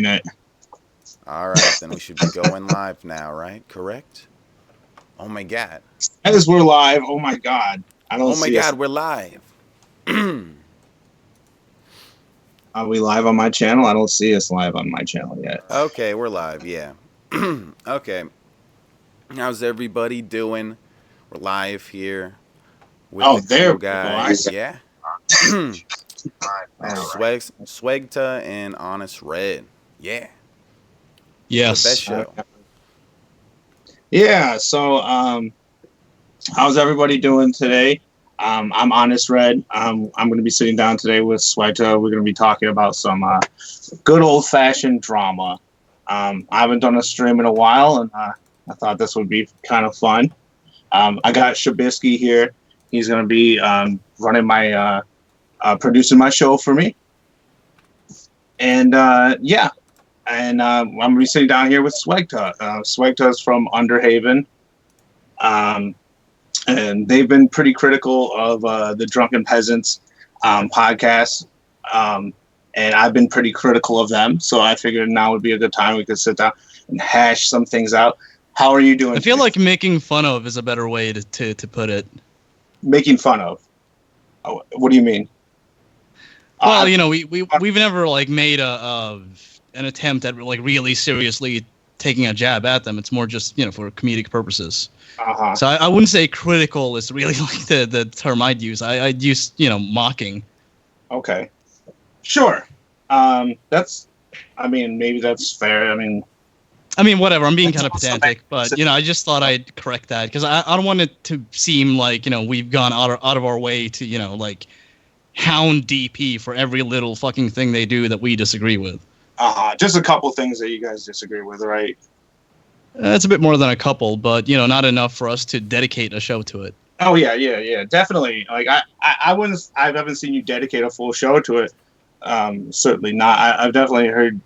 it. All right, then we should be going live now, right? Correct? Oh my god. As we're live, oh my god. I don't Oh my see us. god, we're live. Are we live on my channel? I don't see us live on my channel yet. Okay, we're live, yeah. Okay. How's everybody doing? We're live here with Oh, the there cool we go. I guys, got yeah? all right. Swegta and Honest Red. Yeah. The best Yes. show. Yeah, so how's everybody doing today? I'm Honest Red. I'm going to be sitting down today with Swegta. We're going to be talking about some good old-fashioned drama. I haven't done a stream in a while, and I thought this would be kind of fun. I got Shabisky here. He's going to be running my producing my show for me. And yeah, and I'm going to be sitting down here with Swegta. Swegta is from Underhaven. And they've been pretty critical of the Drunken Peasants podcast. And I've been pretty critical of them. So I figured now would be a good time we could sit down and hash some things out. How are you doing? I feel like making fun of is a better way to put it. Making fun of? Oh, what do you mean? Well, we've never like made an attempt at like really seriously taking a jab at them. It's more just for comedic purposes. Uh-huh. So I wouldn't say critical is really like the term I'd use. I'd use mocking. Okay. Sure. Maybe that's fair. I mean, whatever. I'm being kind of pedantic, but I just thought I'd correct that because I don't want it to seem like we've gone out of our way to like hound DP for every little fucking thing they do that we disagree with. Just a couple things that you guys disagree with, right? It's a bit more than a couple, but not enough for us to dedicate a show to it. Oh yeah, definitely. Like I haven't seen you dedicate a full show to it. Certainly not. I've definitely heard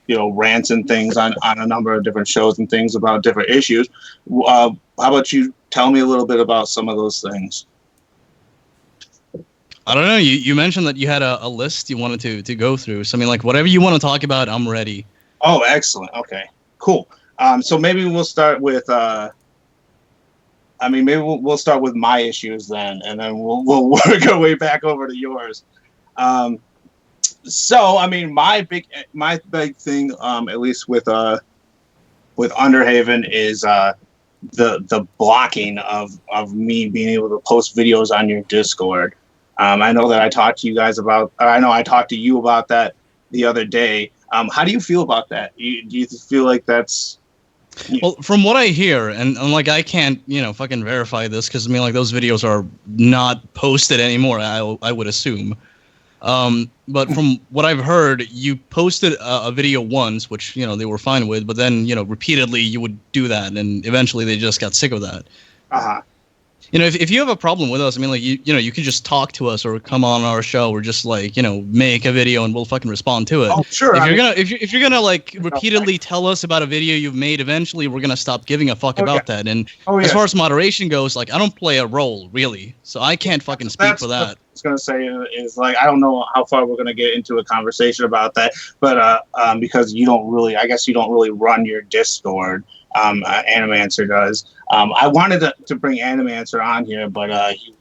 rants and things on a number of different shows and things about different issues. How about you tell me a little bit about some of those things? I don't know. You mentioned that you had a list you wanted to go through. So like whatever you want to talk about, I'm ready. Oh, excellent. Okay, cool. So maybe we'll start with we'll start with my issues then, and then we'll work our way back over to yours. So my big thing, at least with Underhaven, is the blocking of me being able to post videos on your Discord. I know that I talked to you guys I talked to you about that the other day. How do you feel about that? Do you feel like that's... Well, from what I hear, and like I can't, fucking verify this because like those videos are not posted anymore. I would assume, but from what I've heard, you posted a video once, which they were fine with, but then repeatedly you would do that, and eventually they just got sick of that. If you have a problem with us, you can just talk to us or come on our show or just like make a video and we'll fucking respond to it. Oh, sure. If you're gonna like repeatedly tell us about a video you've made, eventually we're gonna stop giving a fuck about that. And as far as moderation goes, like I don't play a role really, so I can't fucking speak for that. What I was gonna say is like I don't know how far we're gonna get into a conversation about that, but because you don't really run your Discord. Animancer does. I wanted to bring Animancer on here, but he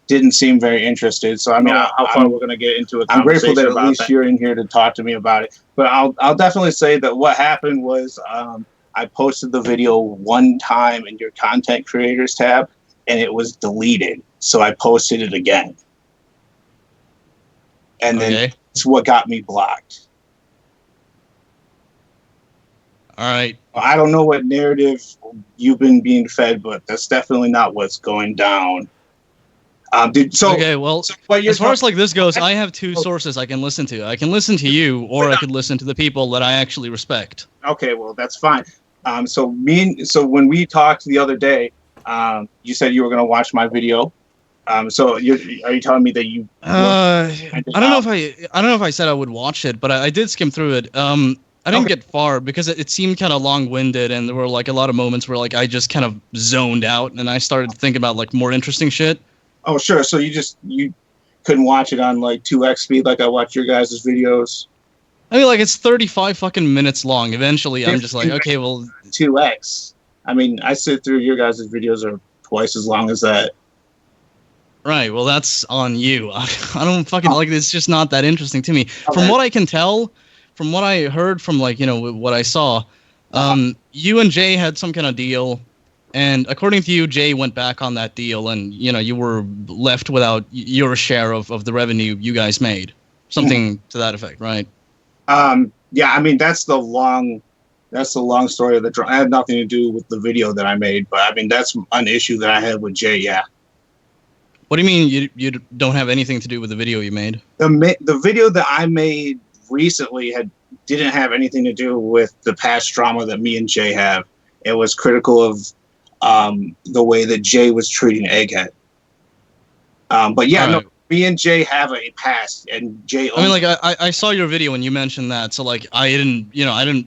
didn't seem very interested. So how far we're going to get into a conversation. I'm grateful that at least you're in here to talk to me about it. But I'll definitely say that what happened was I posted the video one time in your content creators tab, and it was deleted. So I posted it again, and then it's what got me blocked. All right. I don't know what narrative you've been being fed, but that's definitely not what's going down. As far as like this goes, I have two sources I can listen to. I can listen to you, or I could listen to the people that I actually respect. Okay, well that's fine. So when we talked the other day, you said you were going to watch my video. Are you telling me that you? I don't know if I said I would watch it, but I did skim through it. I didn't get far because it seemed kind of long-winded, and there were like a lot of moments where like I just kind of zoned out, and I started thinking about like more interesting shit. Oh sure, so you couldn't watch it on like 2x speed like I watch your guys' videos. I mean, like, it's 35 fucking minutes long. Eventually, I'm just like, okay, well, 2x. I mean, I sit through your guys' videos are twice as long as that. right. Well, that's on you. I don't fucking like. It's just not that interesting to me. Okay. From what I can tell, from what I heard, from like what I saw, you and Jay had some kind of deal, and according to you, Jay went back on that deal, and you were left without your share of the revenue you guys made, something to that effect, right? Yeah, I mean that's the long story of the drama. It had nothing to do with the video that I made, but I mean that's an issue that I had with Jay. Yeah. What do you mean you don't have anything to do with the video you made? The video that I made recently didn't have anything to do with the past drama that me and Jay have. It was critical of the way that Jay was treating Egghead. But yeah, All right. no, me and Jay have a past, and Jay. I mean, like I saw your video and you mentioned that, so like I didn't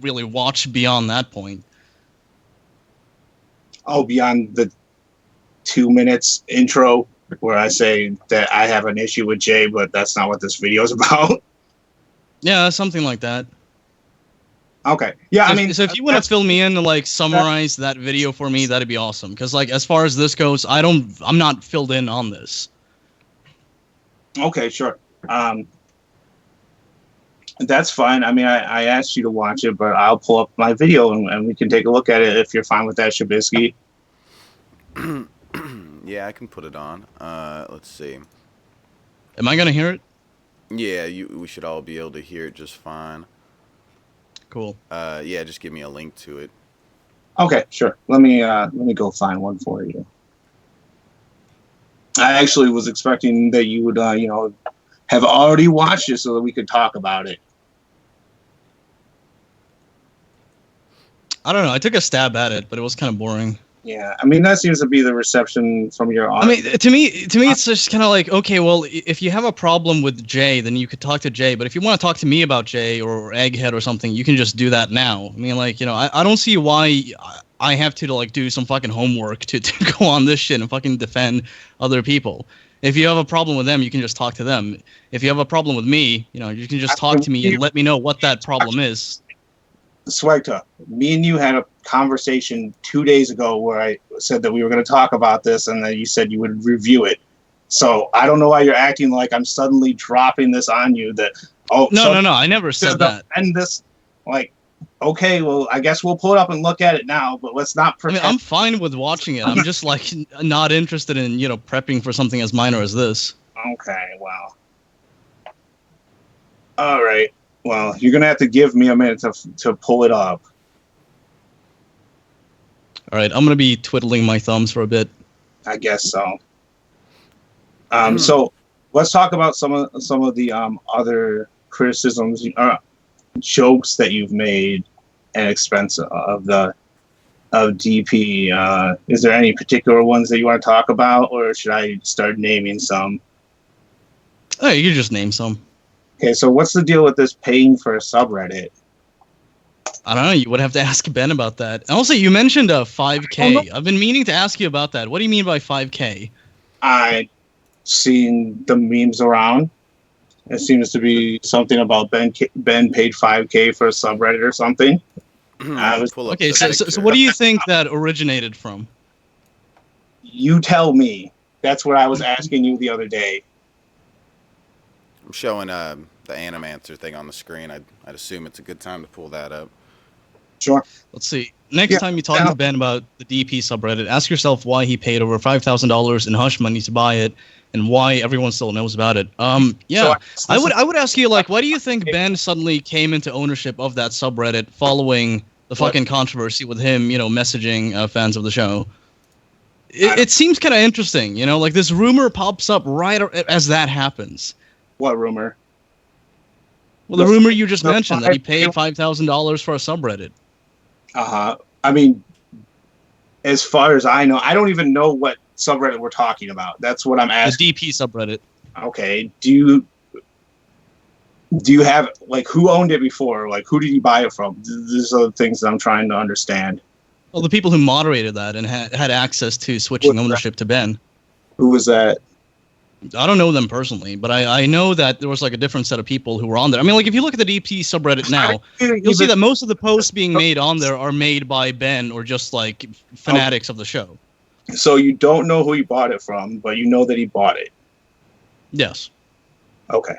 really watch beyond that point. Oh, beyond the 2 minutes intro where I say that I have an issue with Jay, but that's not what this video is about. Yeah, something like that. Okay. Yeah, I mean, so if you want to fill me in and like summarize that video for me, that'd be awesome. Because like as far as this goes, I'm not filled in on this. Okay, sure. That's fine. I mean, I asked you to watch it, but I'll pull up my video and we can take a look at it if you're fine with that, Shabisky. Yeah, I can put it on. Let's see. Am I gonna hear it? Yeah, we should all be able to hear it just fine. Cool. Yeah, just give me a link to it. Okay, sure. Let me go find one for you. I actually was expecting that you would have already watched it so that we could talk about it. I don't know. I took a stab at it, but it was kind of boring. Yeah, I mean that seems to be the reception from your audience. I mean, to me, it's just kind of like, okay, well, if you have a problem with Jay, then you could talk to Jay. But if you want to talk to me about Jay or Egghead or something, you can just do that now. I mean, like, I don't see why I have to like do some fucking homework to go on this shit and fucking defend other people. If you have a problem with them, you can just talk to them. If you have a problem with me, you can just talk to me and let me know what that problem is. Swegta, me and you had a conversation 2 days ago where I said that we were going to talk about this and that you said you would review it. So I don't know why you're acting like I'm suddenly dropping this on you that, No, I never said that. And this, like, okay, well, I guess we'll pull it up and look at it now, but let's not pretend. I mean, I'm fine with watching it. I'm just, like, not interested in, prepping for something as minor as this. Okay, well. All right. Well, you're going to have to give me a minute to pull it up. All right, I'm going to be twiddling my thumbs for a bit. I guess so. So let's talk about some of the other criticisms, jokes that you've made at expense of DP. Is there any particular ones that you want to talk about, or should I start naming some? Oh, you can just name some. Okay, so what's the deal with this paying for a subreddit? I don't know. You would have to ask Ben about that. Also, you mentioned a 5K. I've been meaning to ask you about that. What do you mean by 5K? I seen the memes around. It seems to be something about Ben paid 5K for a subreddit or something. Okay, so what do you think that originated from? You tell me. That's what I was asking you the other day. I'm showing the Animancer thing on the screen. I'd assume it's a good time to pull that up. Sure. Let's see. Next time you talk to Ben about the DP subreddit, ask yourself why he paid over $5,000 in hush money to buy it, and why everyone still knows about it. Yeah, so I would ask you, like, why do you think Ben suddenly came into ownership of that subreddit following the fucking controversy with him, messaging fans of the show? It seems kind of interesting, like this rumor pops up right as that happens. What rumor? Well, the rumor you just mentioned, that he paid $5,000 for a subreddit. I mean, as far as I know, I don't even know what subreddit we're talking about. That's what I'm asking. The DP subreddit. Okay. Do you have, like, who owned it before? Like, who did you buy it from? These are the things that I'm trying to understand. Well, the people who moderated that and had access to switching ownership to Ben. Who was that? I don't know them personally, but I know that there was like a different set of people who were on there. I mean, like if you look at the DP subreddit now, you'll see that most of the posts being made on there are made by Ben or just like fanatics of the show. So you don't know who he bought it from, but you know that he bought it. Yes. Okay.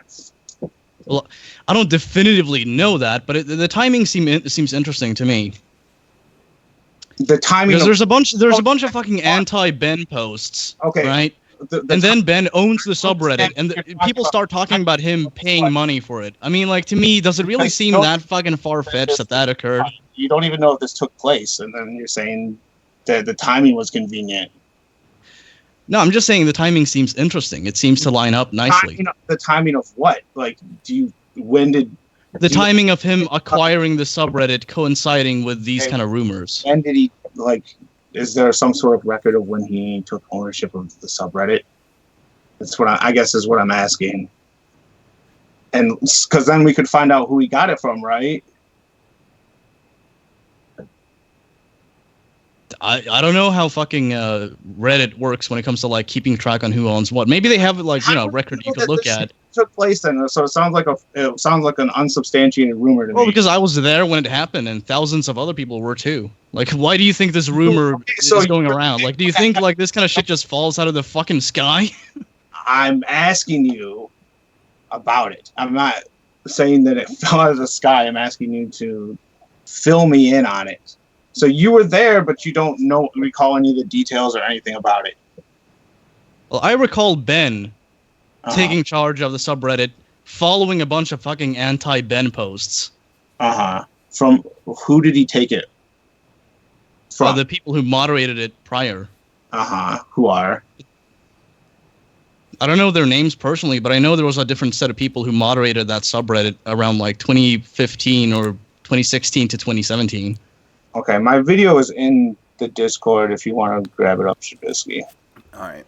Well, I don't definitively know that, but the timing seems interesting to me. The timing. Because there's a bunch of fucking anti-Ben posts. Okay. Right. And then Ben owns the subreddit, and people start talking about him paying money for it. I mean, like, to me, does it really seem that fucking far-fetched that occurred? You don't even know if this took place, and then you're saying that the timing was convenient. No, I'm just saying the timing seems interesting. It seems to line up nicely. The timing of what? Like, when did... The timing of him acquiring the subreddit coinciding with these kind of rumors. When did he, like... Is there some sort of record of when he took ownership of the subreddit? That's what I guess is what I'm asking. And because then we could find out who he got it from, right? I don't know how fucking Reddit works when it comes to like keeping track on who owns what. Maybe they have like a record you could look at. Took place then, so it sounds like an unsubstantiated rumor to me. Well, because I was there when it happened, and thousands of other people were too. Like, why do you think this rumor is going around? Like, do you think like this kind of shit just falls out of the fucking sky? I'm asking you about it. I'm not saying that it fell out of the sky. I'm asking you to fill me in on it. So you were there, but you don't recall any of the details or anything about it. Well, I recall Ben taking charge of the subreddit, following a bunch of fucking anti-Ben posts. From who did he take it from? The people who moderated it prior. Who are? I don't know their names personally, but I know there was a different set of people who moderated that subreddit around like 2015 or 2016 to 2017. Okay, my video is in the Discord if you want to grab it up, Shabisky. All right.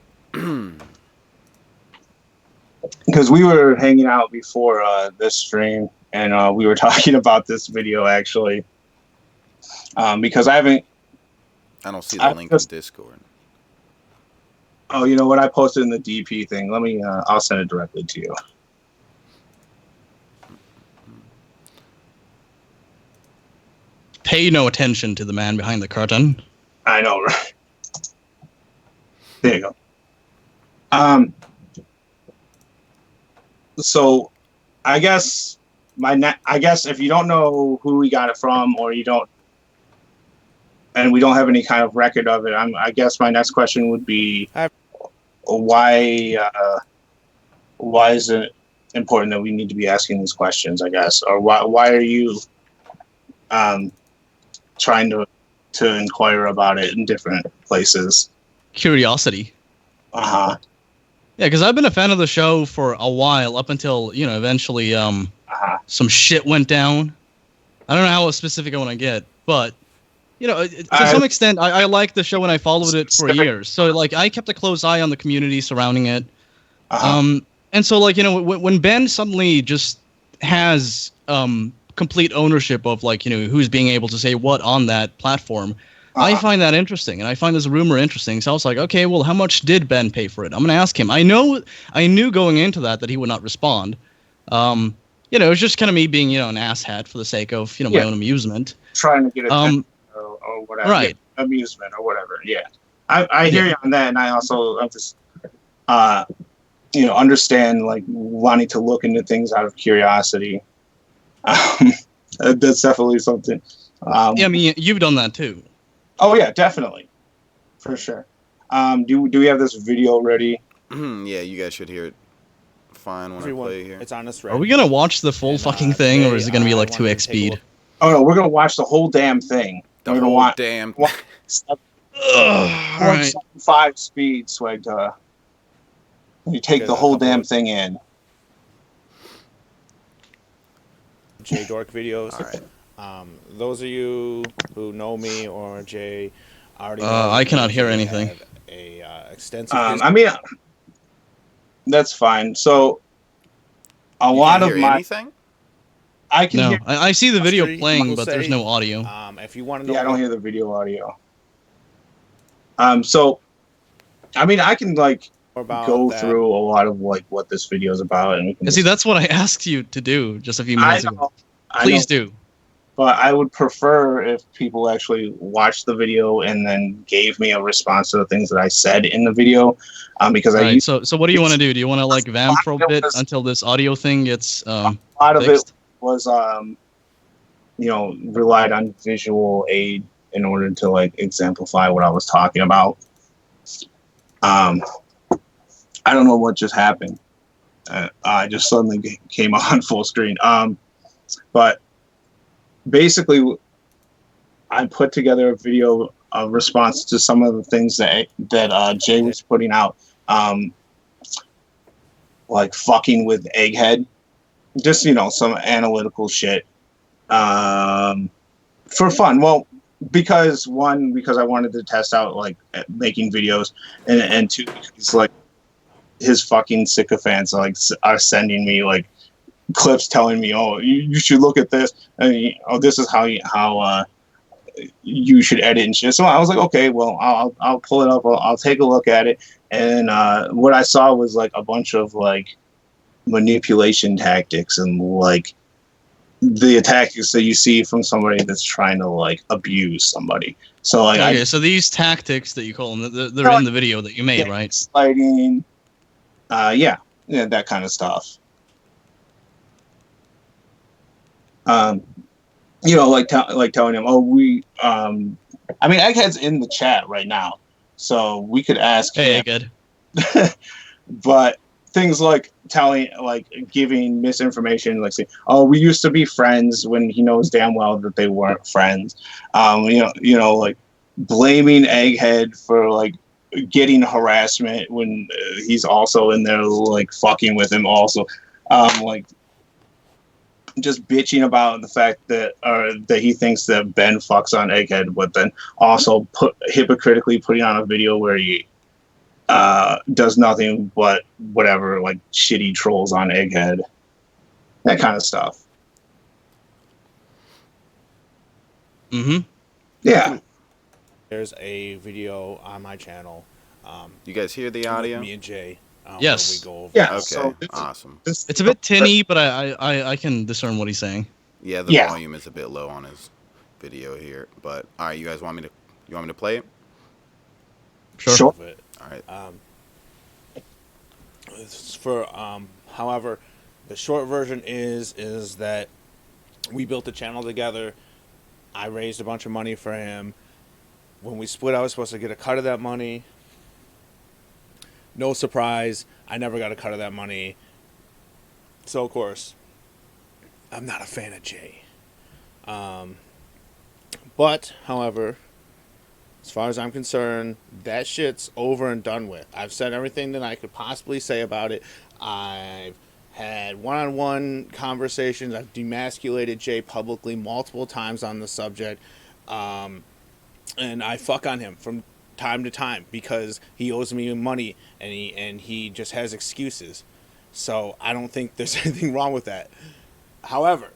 Because we were hanging out before this stream, and we were talking about this video, actually. Because I don't see the link in Discord. Oh, you know what? I posted in the DP thing. Let me, I'll send it directly to you. Pay no attention to the man behind the curtain. I know, right? There you go. So, I guess if you don't know who we got it from, or you don't, and we don't have any kind of record of it, I guess my next question would be, why is it important that we need to be asking these questions? I guess, or why are you trying to inquire about it in different places? Curiosity. Yeah, because I've been a fan of the show for a while, up until, eventually some shit went down. I don't know how specific I want to get, but, to some extent, I liked the show and I followed it for years. So, like, I kept a close eye on the community surrounding it. And so, like, when Ben suddenly just has complete ownership of, like, who's being able to say what on that platform, I find that interesting, and I find this rumor interesting. So I was like, okay, well, how much did Ben pay for it? I'm going to ask him. I knew going into that he would not respond. It was just kind of me being, an asshat for the sake of, my own amusement. Trying to get attention or whatever. Right. Yeah, amusement or whatever, yeah. I hear you on that, and I'm just, understand, like, wanting to look into things out of curiosity. That's definitely something. I mean, you've done that too. Oh yeah, definitely, for sure. Do we have this video ready? Yeah, you guys should hear it. Fine when I play here. It's on this. Are we gonna watch the full fucking thing, or is it gonna be like 2x speed? Oh no, we're gonna watch the whole damn thing. The whole damn. 1.75 speed, Swegta. You take the whole damn thing in. J Dork videos. All right. Those of you who know me or Jay already know I cannot hear anything. Extensive I mean, that's fine. So, a lot of my anything? I can hear. I see the video playing, but there's no audio. If you want to know, I don't hear the video audio. So, I mean, I can like about go that. through a lot of like what this video is about, and we can And see, that's what I asked you to do just a few I minutes know, ago. I Please know, do. but I would prefer if people actually watched the video and then gave me a response to the things that I said in the video, because All I right. used So what do you want to do? Do you want to like a vamp lot for a of it bit was until this audio thing gets a lot of it fixed? was relied on visual aid in order to like exemplify what I was talking about. I don't know what just happened. I just suddenly came on full screen. But basically, I put together a video response to some of the things that Jay was putting out, like fucking with Egghead, just some analytical shit, for fun. Well, because I wanted to test out like making videos, and two, because like his fucking sycophants like are sending me like clips telling me, oh, you should look at this, and this is how you should edit and shit. So I was like, okay, well, I'll pull it up, I'll take a look at it, and what I saw was like a bunch of like manipulation tactics and like the tactics that you see from somebody that's trying to like abuse somebody. So like, Okay, so these tactics that you call them, they're in the video that you made, right? Sliding, yeah, that kind of stuff. Like telling him, oh, I mean, Egghead's in the chat right now, so we could ask Hey, him. good. But things like giving misinformation, like saying, oh, we used to be friends, when he knows damn well that they weren't friends. Like blaming Egghead for like getting harassment when he's also in there like fucking with him also. Like just bitching about the fact that he thinks that Ben fucks on Egghead, but then also hypocritically putting on a video where he does nothing but whatever, like shitty trolls on Egghead, that kind of stuff. Mm-hmm. Yeah. There's a video on my channel. You guys hear the audio? Me and Jay. Yes. Where we go over Yeah. Okay, So awesome. It's a bit tinny, but I can discern what he's saying. Yeah, the volume is a bit low on his video here. But all right, you guys want me to play it? Sure. Sure. All right. However, the short version is that we built the channel together. I raised a bunch of money for him. When we split, I was supposed to get a cut of that money. No surprise, I never got a cut of that money. So, of course, I'm not a fan of Jay. But, however, as far as I'm concerned, that shit's over and done with. I've said everything that I could possibly say about it. I've had one-on-one conversations. I've demasculated Jay publicly multiple times on the subject. And I fuck on him from time to time because he owes me money and he just has excuses. So I don't think there's anything wrong with that. However,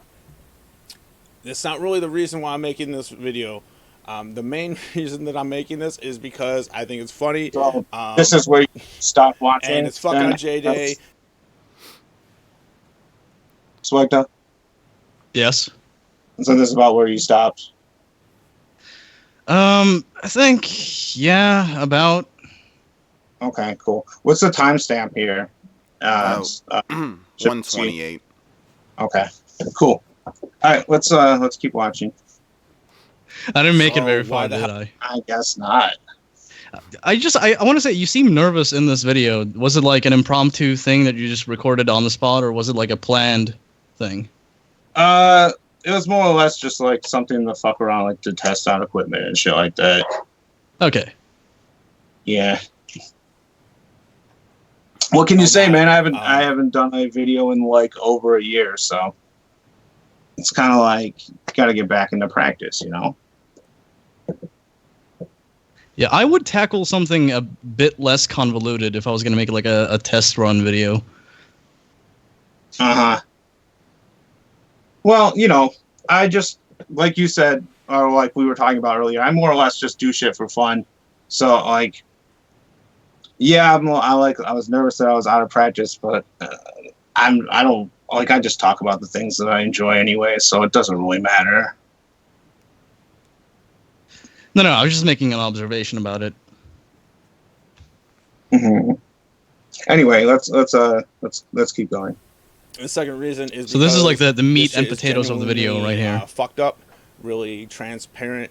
that's not really the reason why I'm making this video. The main reason that I'm making this is because I think it's funny. So this is where you stop watching. And it's fuck on J Day. Swegta. Yes. And so this is about where you stopped. I think, yeah, about. Okay, cool. What's the timestamp here? 128. Okay, cool. All right, let's keep watching. I didn't make it So, very why far, the did hell- I? I guess not. I want to say, you seem nervous in this video. Was it like an impromptu thing that you just recorded on the spot, or was it like a planned thing? It was more or less just like something to fuck around, like to test out equipment and shit like that. Okay. Yeah. What can you say, man? I haven't Um, I haven't done a video in like over a year, so it's kind of like got to get back into practice, you know. Yeah, I would tackle something a bit less convoluted if I was going to make like a test run video. Uh-huh. Well, I just, like you said, or like we were talking about earlier, I more or less just do shit for fun. So, like, Yeah, I was nervous that I was out of practice, but I don't like. I just talk about the things that I enjoy anyway, so it doesn't really matter. No, I was just making an observation about it. Hmm. Anyway, let's keep going. The second reason is So this is like because the meat this and shit is potatoes of the video right genuinely, here. fucked up, really transparent,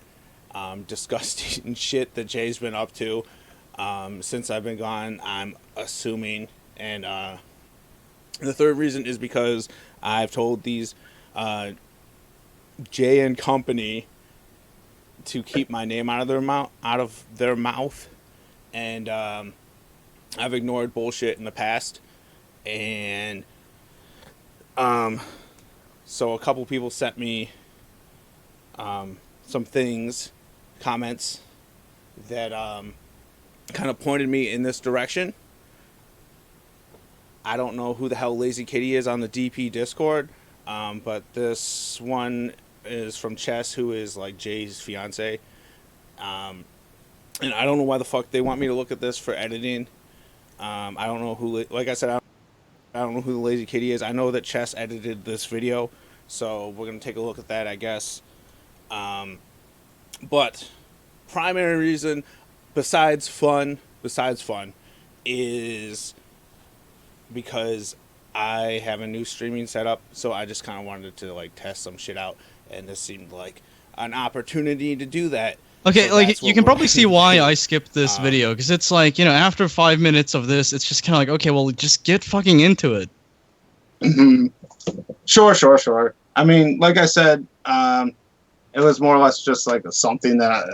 disgusting shit that Jay's been up to since I've been gone. I'm assuming, and the third reason is because I've told these Jay and company to keep my name out of their mouth, and I've ignored bullshit in the past, and so a couple people sent me some comments that kind of pointed me in this direction. I don't know who the hell Lazy Kitty is on the DP Discord, but this one is from Chess, who is like Jay's fiance. And I don't know why the fuck they want me to look at this for editing. I don't know who, like I said, I don't know who the Lazy Kitty is. I know that Chess edited this video, so we're going to take a look at that, I guess. But primary reason, besides fun, is because I have a new streaming setup, so I just kind of wanted to like test some shit out, and this seemed like an opportunity to do that. Okay, So like you can probably see why I skipped this video, because it's like, you know, after 5 minutes of this, it's just kind of like, okay, well, just get fucking into it. Mm-hmm. Sure. I mean, like I said, it was more or less just like something that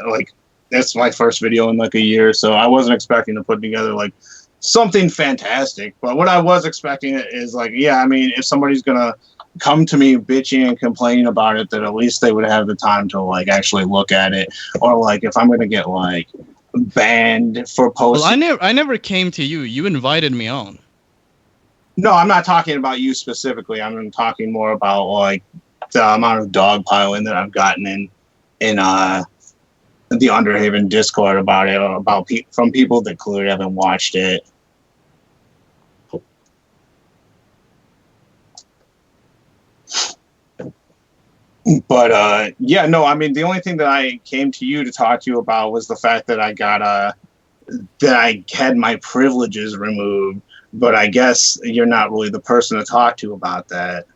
it's my first video in like a year, so I wasn't expecting to put together like something fantastic. But what I was expecting is like, yeah, I mean, if somebody's gonna come to me bitching and complaining about it, that at least they would have the time to like actually look at it, or like if I'm gonna get like banned for posting. Well, I never came to you. You invited me on. No, I'm not talking about you specifically. I'm talking more about like the amount of dogpiling that I've gotten in the Underhaven Discord about it, from people that clearly haven't watched it. But yeah, no, I mean the only thing that I came to you to talk to you about was the fact that I got that I had my privileges removed. But I guess you're not really the person to talk to about that.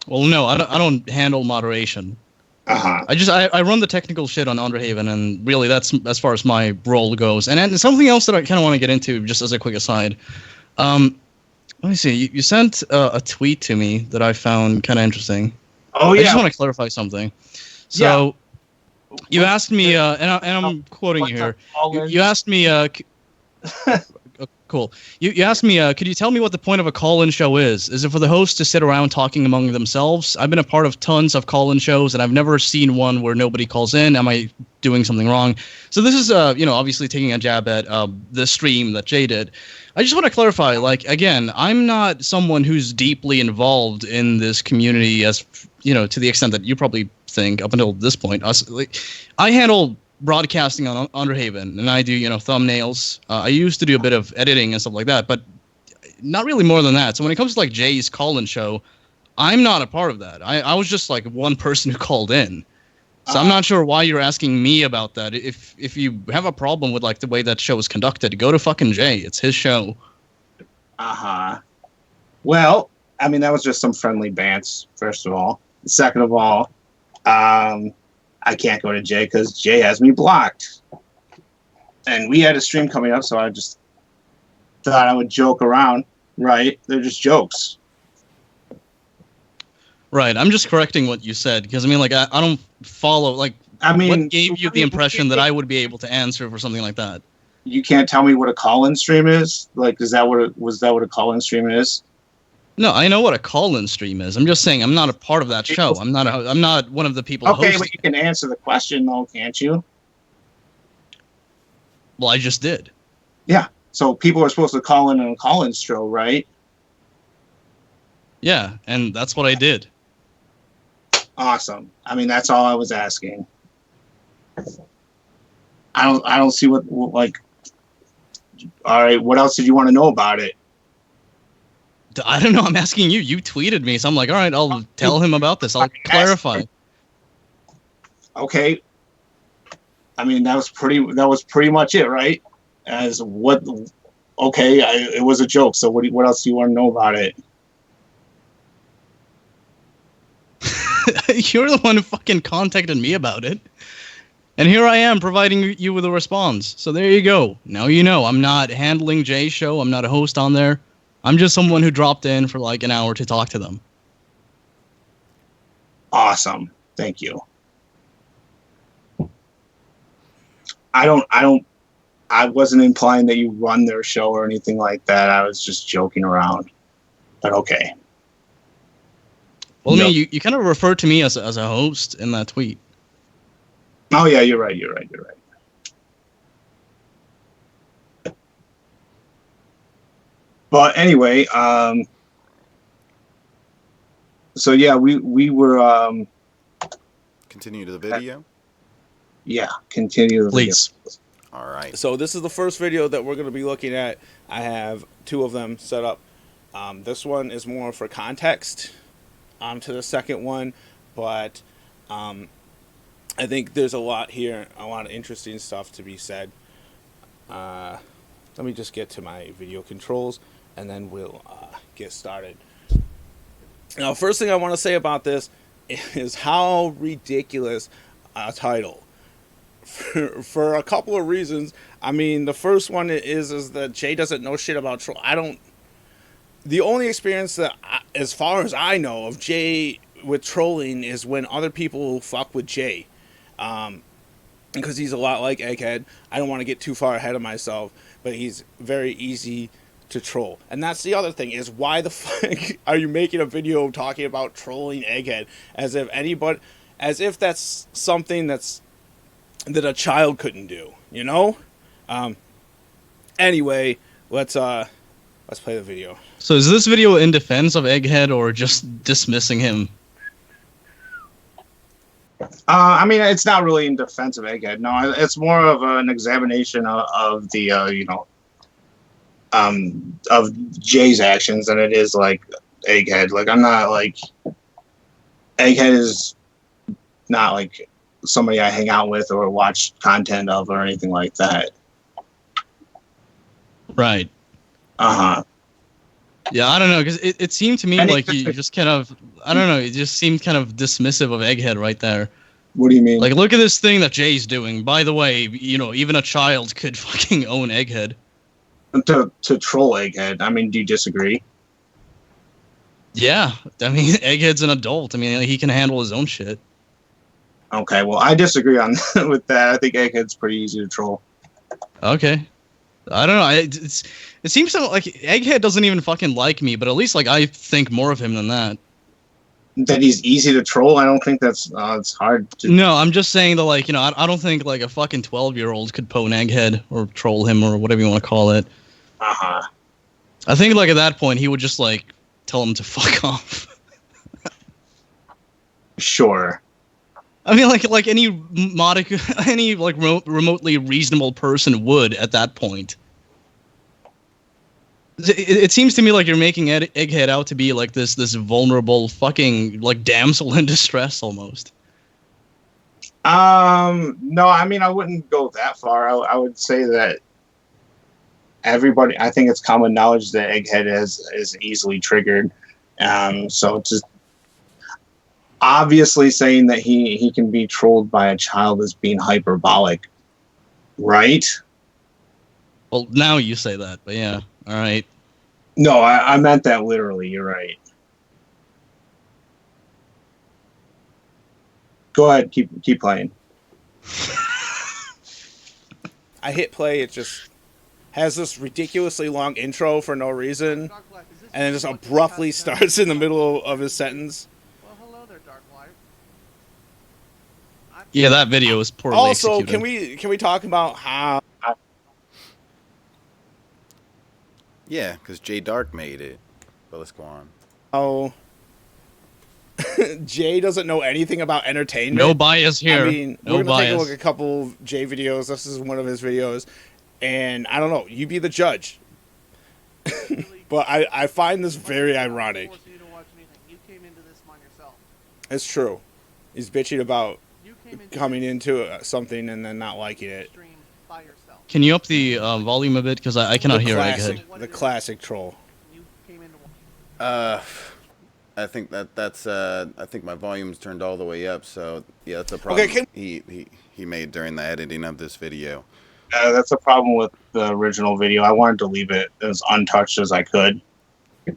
Well, no, I don't handle moderation. Uh-huh. I run the technical shit on Underhaven, and really that's as far as my role goes. And then something else that I kind of want to get into, just as a quick aside. Let me see. You sent a tweet to me that I found kind of interesting. Oh, yeah. I just want to clarify something. So you asked me, and I'm quoting you here. You asked me. Cool. You asked me, could you tell me what the point of a call-in show is? Is it for the host to sit around talking among themselves? I've been a part of tons of call-in shows, and I've never seen one where nobody calls in. Am I doing something wrong? So this is, obviously taking a jab at the stream that Jay did. I just want to clarify, like, again, I'm not someone who's deeply involved in this community as, to the extent that you probably think up until this point. I handle broadcasting on Underhaven, and I do, thumbnails. I used to do a bit of editing and stuff like that, but not really more than that. So when it comes to like Jay's call-in show, I'm not a part of that. I was just like one person who called in. So I'm not sure why you're asking me about that. If you have a problem with like the way that show is conducted, go to fucking Jay. It's his show. Uh-huh. Well, I mean, that was just some friendly bants, first of all. Second of all, I can't go to Jay because Jay has me blocked. And we had a stream coming up, so I just thought I would joke around. Right? They're just jokes. Right. I'm just correcting what you said because, I mean, like, I don't follow, like, what gave you the impression that I would be able to answer for something like that? You can't tell me what a call-in stream is? Like, was that what a call-in stream is? No, I know what a call-in stream is. I'm just saying I'm not a part of that show. I'm not one of the people hosting. Okay, but you can answer the question, though, can't you? Well, I just did. Yeah. So people are supposed to call in on a call-in show, right? Yeah, and that's what I did. Awesome. I mean, that's all I was asking. I don't see what like. All right, what else did you want to know about it? I don't know. I'm asking you. You tweeted me, so I'm like, all right, I'll tell him about this. I'll clarify. Okay. I mean, that was pretty much it, right? As what? Okay, it was a joke. So what else do you want to know about it? You're the one who fucking contacted me about it. And here I am providing you with a response. So there you go. Now you know. I'm not handling Jay's show. I'm not a host on there. I'm just someone who dropped in for like an hour to talk to them. Awesome. Thank you. I wasn't implying that you run their show or anything like that. I was just joking around. But okay. Well, I mean, you kind of referred to me as a host in that tweet. Oh yeah, you're right. But anyway, so yeah, we were Continue to the video. Yeah, continue the Please. video. All right. So this is the first video that we're going to be looking at. I have two of them set up. This one is more for context to the second one, but I think there's a lot here, a lot of interesting stuff to be said. Let me just get to my video controls, and then we'll get started. Now, first thing I want to say about this is how ridiculous a title. For a couple of reasons. I mean, the first one is that Jay doesn't know shit about troll. The only experience that, as far as I know, of Jay with trolling is when other people fuck with Jay. Because he's a lot like Egghead. I don't want to get too far ahead of myself, but he's very easy to troll. And that's the other thing, is why the fuck are you making a video talking about trolling Egghead? As if that's something that a child couldn't do, you know? Anyway, let's play the video. So is this video in defense of Egghead or just dismissing him? I mean, it's not really in defense of Egghead. No, it's more of an examination of the of Jay's actions than it is like Egghead. Like, I'm not like Egghead is not like somebody I hang out with or watch content of or anything like that. Right. Uh-huh. Yeah, I don't know, because it seemed to me like you just kind of, I don't know, it just seemed kind of dismissive of Egghead right there. What do you mean? Like, look at this thing that Jay's doing. By the way, you know, even a child could fucking own Egghead. To troll Egghead. I mean, do you disagree? Yeah, I mean, Egghead's an adult. I mean, he can handle his own shit. Okay, well, I disagree on with that. I think Egghead's pretty easy to troll. Okay. I don't know. It seems so, like Egghead doesn't even fucking like me, but at least like I think more of him than that. That he's easy to troll? I don't think that's it's hard to. No, I'm just saying that, like, you know, I don't think like a fucking 12-year-old could pwn Egghead or troll him or whatever you want to call it. Uh-huh. I think like at that point he would just like tell him to fuck off. Sure. I mean, like any any like remotely reasonable person would at that point. It seems to me like you're making Egghead out to be like this vulnerable fucking like damsel in distress almost. No, I mean, I wouldn't go that far. I would say that everybody, I think it's common knowledge that Egghead is easily triggered. So just obviously saying that he can be trolled by a child is being hyperbolic, right? Well, now you say that, but yeah, all right. No, I meant that literally. You're right. Go ahead, keep playing. I hit play, it just has this ridiculously long intro for no reason, and then just abruptly starts in the middle of his sentence. Well, hello there, Darklight. Yeah, that video was poorly Also, executed. can we talk about how? Yeah, because Jay Dark made it. But let's go on. Oh. Jay doesn't know anything about entertainment. No bias here. I mean, no we're gonna bias. take a look at a couple of Jay videos. This is one of his videos, and I don't know. You be the judge. But I find this very ironic. It's true. He's bitching about coming into something and then not liking it. Can you up the volume a bit? Because I cannot hear Egghead. The classic troll. I think that's I think my volume's turned all the way up, so yeah, that's a problem. Okay, he made during the editing of this video. That's a problem with the original video. I wanted to leave it as untouched as I could,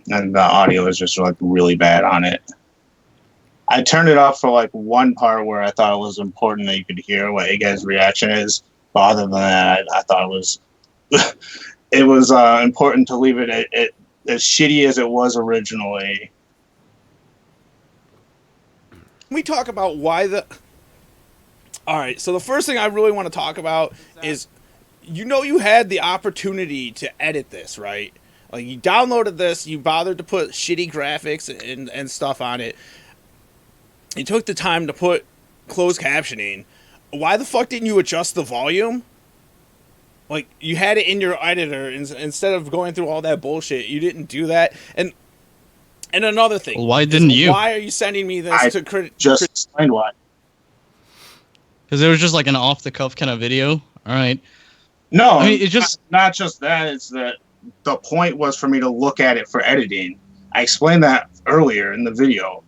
and the audio is just like really bad on it. I turned it off for like one part where I thought it was important that you could hear what Egghead's reaction is. But other than that, I thought it was it was important to leave it as shitty as it was originally. We talk about why the. All right, so the first thing I really want to talk about is, you had the opportunity to edit this, right? Like, you downloaded this, you bothered to put shitty graphics and stuff on it. You took the time to put closed captioning. Why the fuck didn't you adjust the volume? Like, you had it in your editor, instead of going through all that bullshit, you didn't do that. And another thing. Well, why didn't you? Why are you sending me this to just explain why. Because it was just like an off-the-cuff kind of video. All right. No, I mean, it just not just that. It's that the point was for me to look at it for editing. I explained that earlier in the video.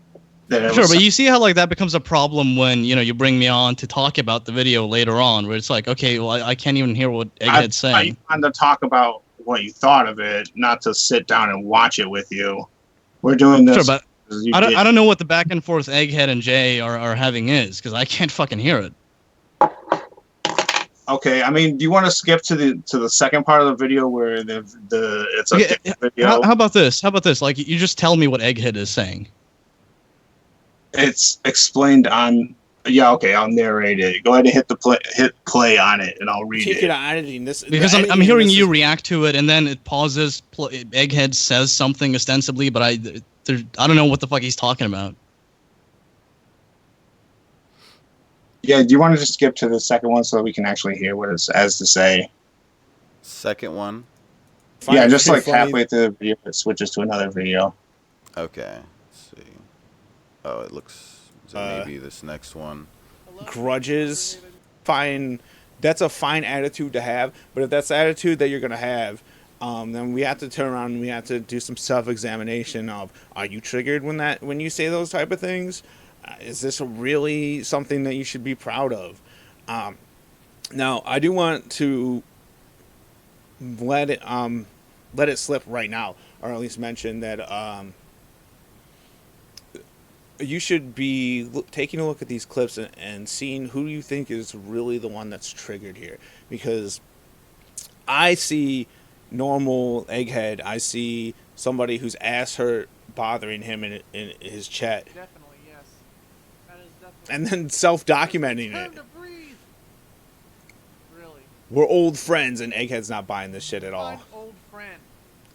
Sure, but you see how like that becomes a problem when you bring me on to talk about the video later on, where it's like, okay, well, I can't even hear what Egghead's saying. I wanted to talk about what you thought of it, not to sit down and watch it with you. We're doing this. Sure, but I don't know what the back and forth Egghead and Jay are having is, because I can't fucking hear it. Okay, I mean, do you want to skip to the second part of the video where it's a different video? How about this? Like, you just tell me what Egghead is saying. It's explained on. Yeah, okay, I'll narrate it. Go ahead and hit play on it, and I'll read it. Editing this because I'm hearing you react to it, and then it pauses. Egghead says something ostensibly, but I don't know what the fuck he's talking about. Yeah, do you want to just skip to the second one so that we can actually hear what it has to say? Second one? Yeah, just like halfway through the video, it switches to another video. Okay, let's see. Oh, it looks maybe this next one. Grudges, fine. That's a fine attitude to have, but if that's the attitude that you're gonna have, then we have to turn around and we have to do some self-examination of: are you triggered when you say those type of things? Is this really something that you should be proud of? Now, I do want to let it slip right now, or at least mention that you should be taking a look at these clips and seeing who you think is really the one that's triggered here. Because I see normal Egghead. I see somebody whose ass hurt bothering him in his chat. Definitely, yes. That is definitely. And then self-documenting it. Really. We're old friends, and Egghead's not buying this shit at all. I'm old friend.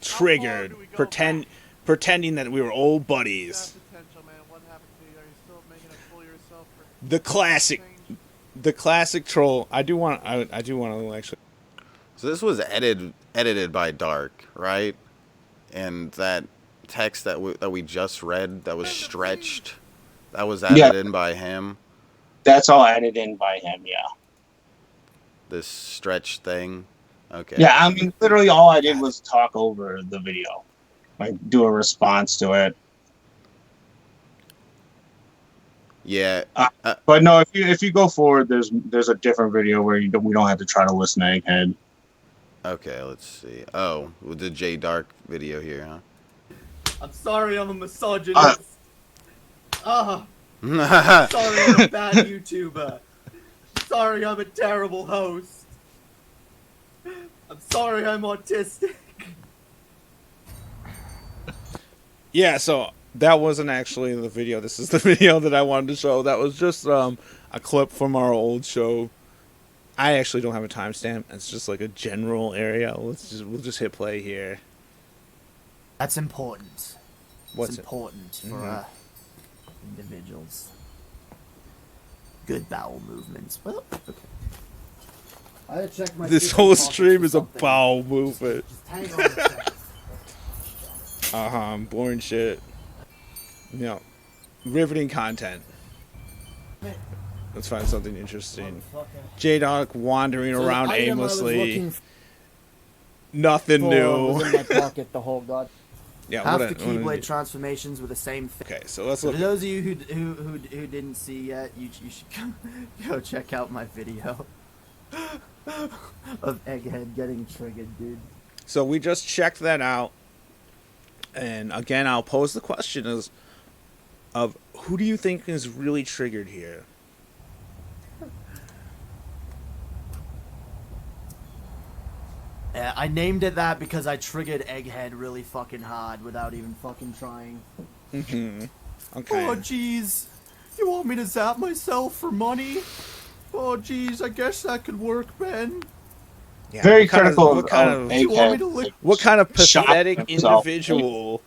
Triggered. Pretending that we were old buddies. Potential, man. What happened to you? Are you still making a fool of yourself for The classic troll. I do want to actually. So this was edited by Dark, right? And that text that we just read that was stretched, that was edited in by him. That's all edited in by him, yeah. This stretch thing. Okay. Yeah, I mean, literally all I did was talk over the video, like do a response to it. Yeah. But no, if you go forward, there's a different video where we don't have to try to listen to Egghead. Okay, let's see. Oh, with the J Dark video here, huh? I'm sorry I'm a misogynist. Sorry I'm a bad YouTuber. Sorry I'm a terrible host. I'm sorry I'm autistic. Yeah, so that wasn't actually the video. This is the video that I wanted to show. That was just a clip from our old show. I actually don't have a timestamp. It's just like a general area. We'll just hit play here. That's important. What's it's important for individuals. Good bowel movements. Well, okay. I had to check my This system whole pockets stream for is a something. bowel movement. Just hang on a second. I'm boring shit. You know, riveting content. Let's find something interesting. J-Dog wandering around aimlessly. Nothing new. Was in my pocket the whole god. Yeah, Half the Keyblade transformations were the same thing. Okay, so let's For look. those of you who didn't see yet, you should go check out my video of Egghead getting triggered, dude. So we just checked that out, and again, I'll pose the question: of who do you think is really triggered here? I named it that because I triggered Egghead really fucking hard without even fucking trying. Mm-hmm. Okay. Oh, jeez. You want me to zap myself for money? Oh, jeez, I guess that could work, Ben. Yeah, Very what kind critical of, what kind of, You want me Egghead. to lick? what kind of Shot pathetic himself. individual?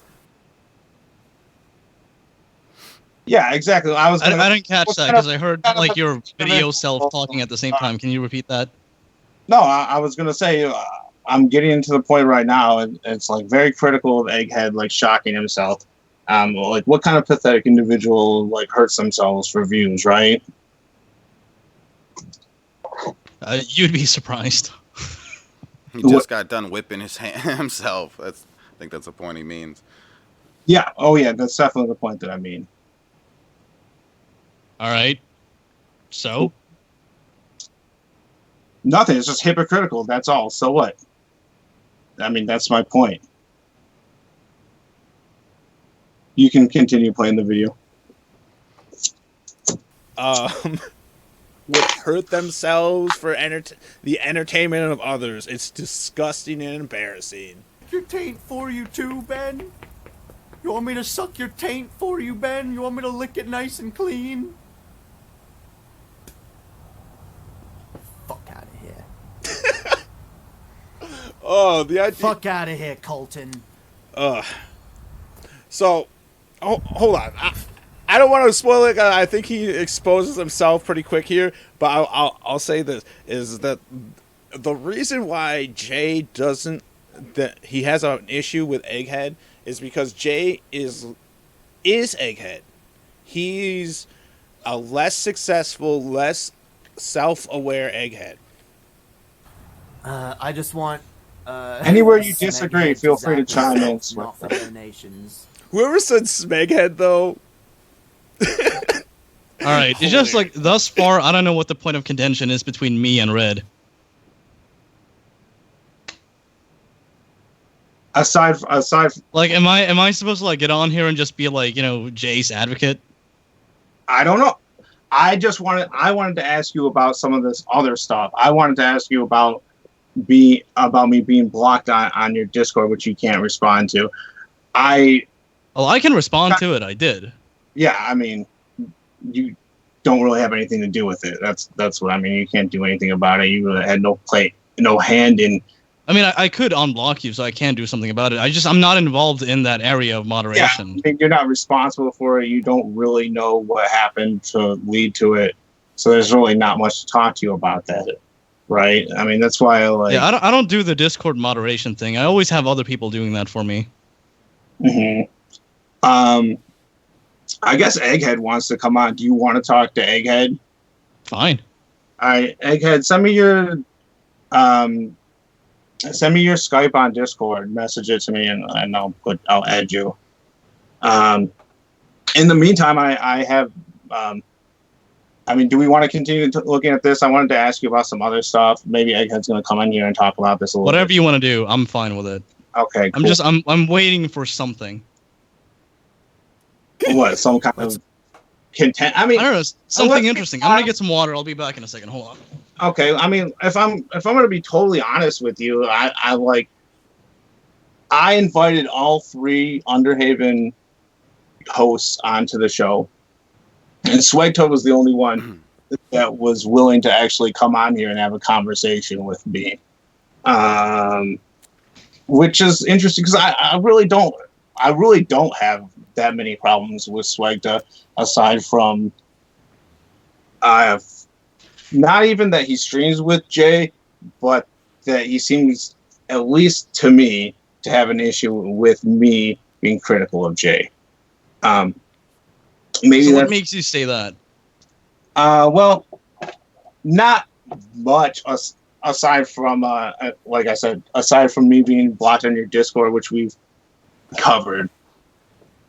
Yeah, exactly. I didn't catch what that kind of- because I heard kind of like your video individual- self talking at the same time. Can you repeat that? No, I was gonna say I'm getting to the point right now, and it's like very critical of Egghead, like shocking himself. Like what kind of pathetic individual like hurts themselves for views, right? You'd be surprised. He just got done whipping his hand himself. I think that's the point he means. Yeah. Oh yeah, that's definitely the point that I mean. All right. So Nothing. It's just hypocritical. That's all. So what? I mean, that's my point. You can continue playing the video. Would hurt themselves for the entertainment of others. It's disgusting and embarrassing. Your taint for you too, Ben? You want me to suck your taint for you, Ben? You want me to lick it nice and clean? Fuck out of here. Oh, the idea. Fuck out of here, Colton. So, hold on. I don't want to spoil it. I think he exposes himself pretty quick here, but I'll say this is that the reason why Jay doesn't that he has an issue with Egghead is because Jay is Egghead. He's a less successful, less self-aware Egghead. I just want. Anywhere you disagree, Smeghead feel free to zap chime in. himself, Not for donations. Whoever said Smeghead though. all right, it's just like thus far. I don't know what the point of contention is between me and Red. Aside, Like, am I supposed to like get on here and just be like, Jay's advocate? I don't know. I wanted to ask you about some of this other stuff. I wanted to ask you about me being blocked on your Discord, which you can't respond to. I can respond to it. I did. Yeah, I mean, you don't really have anything to do with it. That's what I mean. You can't do anything about it. You really had no hand in. I mean, I could unblock you, so I can do something about it. I'm not involved in that area of moderation. Yeah, I mean, you're not responsible for it. You don't really know what happened to lead to it. So there's really not much to talk to you about that, right? I mean, that's why I don't do the Discord moderation thing. I always have other people doing that for me. Mm-hmm. I guess Egghead wants to come on. Do you want to talk to Egghead? Fine. All right, Egghead, send me your Skype on Discord. Message it to me, and I'll add you. In the meantime, I have. I mean, do we want to continue looking at this? I wanted to ask you about some other stuff. Maybe Egghead's going to come in here and talk about this a little. Whatever bit. you want to do, I'm fine with it. Okay. Cool. I'm waiting for something. What? Some kind of content? I mean, I don't know. Something interesting. I'm gonna get some water. I'll be back in a second. Hold on. Okay. I mean, if I'm gonna be totally honest with you, I invited all 3 Underhaven hosts onto the show, and Swegta was the only one that was willing to actually come on here and have a conversation with me, which is interesting because I really don't. I really don't have that many problems with Swegta, aside from not even that he streams with Jay, but that he seems, at least to me, to have an issue with me being critical of Jay. Maybe So what that's, makes you say that? well, not much aside from, like I said, aside from me being blocked on your Discord, which we've covered.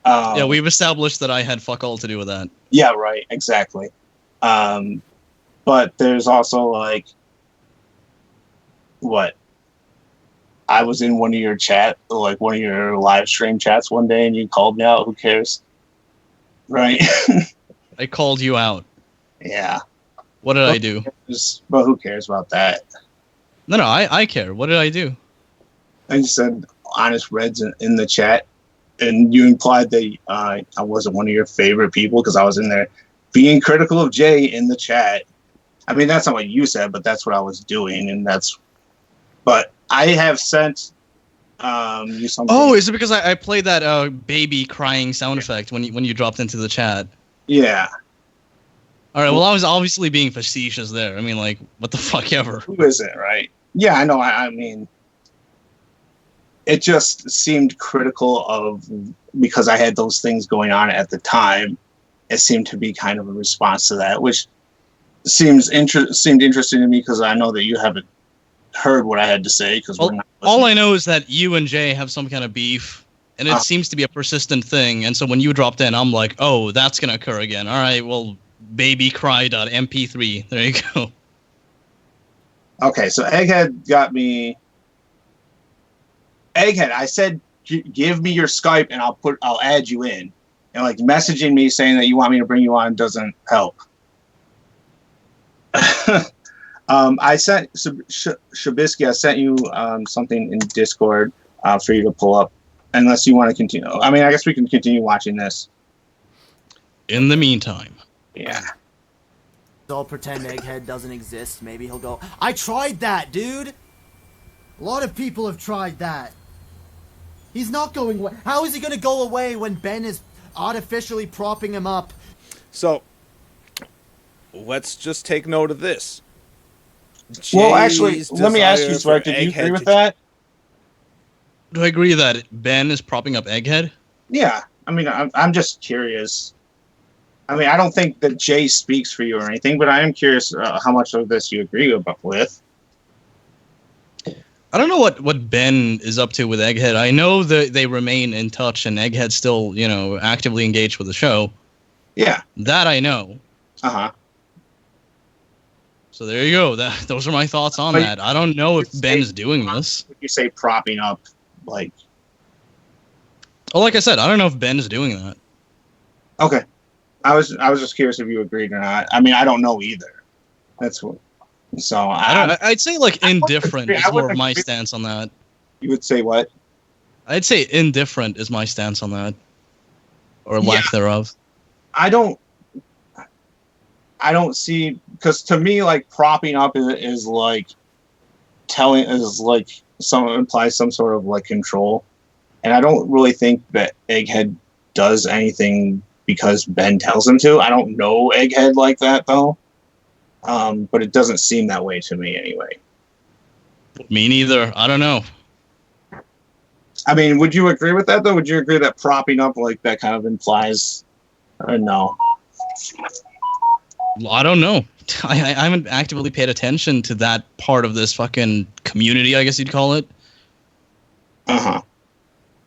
Yeah, we've established that I had fuck all to do with that. Yeah, right, exactly. But there's also like, what? I was in one of your one of your live stream chats one day, and you called me out. Who cares? Right? I called you out. Yeah. What did I do? But who cares about that? No, I care. What did I do? I just said honest Reds in the chat, and you implied that I wasn't one of your favorite people because I was in there being critical of Jay in the chat. I mean, that's not what you said, but that's what I was doing, and that's. But I have sent you something. Oh, is it because I played that baby crying sound effect when you dropped into the chat? Yeah. All right. Well, I was obviously being facetious there. I mean, like, what the fuck ever. Who isn't, right? Yeah, I know. I mean, it just seemed critical of, because I had those things going on at the time. It seemed to be kind of a response to that, which seemed interesting to me because I know that you haven't heard what I had to say. Because all I know is that you and Jay have some kind of beef, and it seems to be a persistent thing. And so when you dropped in, I'm like, oh, that's gonna occur again. All right, well, babycry.mp3. There you go. Okay, so Egghead got me. Egghead, I said, give me your Skype and I'll add you in. And like messaging me saying that you want me to bring you on doesn't help. I sent Shabisky. I sent you something in Discord for you to pull up. Unless you want to continue. I mean, I guess we can continue watching this. In the meantime. Yeah. I'll pretend Egghead doesn't exist. Maybe he'll go, I tried that, dude! A lot of people have tried that. He's not going away. How is he going to go away when Ben is artificially propping him up? So, let's just take note of this. Well, actually, Jay's let me ask you, desire Swerk, for did you Egghead agree with to- that? Do I agree that Ben is propping up Egghead? Yeah. I mean, I'm just curious. I mean, I don't think that Jay speaks for you or anything, but I am curious how much of this you agree with. I don't know what Ben is up to with Egghead. I know that they remain in touch, and Egghead's still, actively engaged with the show. Yeah. That I know. Uh-huh. So there you go. Those are my thoughts on But that. I don't know if Ben's doing this. You say propping up, like... Oh, like I said, I don't know if Ben's doing that. Okay. I was just curious if you agreed or not. I mean, I don't know either. That's what... So, I'd say, like, indifferent is more of my agree. stance on that. You would say what? I'd say indifferent is my stance on that. Or lack thereof. I don't see, because to me, like, propping up is like implies some sort of like control, and I don't really think that Egghead does anything because Ben tells him to. I don't know Egghead like that though, but it doesn't seem that way to me anyway. Me neither. I don't know. I mean, would you agree with that though? Would you agree that propping up like that kind of implies, or no? I don't know. I haven't actively paid attention to that part of this fucking community, I guess you'd call it. Uh-huh.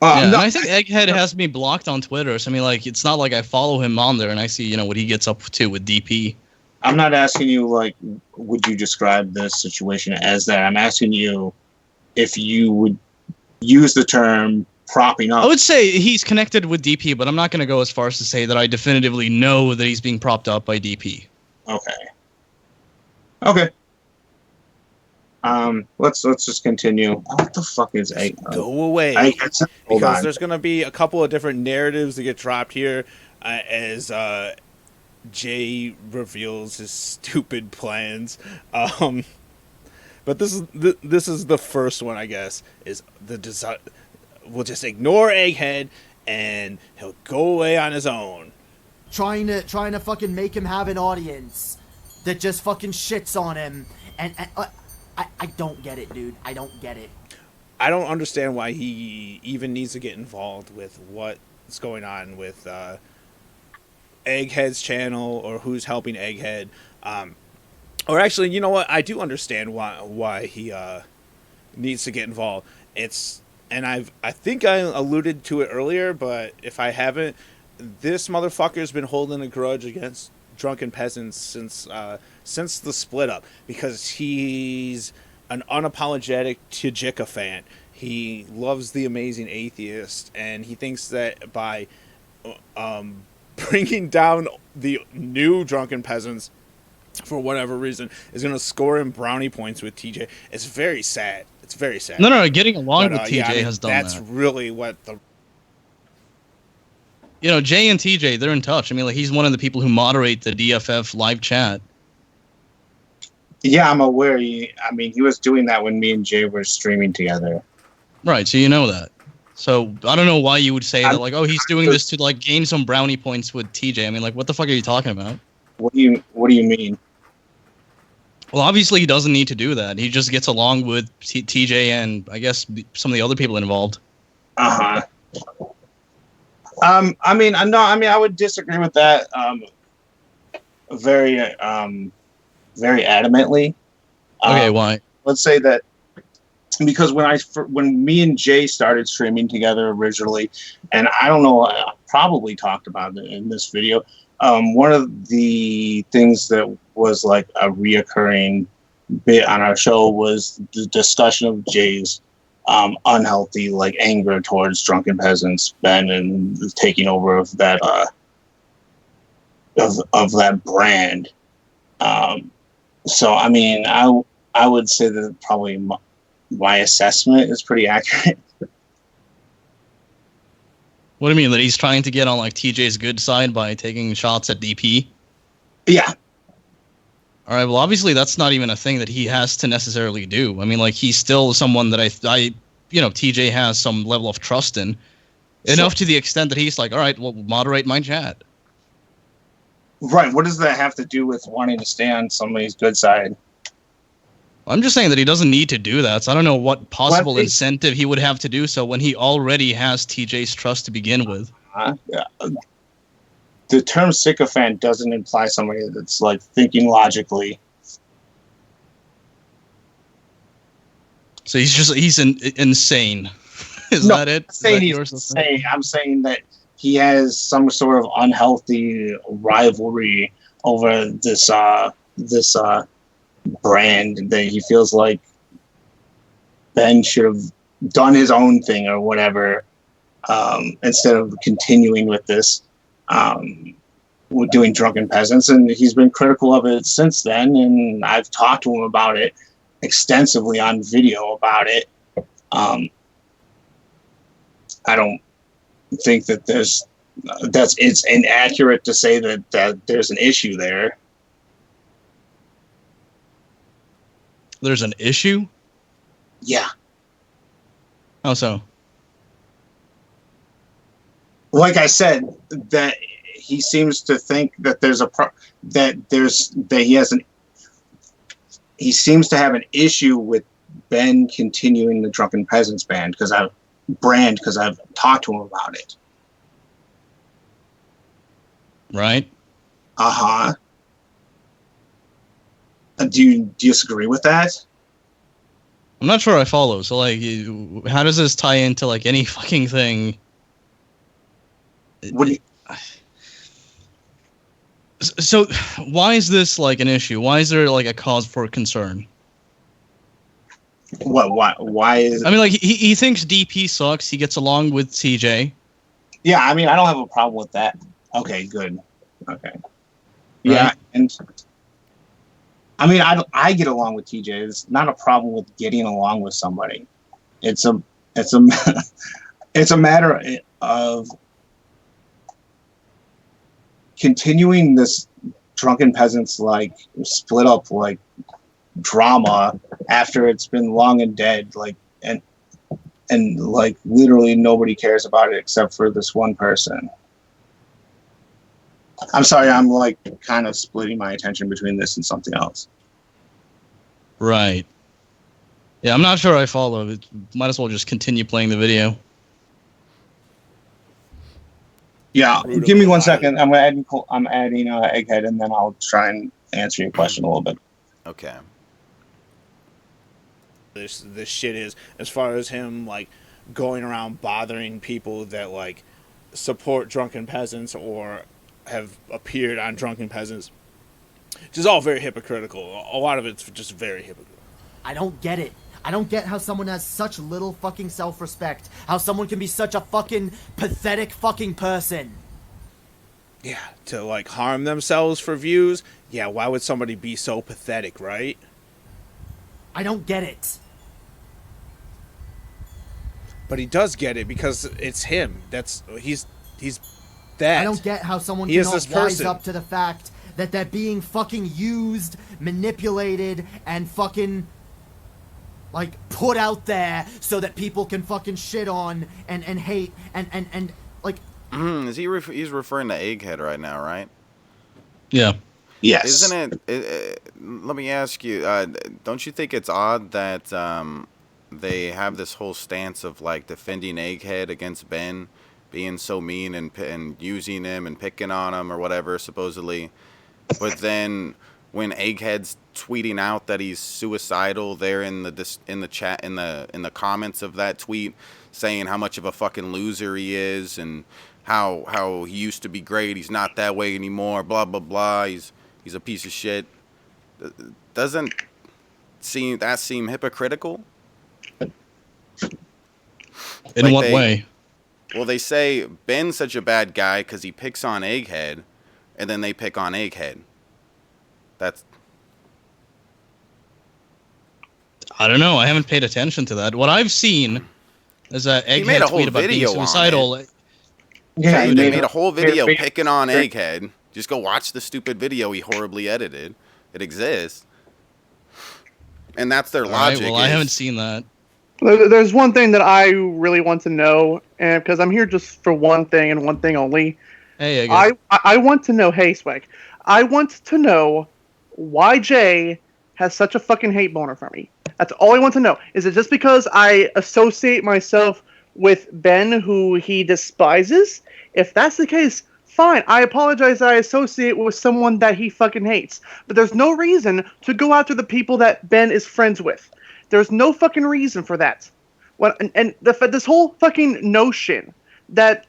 Yeah, and No, I think Egghead has me blocked on Twitter. So I mean, like, it's not like I follow him on there and I see, what he gets up to with DP. I'm not asking you, like, would you describe this situation as that? I'm asking you if you would use the term propping up. I would say he's connected with DP, but I'm not going to go as far as to say that I definitively know that he's being propped up by DP. Okay. Let's just continue. What the fuck is Egg? Go away. Hold Because on. there's going to be a couple of different narratives that get dropped here as Jay reveals his stupid plans. But this is the first one, I guess, is the design. We'll just ignore Egghead and he'll go away on his own. Trying to fucking make him have an audience that just fucking shits on him, and I don't get it, dude. I don't get it. I don't understand why he even needs to get involved with what's going on with Egghead's channel, or who's helping Egghead. Or actually, you know what? I do understand why he needs to get involved. I think I alluded to it earlier, but if I haven't, this motherfucker's been holding a grudge against Drunken Peasants since the split up, because he's an unapologetic Tajika fan. He loves The Amazing Atheist, and he thinks that by bringing down the new Drunken Peasants, for whatever reason, is going to score him brownie points with TJ. It's very sad. It's very sad. No, getting along with TJ has done that's that. That's really what the... You know, Jay and TJ, they're in touch. I mean, like, he's one of the people who moderate the DFF live chat. Yeah, I'm aware. He was doing that when me and Jay were streaming together. Right, so you know that. So I don't know why you would say that, like, oh, he's doing this to, like, gain some brownie points with TJ. I mean, like, what the fuck are you talking about? What do you mean? Well, obviously he doesn't need to do that. He just gets along with TJ and, I guess, some of the other people involved. Uh-huh. I would disagree with that very adamantly. Okay, why? Let's say that because when me and Jay started streaming together originally, and I don't know, I probably talked about it in this video, one of the things that was like a reoccurring bit on our show was the discussion of Jay's unhealthy, like, anger towards Drunken Peasants, Ben, and taking over of that of that brand. So I mean, I would say that probably my assessment is pretty accurate. What do you mean, that he's trying to get on, like, TJ's good side by taking shots at DP? Yeah. All right, well, obviously that's not even a thing that he has to necessarily do. I mean, like, he's still someone that I TJ has some level of trust in, enough to the extent that he's like, all right, well, moderate my chat. Right. What does that have to do with wanting to stay on somebody's good side? I'm just saying that he doesn't need to do that. So I don't know what possible incentive he would have to do so when he already has TJ's trust to begin with. The term sycophant doesn't imply somebody that's, like, thinking logically. So he's insane. Is that it? I'm saying he's insane. I'm saying that he has some sort of unhealthy rivalry over this brand, that he feels like Ben should have done his own thing or whatever, instead of continuing with this, with doing Drunken Peasants. And he's been critical of it since then, and I've talked to him about it extensively on video about it. I don't think that it's inaccurate to say that there's an issue there. There's an issue? Yeah. How so? Like I said, that he seems to think that he seems to have an issue with Ben continuing the Drunken Peasants brand because I've talked to him about it. Right. Uh-huh. Do you disagree with that? I'm not sure I follow. So, like, how does this tie into, like, any fucking thing? What do you... So, why is this, like, an issue? Why is there, like, a cause for concern? What? Why is... I mean, like, he thinks DP sucks. He gets along with CJ. Yeah, I mean, I don't have a problem with that. Okay, good. Okay. Yeah, right. And... I mean, I get along with TJ. It's not a problem with getting along with somebody. It's a it's a matter of continuing this Drunken Peasants, like, split up, like, drama after it's been long and dead. Like, and and like literally nobody cares about it except for this one person. I'm sorry, I'm like kind of splitting my attention between this and something else. Right. Yeah, I'm not sure I follow. It might as well just continue playing the video. Yeah, Rude give of me the 1 body. second. I'm adding Egghead, and then I'll try and answer your question a little bit. Okay. This shit is, as far as him like going around bothering people that like support drunken peasants or have appeared on drunken peasants. Which is all very hypocritical. A lot of it's just very hypocritical. I don't get it. I don't get how someone has such little fucking self-respect. How someone can be such a fucking pathetic fucking person. Yeah, to like harm themselves for views. Yeah, why would somebody be so pathetic, right? I don't get it. But he does get it because it's him. He's that. I don't get how someone He is cannot this wise person. up to the fact that they're being fucking used, manipulated, and fucking like put out there so that people can fucking shit on and hate and like Is he's referring to Egghead right now, right? Yeah. Yes. Isn't it? Let me ask you. Don't you think it's odd that they have this whole stance of like defending Egghead against Ben, being so mean and using him and picking on him or whatever supposedly, but then when Egghead's tweeting out that he's suicidal, they're in the chat in the comments of that tweet saying how much of a fucking loser he is and how he used to be great, he's not that way anymore, blah blah blah, he's a piece of shit. Doesn't seem hypocritical? In Like what way? Well, they say Ben's such a bad guy because he picks on Egghead, and then they pick on Egghead. That's I don't know. I haven't paid attention to that. What I've seen is that He made a Egghead whole tweet about being video on suicidal. Yeah, they he made a whole video Here- picking on Egghead. Just go watch the stupid video he horribly edited. It exists, and that's their All right, logic. well, I haven't seen that. There's one thing that I really want to know, and because I'm here just for one thing and one thing only. Hey, Egghead. I want to know. Hey, Swag. I want to know why Jay has such a fucking hate boner for me. That's all I want to know. Is it just because I associate myself with Ben, who he despises? If that's the case, fine. I apologize that I associate with someone that he fucking hates. But there's no reason to go after the people that Ben is friends with. There's no fucking reason for that. This whole fucking notion that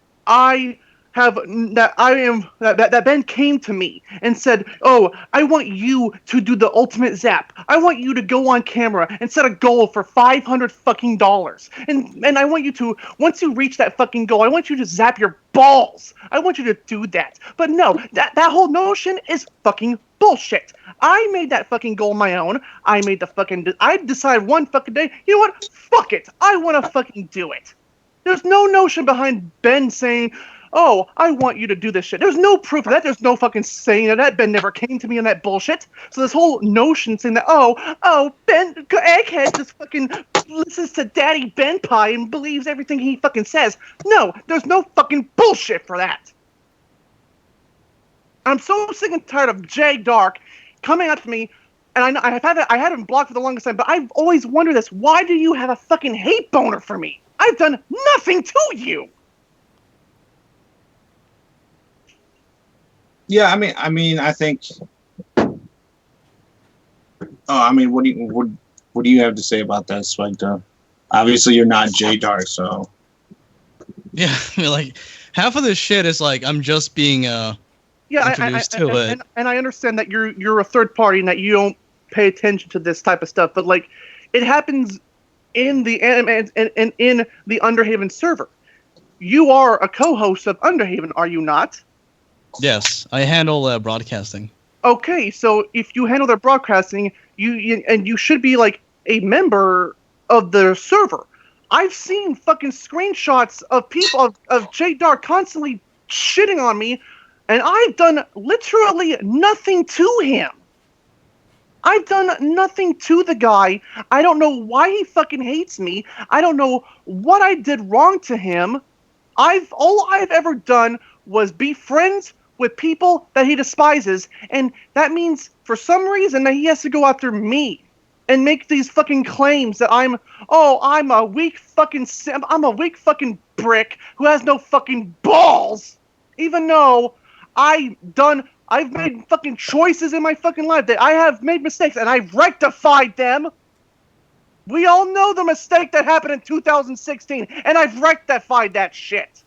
that Ben came to me and said, "Oh, I want you to do the ultimate zap. I want you to go on camera and set a goal for $500 fucking dollars. And I want you to, once you reach that fucking goal, I want you to zap your balls. I want you to do that." But no, that whole notion is fucking bullshit. I made that fucking goal my own. I decided one fucking day, you know what? Fuck it. I want to fucking do it. There's no notion behind Ben saying, "Oh, I want you to do this shit." There's no proof of that. There's no fucking saying of that. Ben never came to me on that bullshit. So this whole notion saying that, Ben, Egghead just fucking listens to Daddy Ben Pie and believes everything he fucking says. No, there's no fucking bullshit for that. I'm so sick and tired of Jay Dark coming up to me, and I had him blocked for the longest time, but I've always wondered this. Why do you have a fucking hate boner for me? I've done nothing to you. Yeah, I mean, I think. I mean, what do you have to say about that, Swegta? Obviously, you're not Jay Dark, so. Yeah, I mean, like, half of this shit is like, I'm just being introduced to it. And I understand that you're a third party and that you don't pay attention to this type of stuff, but like, it happens in the anime and in the Underhaven server. You are a co-host of Underhaven, are you not? Yes, I handle broadcasting. Okay, so if you handle their broadcasting, you should be like a member of the server. I've seen fucking screenshots of people of Jay Dark constantly shitting on me, and I've done literally nothing to him. I've done nothing to the guy. I don't know why he fucking hates me. I don't know what I did wrong to him. All I've ever done was be friends with people that he despises, and that means for some reason that he has to go after me and make these fucking claims that I'm a weak fucking brick who has no fucking balls, even though I've made fucking choices in my fucking life that I have made mistakes and I've rectified them. We all know the mistake that happened in 2016, and I've rectified that shit.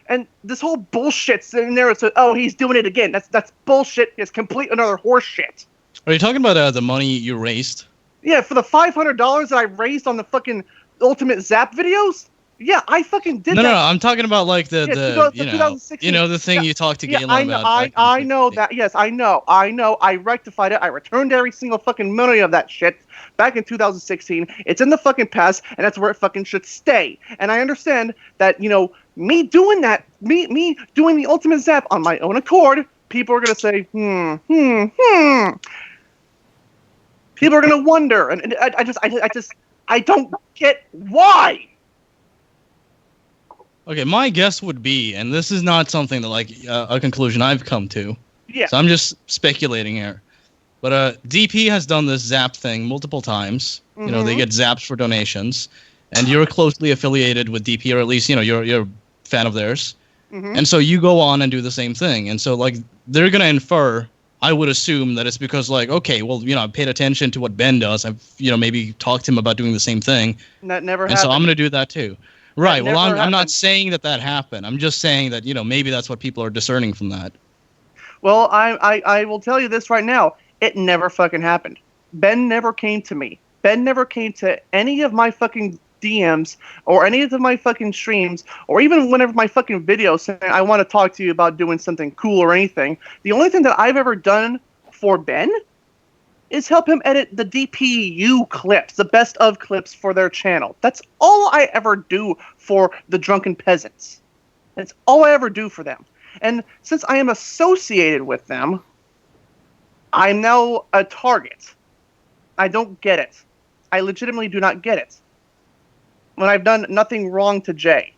And this whole bullshit sitting there, it's he's doing it again. That's bullshit. It's complete another horse shit. Are you talking about the money you raised? Yeah, for the $500 that I raised on the fucking Ultimate Zap videos. Yeah, I fucking did that. No, I'm talking about like the 2016. the thing you talked to Galen I know, about. I know that. Yes, I know. I rectified it. I returned every single fucking million of that shit back in 2016. It's in the fucking past, and that's where it fucking should stay. And I understand that me doing that, me doing the Ultimate Zap on my own accord, people are gonna say, People are gonna wonder, and I don't get why. Okay, my guess would be, and this is not something that a conclusion I've come to. Yeah. So I'm just speculating here. But DP has done this Zap thing multiple times. Mm-hmm. They get Zaps for donations, and you're closely affiliated with DP, or at least you're a fan of theirs. Mm-hmm. And so you go on and do the same thing. And so they're gonna infer, I would assume, that it's because okay, well, I paid attention to what Ben does. I've maybe talked to him about doing the same thing. That never and happened. So I'm gonna do that too. Right. Well, I'm not saying that happened. I'm just saying that maybe that's what people are discerning from that. Well, I will tell you this right now. It never fucking happened. Ben never came to me. Ben never came to any of my fucking DMs or any of my fucking streams or even whenever my fucking videos saying I want to talk to you about doing something cool or anything. The only thing that I've ever done for Ben is help him edit the DPU clips, the best of clips for their channel. That's all I ever do for the Drunken Peasants. That's all I ever do for them. And since I am associated with them, I'm now a target. I don't get it. I legitimately do not get it. When I've done nothing wrong to Jay.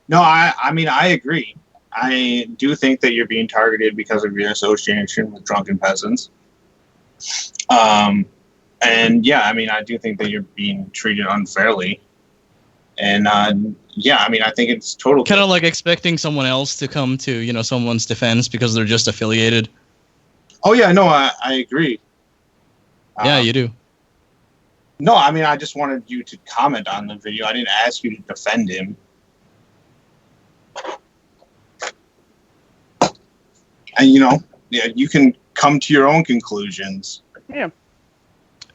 No, I mean, I agree. I do think that you're being targeted because of your association with Drunken Peasants. And yeah, I mean, I do think that you're being treated unfairly. And yeah, I mean, I think it's totally kind of like expecting someone else to come to someone's defense because they're just affiliated. Oh yeah, no, I agree. Yeah, you do. No, I mean, I just wanted you to comment on the video. I didn't ask you to defend him. And yeah, you can come to your own conclusions. Yeah.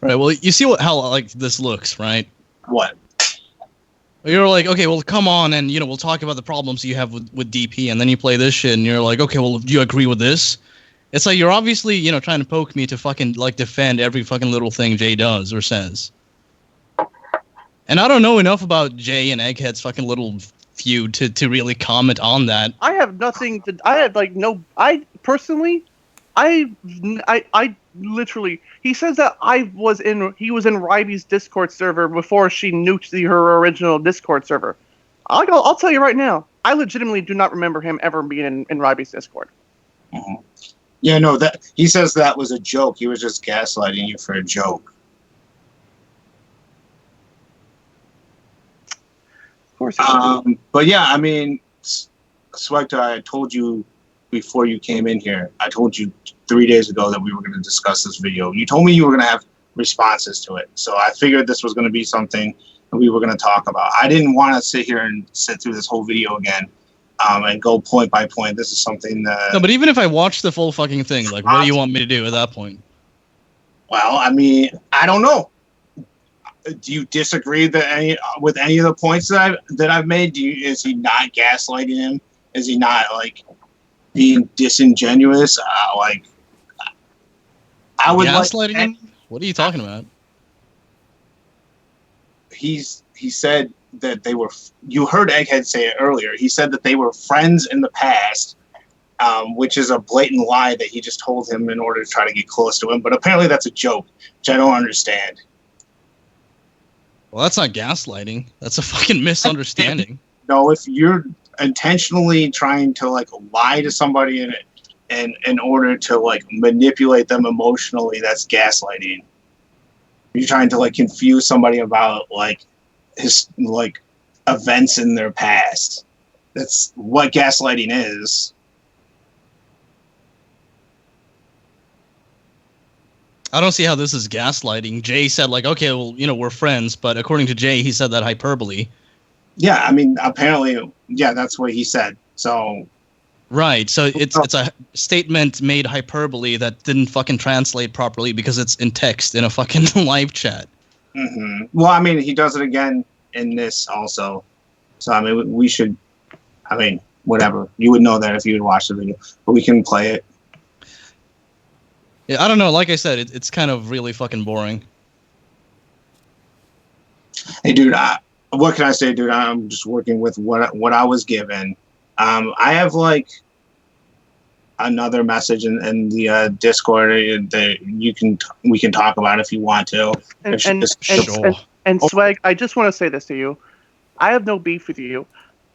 Right. Well, you see how this looks, right? What? You're like, okay, well, come on, and we'll talk about the problems you have with DP, and then you play this shit, and you're like, okay, well, do you agree with this? It's like you're obviously trying to poke me to fucking defend every fucking little thing Jay does or says. And I don't know enough about Jay and Egghead's fucking little feud to really comment on that. I have nothing to. I have I personally, I literally. He says that he was in Ryby's Discord server before she nuked her original Discord server. I'll tell you right now. I legitimately do not remember him ever being in Ryby's Discord. Mm-hmm. Yeah, no. That he says that was a joke. He was just gaslighting you for a joke. Of course. But yeah, I mean, Swegta, I told you before you came in here. I told you 3 days ago that we were going to discuss this video. You told me you were going to have responses to it, so I figured this was going to be something that we were going to talk about. I didn't want to sit here and sit through this whole video again and go point by point. This is something that... No, but even if I watch the full fucking thing, what do you want me to do at that point? Well, I mean, I don't know. Do you disagree with any of the points that I've made? Is he not gaslighting him? Is he not being disingenuous? I would gaslighting him? What are you talking about? He said that they were. You heard Egghead say it earlier. He said that they were friends in the past, which is a blatant lie that he just told him in order to try to get close to him. But apparently that's a joke, which I don't understand. Well, that's not gaslighting. That's a fucking misunderstanding. No, if you're intentionally trying to like lie to somebody in order to like manipulate them emotionally, that's gaslighting. You're trying to like confuse somebody about like his like events in their past. That's what gaslighting is. I don't see how this is gaslighting. Jay said like, okay, well, we're friends, but according to Jay, he said that hyperbole. Yeah, I mean, apparently, yeah, that's what he said. So, right. So it's a statement made hyperbole that didn't fucking translate properly because it's in text in a fucking live chat. mm-hmm. Well, I mean, he does it again in this also. So, I mean, we should, I mean, whatever. You would know that if you would watch the video, but we can play it. Yeah, I don't know. Like I said, it's kind of really fucking boring. Hey, dude, what can I say, dude? I'm just working with what I was given. I have like another message in the Discord that we can talk about if you want to. And Swag, I just want to say this to you. I have no beef with you.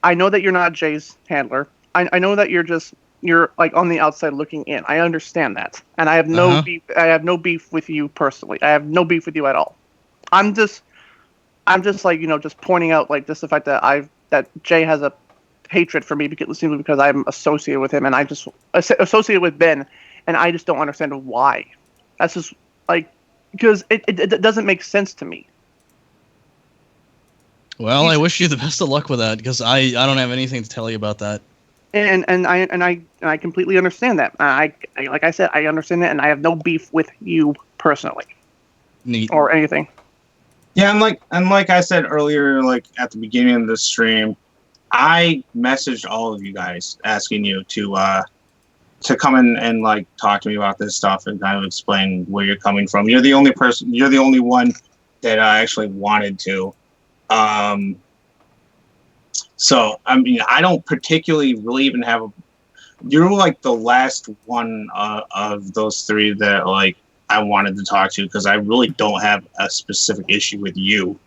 I know that you're not Jay's handler. I know that you're like on the outside looking in. I understand that, and I have no beef. I have no beef with you personally. I have no beef with you at all. I'm just like just pointing out like just the fact that Jay has a hatred for me simply because I'm associated with him, and I just associated with Ben, and I just don't understand why. That's just like because it doesn't make sense to me. Well, I wish you the best of luck with that because I don't have anything to tell you about that. And I completely understand that. I like I said, I understand that, and I have no beef with you personally. Neat. Or anything. Yeah, and like I said earlier, like at the beginning of the stream, I messaged all of you guys asking you to come in and like talk to me about this stuff and kind of explain where you're coming from. You're the only one that I actually wanted to. So, I mean, I don't particularly really even have you're like the last one of those three that like I wanted to talk to because I really don't have a specific issue with you.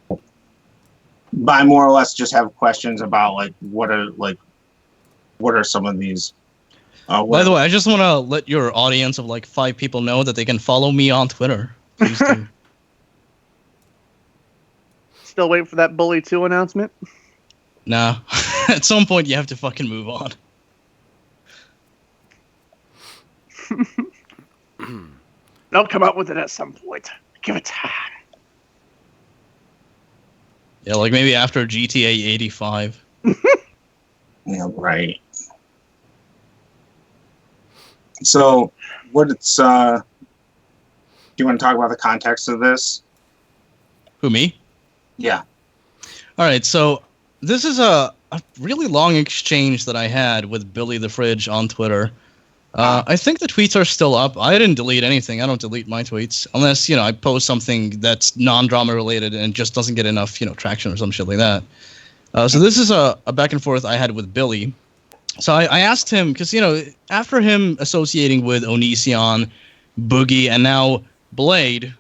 But I more or less just have questions about like what are some of these. By the way, I just want to let your audience of like 5 people know that they can follow me on Twitter. Please do. Still waiting for that Bully 2 announcement? Nah. At some point, you have to fucking move on. They'll come up with it at some point. Give it time. Yeah, like maybe after GTA 85. Yeah, right. So, do you want to talk about the context of this? Who, me? Yeah. All right, so this is a really long exchange that I had with Billy the Fridge on Twitter. I think the tweets are still up. I didn't delete anything. I don't delete my tweets unless, I post something that's non-drama related and just doesn't get enough, traction or some shit like that. So this is a back and forth I had with Billy. So I asked him, because, after him associating with Onision, Boogie, and now Blade,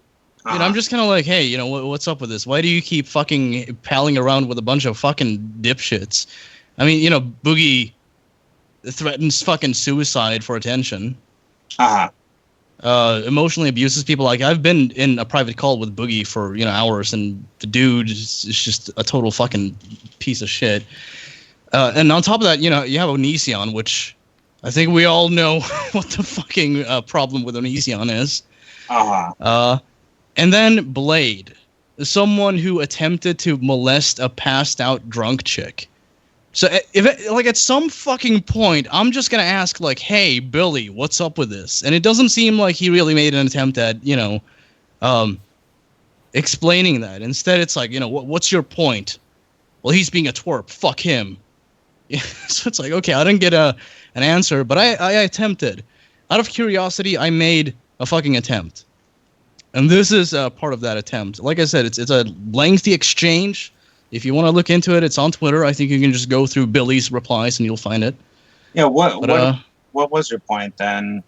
I'm just kind of like, hey, what's up with this? Why do you keep fucking palling around with a bunch of fucking dipshits? I mean, Boogie threatens fucking suicide for attention. Emotionally abuses people. Like, I've been in a private call with Boogie for, hours, and the dude is just a total fucking piece of shit. And on top of that, you have Onision, which I think we all know what the fucking problem with Onision is. And then Blade, someone who attempted to molest a passed out drunk chick. So at some fucking point, I'm just going to ask like, hey, Billy, what's up with this? And it doesn't seem like he really made an attempt at, explaining that. Instead, it's like, what's your point? Well, he's being a twerp. Fuck him. So it's like, okay, I didn't get an answer, but I attempted. Out of curiosity, I made a fucking attempt. And this is part of that attempt. Like I said, it's a lengthy exchange. If you want to look into it, it's on Twitter. I think you can just go through Billy's replies and you'll find it. Yeah. But What was your point then?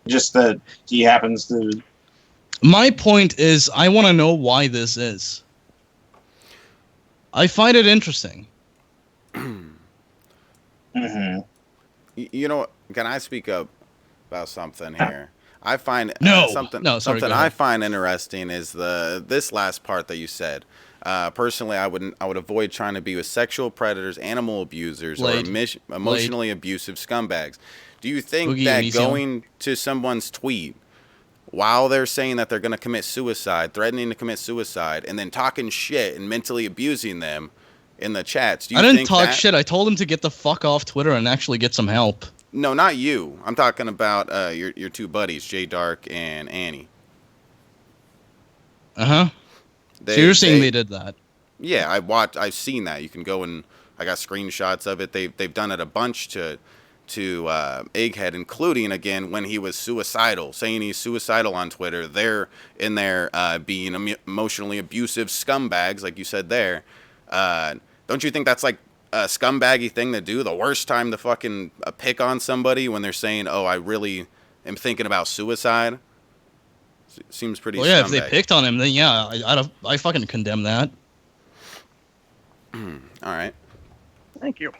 Just that he happens to. my point is, I want to know why this is. I find it interesting. Mm-hmm. You know, can I speak up about something here? I find No, something no, sorry, something go I ahead. find interesting is this last part that you said. Personally, I would avoid trying to be with sexual predators, animal abusers, or Blade. emotionally abusive scumbags. Do you think Boogie that Onision. going to someone's tweet while they're saying that they're going to commit suicide, threatening to commit suicide, and then talking shit and mentally abusing them in the chats, do you I didn't think talk that? shit. I told him to get the fuck off Twitter and actually get some help. No, not you. I'm talking about your two buddies, Jay Dark and Annie. So you're saying they did that? Yeah, I've seen that. You can go and I got screenshots of it. They've done it a bunch to Egghead, including again when he was suicidal, saying he's suicidal on Twitter. They're in there being emotionally abusive scumbags, like you said there. Don't you think that's like a scumbaggy thing to do? The worst time to fucking pick on somebody when they're saying, "Oh, I really am thinking about suicide." Seems pretty. Well, yeah, if scumbag. they picked on him, then yeah, I fucking condemn that. All right. Thank you.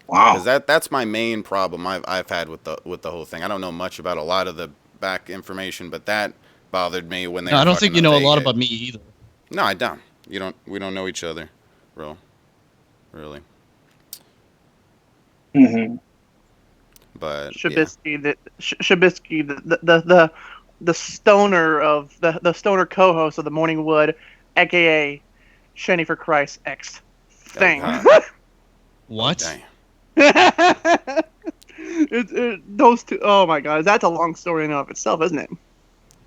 Wow. Because that's my main problem I've had with the whole thing. I don't know much about a lot of the back information, but that bothered me when they. No, were I don't think you fucking know a up lot Egghead. about me either. No, I don't. You don't. We don't know each other, really. Mm-hmm. But Shabisky, the stoner of the stoner co-host of the Morning Wood, aka Shenny for Christ X thing. What? Dang. Those two, oh my god, that's a long story in and of itself, isn't it?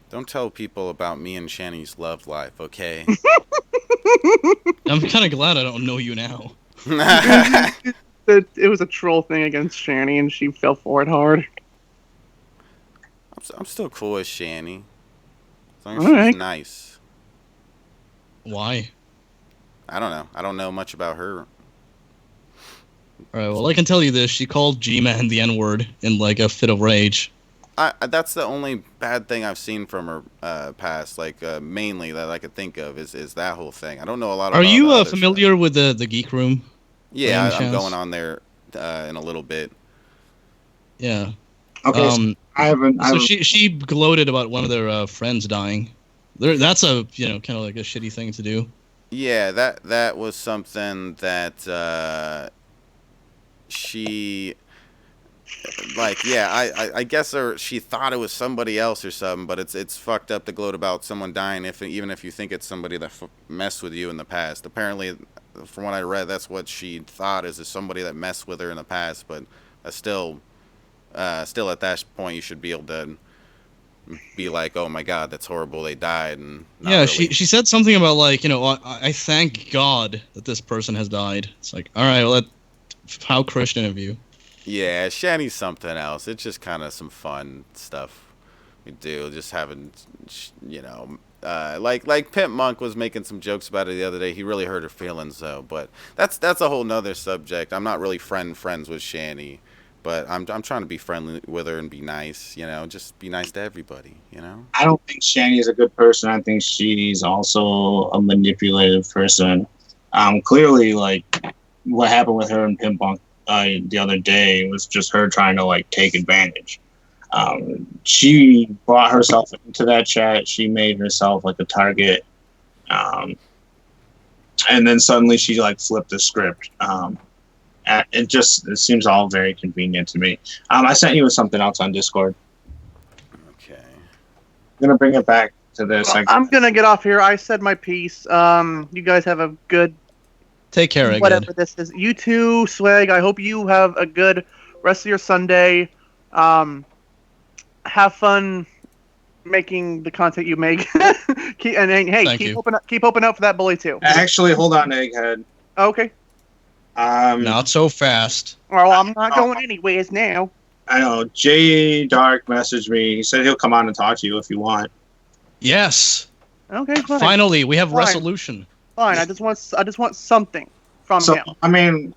Don't tell people about me and Shanny's love life, okay? I'm kind of glad I don't know you now. It was a troll thing against Shanny, and she fell for it hard. I'm still cool with Shanny. As long as All she's right. nice. Why? I don't know. I don't know much about her. Alright, well, I can tell you this. She called G-Man the N-word in, like, a fit of rage. That's the only bad thing I've seen from her past, like, mainly that I could think of is that whole thing. I don't know a lot about Are you the other familiar stuff. with the Geek Room? Yeah, any I'm chance? going on there in a little bit. Yeah. Okay. So I haven't. So she gloated about one of their friends dying. That's a kind of like a shitty thing to do. Yeah, that was something that she like. Yeah, I guess she thought it was somebody else or something, but it's fucked up to gloat about someone dying even if you think it's somebody that messed with you in the past. Apparently, from what I read, that's what she thought is somebody that messed with her in the past, but still at that point you should be able to be like, oh my god, that's horrible, they died. And not Yeah, really. she said something about like, I thank God that this person has died. It's like, all right, well, how Christian of you. Yeah, Shanny's something else. It's just kind of some fun stuff we do, just having, like Pimp Monk was making some jokes about it the other day. He really hurt her feelings though, but that's a whole nother subject. I'm not really friends with Shanny, but I'm trying to be friendly with her and be nice. Just be nice to everybody. I don't think Shani is a good person. I think she's also a manipulative person. Clearly, like what happened with her and Pimp Punk the other day was just her trying to like take advantage. She brought herself into that chat. She made herself like a target, and then suddenly she like flipped the script. It seems all very convenient to me. I sent you with something else on Discord. Okay. I'm gonna bring it back to this. I'm gonna get off here. I said my piece. You guys have a good Take care, whatever Egghead. this is. You too, Swag. I hope you have a good rest of your Sunday. Have fun making the content you make. Thank keep you. open up for that bully too. Actually, hold on, Egghead. Okay. Not so fast. Well, I'm not going anyways now. I know Jay Dark messaged me. He said he'll come on and talk to you if you want. Yes. Okay, fine. Finally, we have Fine. resolution. Fine. I just want something from So him. I mean,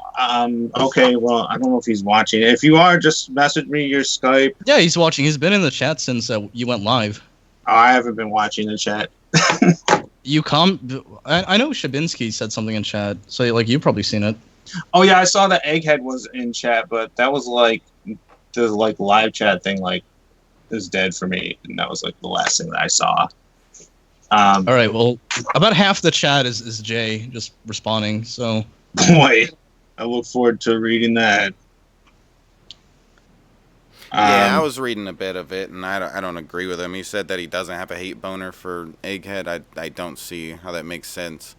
okay. Well, I don't know if he's watching. If you are, just message me your Skype. Yeah, he's watching. He's been in the chat since you went live. Oh, I haven't been watching the chat. I know Shabinsky said something in chat, so like you've probably seen it. Oh yeah, I saw that Egghead was in chat, but that was like the like live chat thing like is dead for me, and that was like the last thing that I saw. All right, well, about half the chat is Jay just responding. So boy, I look forward to reading that. Yeah, I was reading a bit of it, and I don't agree with him. He said that he doesn't have a hate boner for Egghead. I don't see how that makes sense.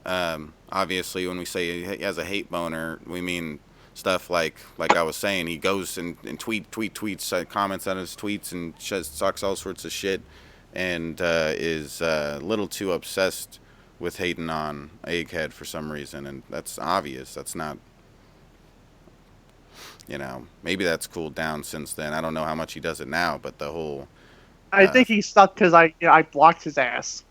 Obviously, when we say he has a hate boner, we mean stuff like I was saying. He goes and tweets, comments on his tweets, and sucks all sorts of shit, and is a little too obsessed with hating on Egghead for some reason, and that's obvious. That's not... You know, maybe that's cooled down since then. I don't know how much he does it now, but the whole... I think he's stuck because I blocked his ass.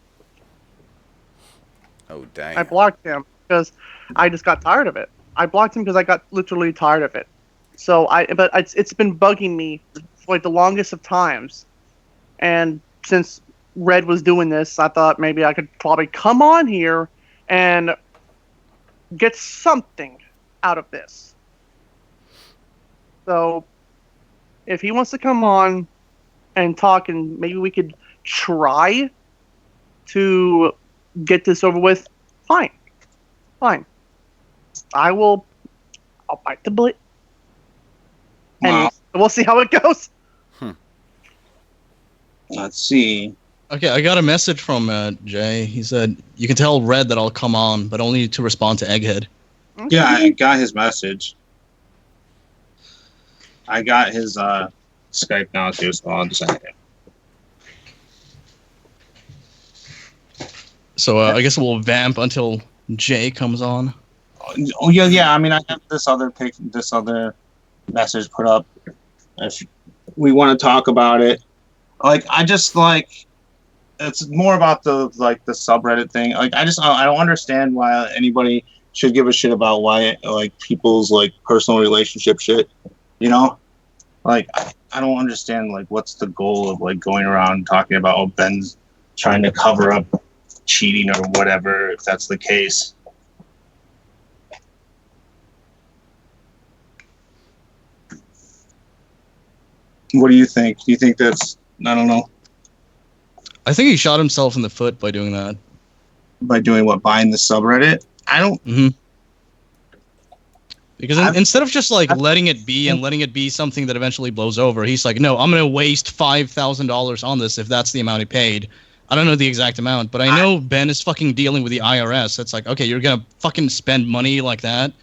Oh, dang. I blocked him because I just got tired of it. I blocked him because I got literally tired of it. So but it's been bugging me for like the longest of times. And since Red was doing this, I thought maybe I could probably come on here and get something out of this. So, if he wants to come on and talk, and maybe we could try to get this over with, fine. I'll bite the bullet, and Wow. we'll see how it goes. Let's see. okay, I got a message from Jay. He said you can tell Red that I'll come on, but only to respond to Egghead. Yeah, I got his message. I got his Skype now too, so I'll just add him. So I guess we'll vamp until Jay comes on. Oh yeah. I mean, I have this other message put up. If we want to talk about it, like I just like it's more about the subreddit thing. Like I don't understand why anybody should give a shit about why like people's like personal relationship shit. You know, like I don't understand like what's the goal of like going around talking about Ben's trying to cover up cheating or whatever if that's the case. What do you think? Do you think that's I don't know I think he shot himself in the foot by doing that. by doing what buying the subreddit? I don't. Mm-hmm. Because instead of just like letting it be and letting it be something that eventually blows over, he's like, no, I'm going to waste $5,000 on this if that's the amount he paid. I don't know the exact amount, but I know Ben is fucking dealing with the IRS. It's like, okay, you're going to fucking spend money like that.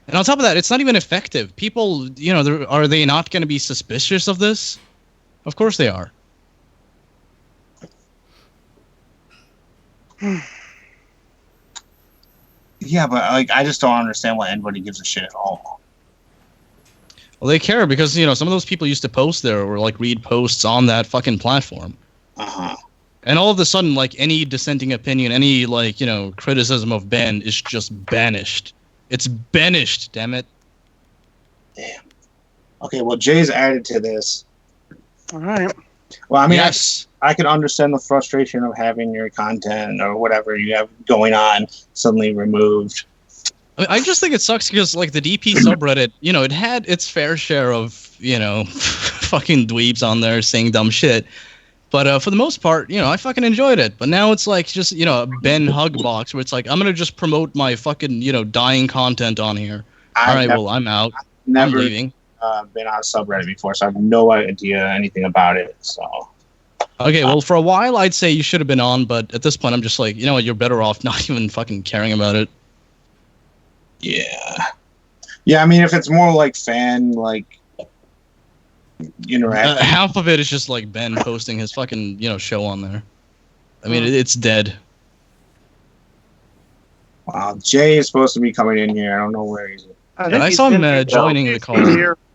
And on top of that, it's not even effective. People, you know, are they not going to be suspicious of this? Of course they are. Yeah, but like I just don't understand why anybody gives a shit at all. Well, they care because, you know, some of those people used to post there or like read posts on that fucking platform. Uh-huh. And all of a sudden, like any dissenting opinion, any like, you know, criticism of Ben is just banished. It's banished, damn it. Damn. Okay, well Jay's added to this. All right. Well, I mean, Yes. I could understand the frustration of having your content or whatever you have going on suddenly removed. I just think it sucks because, like, the DP subreddit, you know, it had its fair share of, you know, fucking dweebs on there saying dumb shit. But for the most part, you know, I fucking enjoyed it. But now it's like just, you know, a Ben hug box where it's like, I'm going to just promote my fucking, you know, dying content on here. All right, well, I'm out. I'm Never leaving. been on a subreddit before, so I have no idea anything about it. So Okay, well, for a while, I'd say you should have been on, but at this point, I'm just like, you know what, you're better off not even fucking caring about it. yeah. I mean, if it's more like fan like interaction, Half of it is just like Ben posting his fucking, you know, show on there. I mean, it's dead. wow, Jay is supposed to be coming in here. I don't know where he's. I saw him joining the call.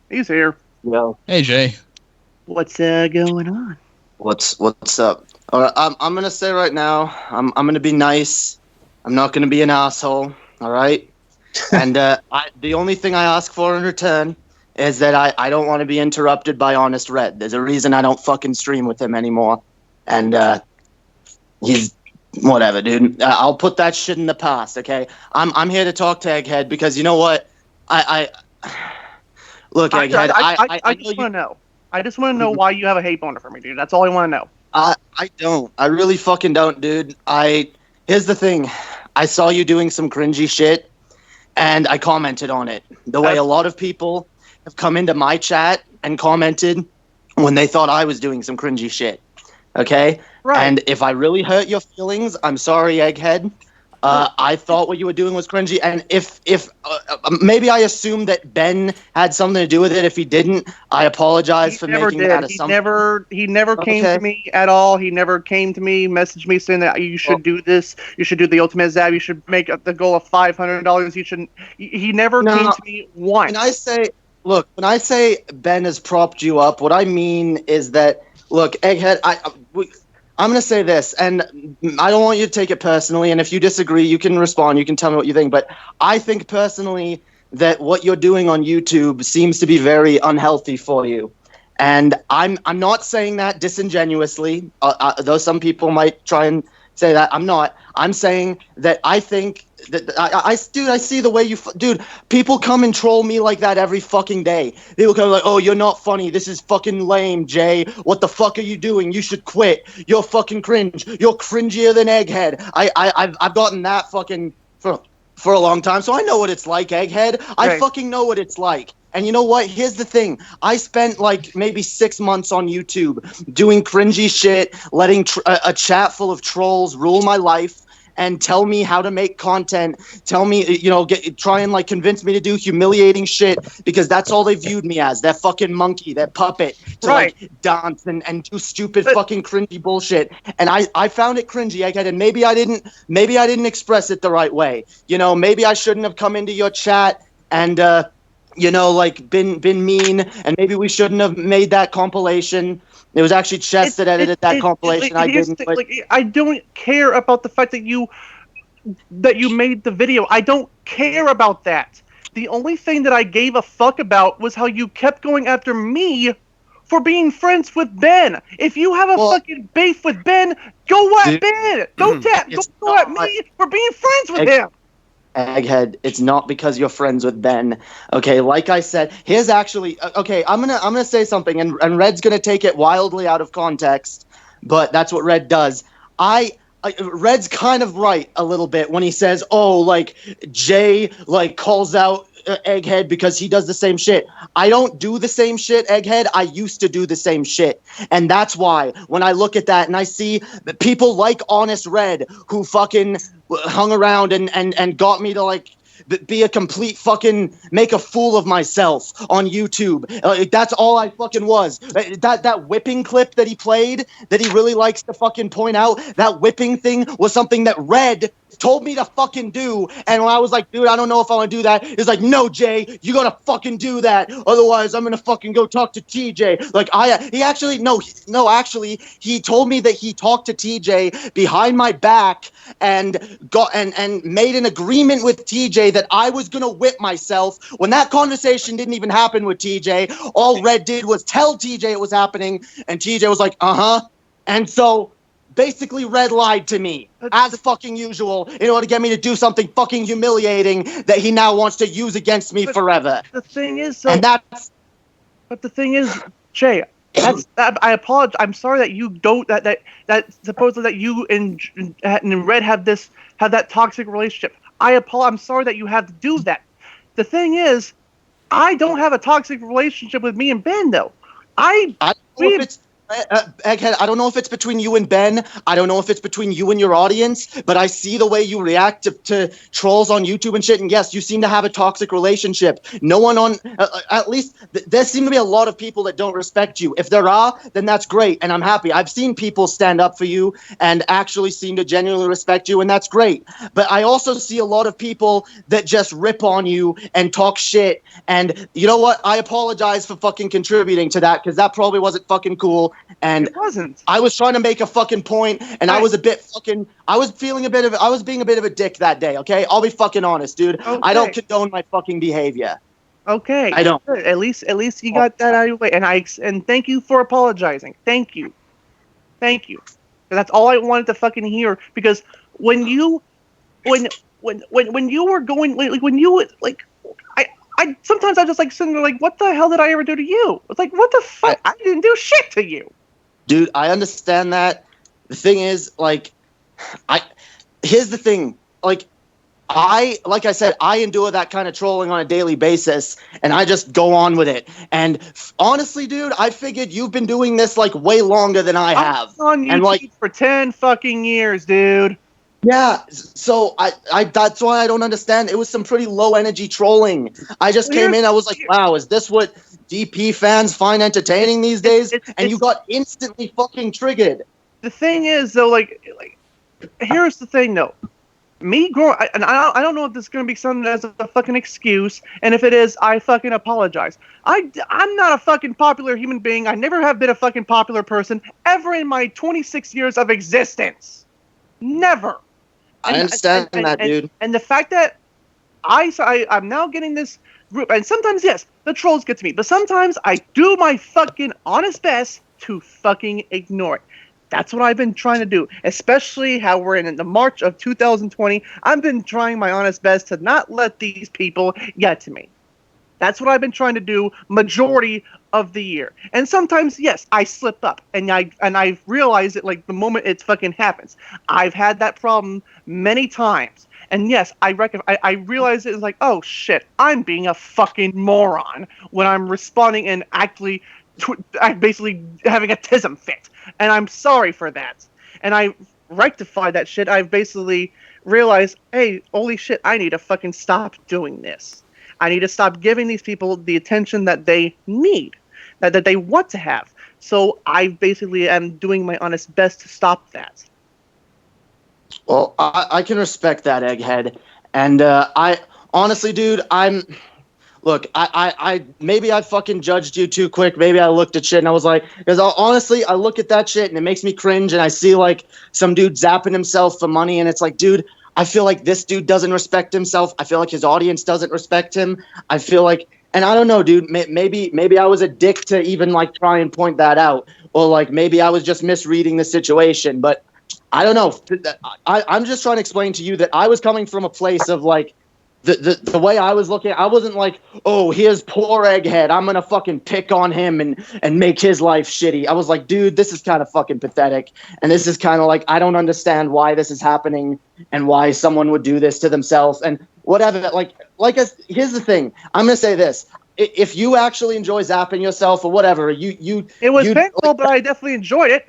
He's here. Yo, Hey, Jay. What's going on? what's up? All right, I'm gonna say right now, I'm gonna be nice. I'm not gonna be an asshole. All right. And the only thing I ask for in return is that I don't want to be interrupted by Honest Red. There's a reason I don't fucking stream with him anymore. And he's whatever, dude. I'll put that shit in the past, okay? I'm here to talk to Egghead because you know what? I look, Egghead. I just want to know. I just want to know why you have a hate boner for me, dude. That's all I want to know. I don't. I really fucking don't, dude. Here's the thing. I saw you doing some cringy shit, and I commented on it. The way a lot of people have come into my chat and commented when they thought I was doing some cringy shit. Okay? Right. And if I really hurt your feelings, I'm sorry, Egghead. I thought what you were doing was cringy, and if maybe I assumed that Ben had something to do with it. If he didn't, I apologize for making that assumption. He never came to me at all. He never came to me, messaged me saying that you should do this. You should do the ultimate zap. You should make the goal of $500. You shouldn't. He never came to me once. When I say Ben has propped you up, what I mean is that look, Egghead, I'm going to say this, and I don't want you to take it personally, and if you disagree, you can respond, you can tell me what you think, but I think personally that what you're doing on YouTube seems to be very unhealthy for you. And I'm not saying that disingenuously, though some people might try and say that. I'm not. I'm saying that I think that I see the way you people come and troll me like that every fucking day. They will come like, oh, you're not funny, this is fucking lame, Jay, what the fuck are you doing, you should quit, you're fucking cringe, you're cringier than Egghead. I've gotten that fucking for a long time, so I know what it's like, Egghead. I fucking know what it's like. And you know what? Here's the thing. I spent like maybe 6 months on YouTube doing cringy shit, letting a chat full of trolls rule my life and tell me how to make content, tell me, try and like convince me to do humiliating shit because that's all they viewed me as, that fucking monkey, that puppet to like dance and do stupid fucking cringy bullshit. And I found it cringy, Egghead, and maybe I didn't express it the right way. Maybe I shouldn't have come into your chat and been mean, and maybe we shouldn't have made that compilation. It was actually Chess that edited that compilation. I didn't. I don't care about the fact that you made the video. I don't care about that. The only thing that I gave a fuck about was how you kept going after me for being friends with Ben. If you have a fucking beef with Ben, go at Ben. Go at me for being friends with him. Egghead, it's not because you're friends with Ben. Okay, like I said, here's actually okay, I'm gonna say something, and Red's gonna take it wildly out of context, but that's what Red does. Red's kind of right a little bit when he says, oh, like Jay like calls out Egghead because he does the same shit. I don't do the same shit, Egghead. I used to do the same shit. And that's why when I look at that and I see people like Honest Red who fucking hung around and got me to like be a complete fucking make a fool of myself on YouTube. That's all I fucking was. That whipping clip that he played that he really likes to fucking point out, that whipping thing was something that Red told me to fucking do, and when I was like, dude, I don't know if I want to do that, he's like, no, Jay, you gotta fucking do that, otherwise I'm gonna fucking go talk to TJ. Like, he told me that he talked to TJ behind my back and made an agreement with TJ that I was gonna whip myself when that conversation didn't even happen with TJ. All Red did was tell TJ it was happening, and TJ was like, and so basically Red lied to me, as fucking usual, in order to get me to do something fucking humiliating that he now wants to use against me forever. The thing is, Jay, I apologize. I'm sorry that you don't that supposedly that you and Red have that toxic relationship. I'm sorry that you have to do that. The thing is, I don't have a toxic relationship with me and Ben though. Egghead, I don't know if it's between you and Ben. I don't know if it's between you and your audience, but I see the way you react to trolls on YouTube and shit, and yes, you seem to have a toxic relationship. No one on, at least, there seem to be a lot of people that don't respect you. If there are, then that's great, and I'm happy. I've seen people stand up for you and actually seem to genuinely respect you, and that's great. But I also see a lot of people that just rip on you and talk shit, and you know what? I apologize for fucking contributing to that, because that probably wasn't fucking cool. And It wasn't. I was trying to make a fucking point, and I was being a bit of a dick that day, okay? I'll be fucking honest, dude. Okay. I don't condone my fucking behavior. Okay. I don't. Good. At least you got that out of your way, and thank you for apologizing. Thank you. That's all I wanted to fucking hear, because when you were going, like, when you, like, I sometimes I just, like, sitting there like, what the hell did I ever do to you? It's like, what the fuck? I didn't do shit to you. Dude, I understand that. The thing is, like, here's the thing. Like I said, I endure that kind of trolling on a daily basis, and I just go on with it. And honestly, dude, I figured you've been doing this, like, way longer than I have. I've been on YouTube and, like, for 10 fucking years, dude. yeah, so I that's why I don't understand. It was some pretty low energy trolling. I just came in, I was like, wow, is this what DP fans find entertaining these days? And you got instantly fucking triggered. The thing is, though, like here's the thing, though. Me growing, and I don't know if this is going to be something as a fucking excuse, and if it is, I fucking apologize. I'm not a fucking popular human being. I never have been a fucking popular person ever in my 26 years of existence. Never. I understand that, dude. And the fact that I'm now getting this group, and sometimes, yes, the trolls get to me, but sometimes I do my fucking honest best to fucking ignore it. That's what I've been trying to do, especially how we're in the March of 2020. I've been trying my honest best to not let these people get to me. That's what I've been trying to do majority of the year. And sometimes, yes, I slip up, and I realize it, like, the moment it fucking happens. I've had that problem many times. And yes, I realize it is like, oh shit, I'm being a fucking moron when I'm responding and actually I'm basically having a tism fit. And I'm sorry for that. And I rectified that shit. I've basically realized, hey, holy shit, I need to fucking stop doing this. I need to stop giving these people the attention that they need, that they want to have. So I basically am doing my honest best to stop that. Well, I can respect that, Egghead. And I honestly, dude, look, I maybe I fucking judged you too quick. Maybe I looked at shit and I was like, because honestly, I look at that shit and it makes me cringe, and I see, like, some dude zapping himself for money, and it's like, dude, I feel like this dude doesn't respect himself. I feel like his audience doesn't respect him. I feel like, and I don't know, dude, maybe I was a dick to even, like, try and point that out, or, like, maybe I was just misreading the situation, but I don't know. I'm just trying to explain to you that I was coming from a place of, like, the way I was looking, I wasn't like, oh, here's poor Egghead, I'm gonna fucking pick on him and make his life shitty. I was like, dude, this is kind of fucking pathetic, and this is kind of like, I don't understand why this is happening and why someone would do this to themselves and whatever. Here's the thing. I'm gonna say this. If you actually enjoy zapping yourself or whatever, it was painful, but I definitely enjoyed it.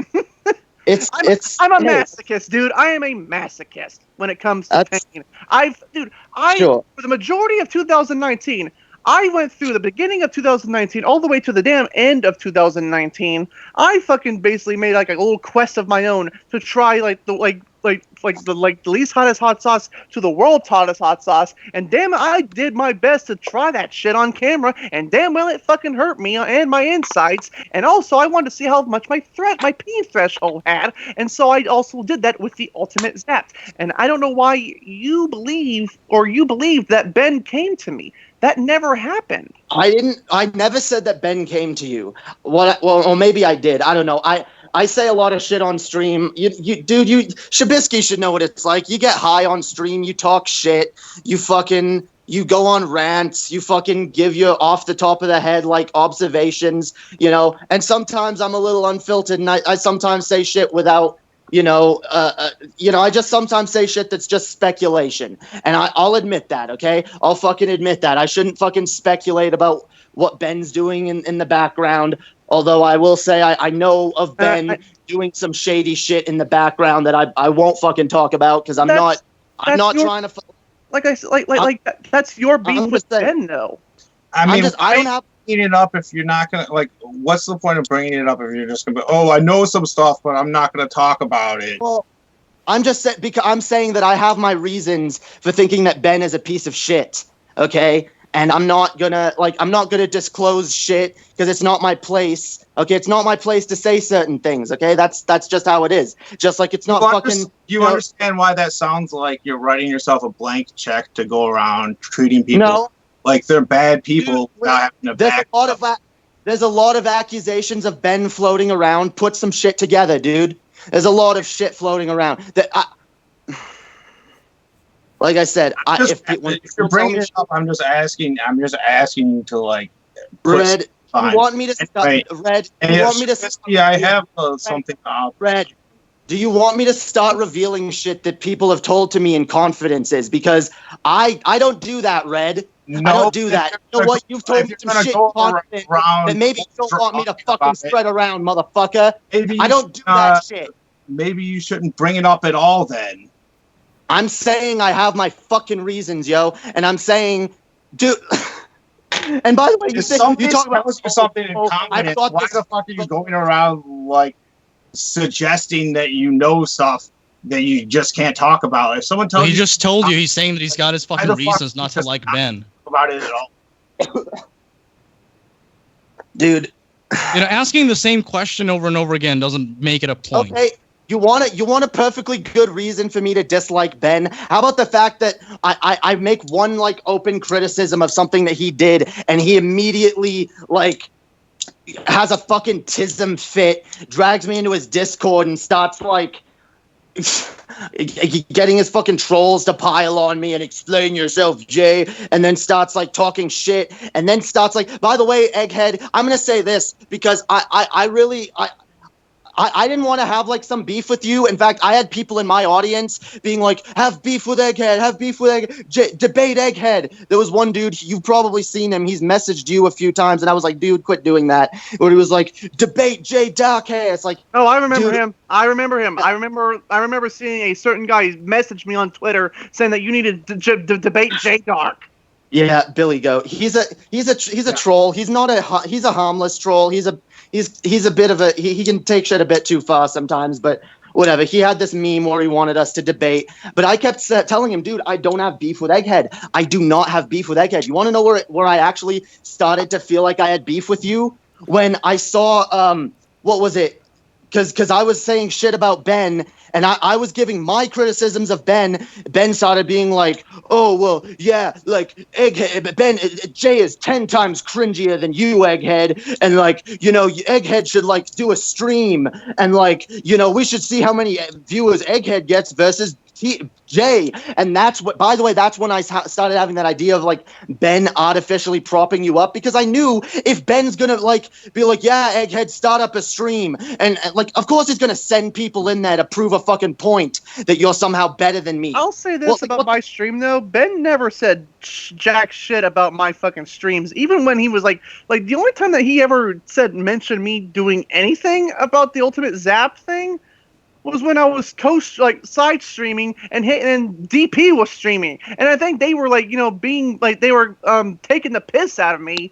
I'm a masochist, dude. I am a masochist when it comes to pain. For the majority of 2019, I went through the beginning of 2019 all the way to the damn end of 2019. I fucking basically made, like, a little quest of my own to try, like, the least hottest hot sauce to the world's hottest hot sauce, and damn it, I did my best to try that shit on camera, and damn well it fucking hurt me and my insides, and also I wanted to see how much my pain threshold had, and so I also did that with the ultimate zap. And I don't know why you believe that Ben came to me. That never happened. I never said that Ben came to you. Or maybe I did. I don't know. I say a lot of shit on stream. Shabisky should know what it's like. You get high on stream, you talk shit, you go on rants, you fucking give your off the top of the head, like, observations, and sometimes I'm a little unfiltered, and I sometimes say shit without, I just sometimes say shit that's just speculation, and I'll admit that, okay? I'll fucking admit that. I shouldn't fucking speculate about what Ben's doing in the background. Although I will say I know of Ben doing some shady shit in the background that I won't fucking talk about, because I'm not trying to. That's your beef with Ben, though. I mean, I don't have to bring it up if you're not gonna, like. What's the point of bringing it up if you're just gonna be? Oh, I know some stuff, but I'm not gonna talk about it. Well, I'm just saying that I have my reasons for thinking that Ben is a piece of shit. Okay. and I'm not gonna disclose shit because it's not my place. Okay, it's not my place to say certain things. Okay, that's just how it is. Just like it's not fucking. You understand why that sounds like you're writing yourself a blank check to go around treating people like they're bad people without having to back up. There's a lot of accusations of Ben floating around. Put some shit together, dude. There's a lot of shit floating around. Like I said, if you're bringing it up, I'm just asking you to like. Red, you want me to stop? Red, you want me to? Yeah, I have something up. Red, do you want me to start revealing shit that people have told to me in confidences? Because I don't do that, Red. No, I don't do that. You know what? You've told me some shit in confidence that maybe you don't want me to fucking spread around, motherfucker. I don't do that shit. Maybe you shouldn't bring it up at all then. I'm saying I have my fucking reasons, yo. And I'm saying, dude... And by the way, you talk about something in confidence. Why the fuck are you going around like suggesting that you know stuff that you just can't talk about? If someone tells he just told you, he's saying that he's got his fucking reasons not to like Ben. About it at all. Dude. Asking the same question over and over again doesn't make it a point. Okay. You want a perfectly good reason for me to dislike Ben? How about the fact that I make one like open criticism of something that he did and he immediately like has a fucking tism fit, drags me into his Discord and starts like getting his fucking trolls to pile on me and explain yourself, Jay, and then starts like talking shit and then starts like, by the way, Egghead, I'm gonna say this because I didn't want to have like some beef with you. In fact, I had people in my audience being like, have beef with Egghead, have beef with Egghead, debate Egghead. There was one dude, you've probably seen him. He's messaged you a few times. And I was like, dude, quit doing that. But he was like, debate Jay Darkass. Like, oh, I remember him. I remember seeing a certain guy message me on Twitter saying that you needed to debate Jay Dark. Yeah, Billy Goat. He's a troll. He's a harmless troll. He's a bit of a he can take shit a bit too far sometimes, but whatever. He had this meme where he wanted us to debate, but I kept telling him, dude, I don't have beef with Egghead. I do not have beef with Egghead. You want to know where I actually started to feel like I had beef with you? When I saw what was it? Because I was saying shit about Ben, and I was giving my criticisms of Ben. Ben started being like, oh, well, yeah, like, Egghead, Jay is 10 times cringier than you, Egghead, and, like, Egghead should, like, do a stream, and, like, we should see how many viewers Egghead gets versus Jay. And that's what, by the way, that's when I started having that idea of like Ben artificially propping you up, because I knew if Ben's gonna like be like, yeah, Egghead, start up a stream, and like of course he's gonna send people in there to prove a fucking point that you're somehow better than me. I'll say this about my stream though, Ben never said jack shit about my fucking streams, even when he was like the only time that he ever mentioned me doing anything about the Ultimate Zap thing was when I was side streaming and DP was streaming, and I think they were like being like they were taking the piss out of me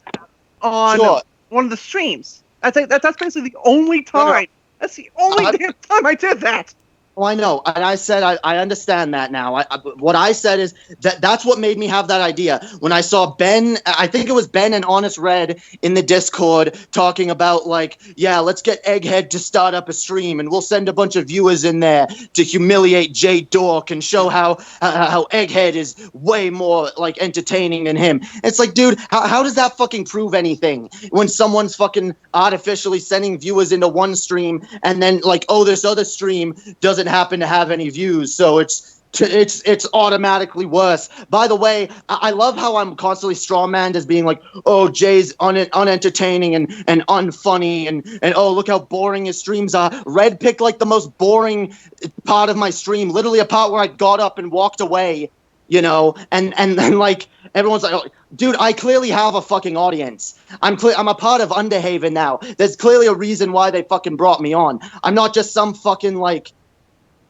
on one of the streams. I think that's basically the only time. That's the only damn time I did that. Oh, I know. And I said, I understand that now. What I said is that's what made me have that idea. When I saw Ben, I think it was Ben and Honest Red in the Discord talking about like, yeah, let's get Egghead to start up a stream and we'll send a bunch of viewers in there to humiliate Jay Dork and show how Egghead is way more like entertaining than him. It's like, dude, how does that fucking prove anything when someone's fucking artificially sending viewers into one stream and then like, oh, this other stream doesn't happen to have any views, so it's automatically worse. By the way, I love how I'm constantly strawmanned as being like, oh, Jay's unentertaining and unfunny and oh, look how boring his streams are. Red picked like the most boring part of my stream, literally a part where I got up and walked away, and then like everyone's like, oh, dude, I clearly have a fucking audience. I'm a part of Underhaven now. There's clearly a reason why they fucking brought me on. I'm not just some fucking like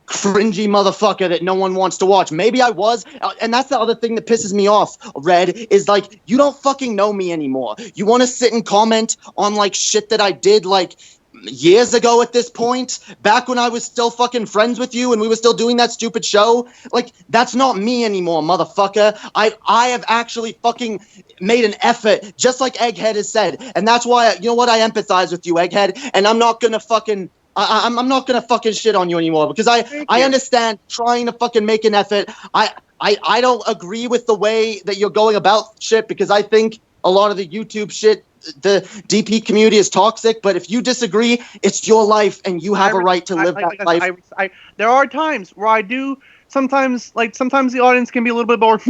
cringy motherfucker that no one wants to watch. Maybe I was, and that's the other thing that pisses me off, Red, is like, you don't fucking know me anymore. You want to sit and comment on like shit that I did like years ago at this point, back when I was still fucking friends with you and we were still doing that stupid show. Like, that's not me anymore, motherfucker. I have actually fucking made an effort, just like Egghead has said. And that's why, you know what, I empathize with you, Egghead, and I'm not gonna fucking... I'm not gonna fucking shit on you anymore, because I understand trying to fucking make an effort. I don't agree with the way that you're going about shit, because I think a lot of the YouTube shit, the DP community is toxic. But if you disagree, it's your life and you have a right to live that life. There are times where I do. Sometimes the audience can be a little bit more,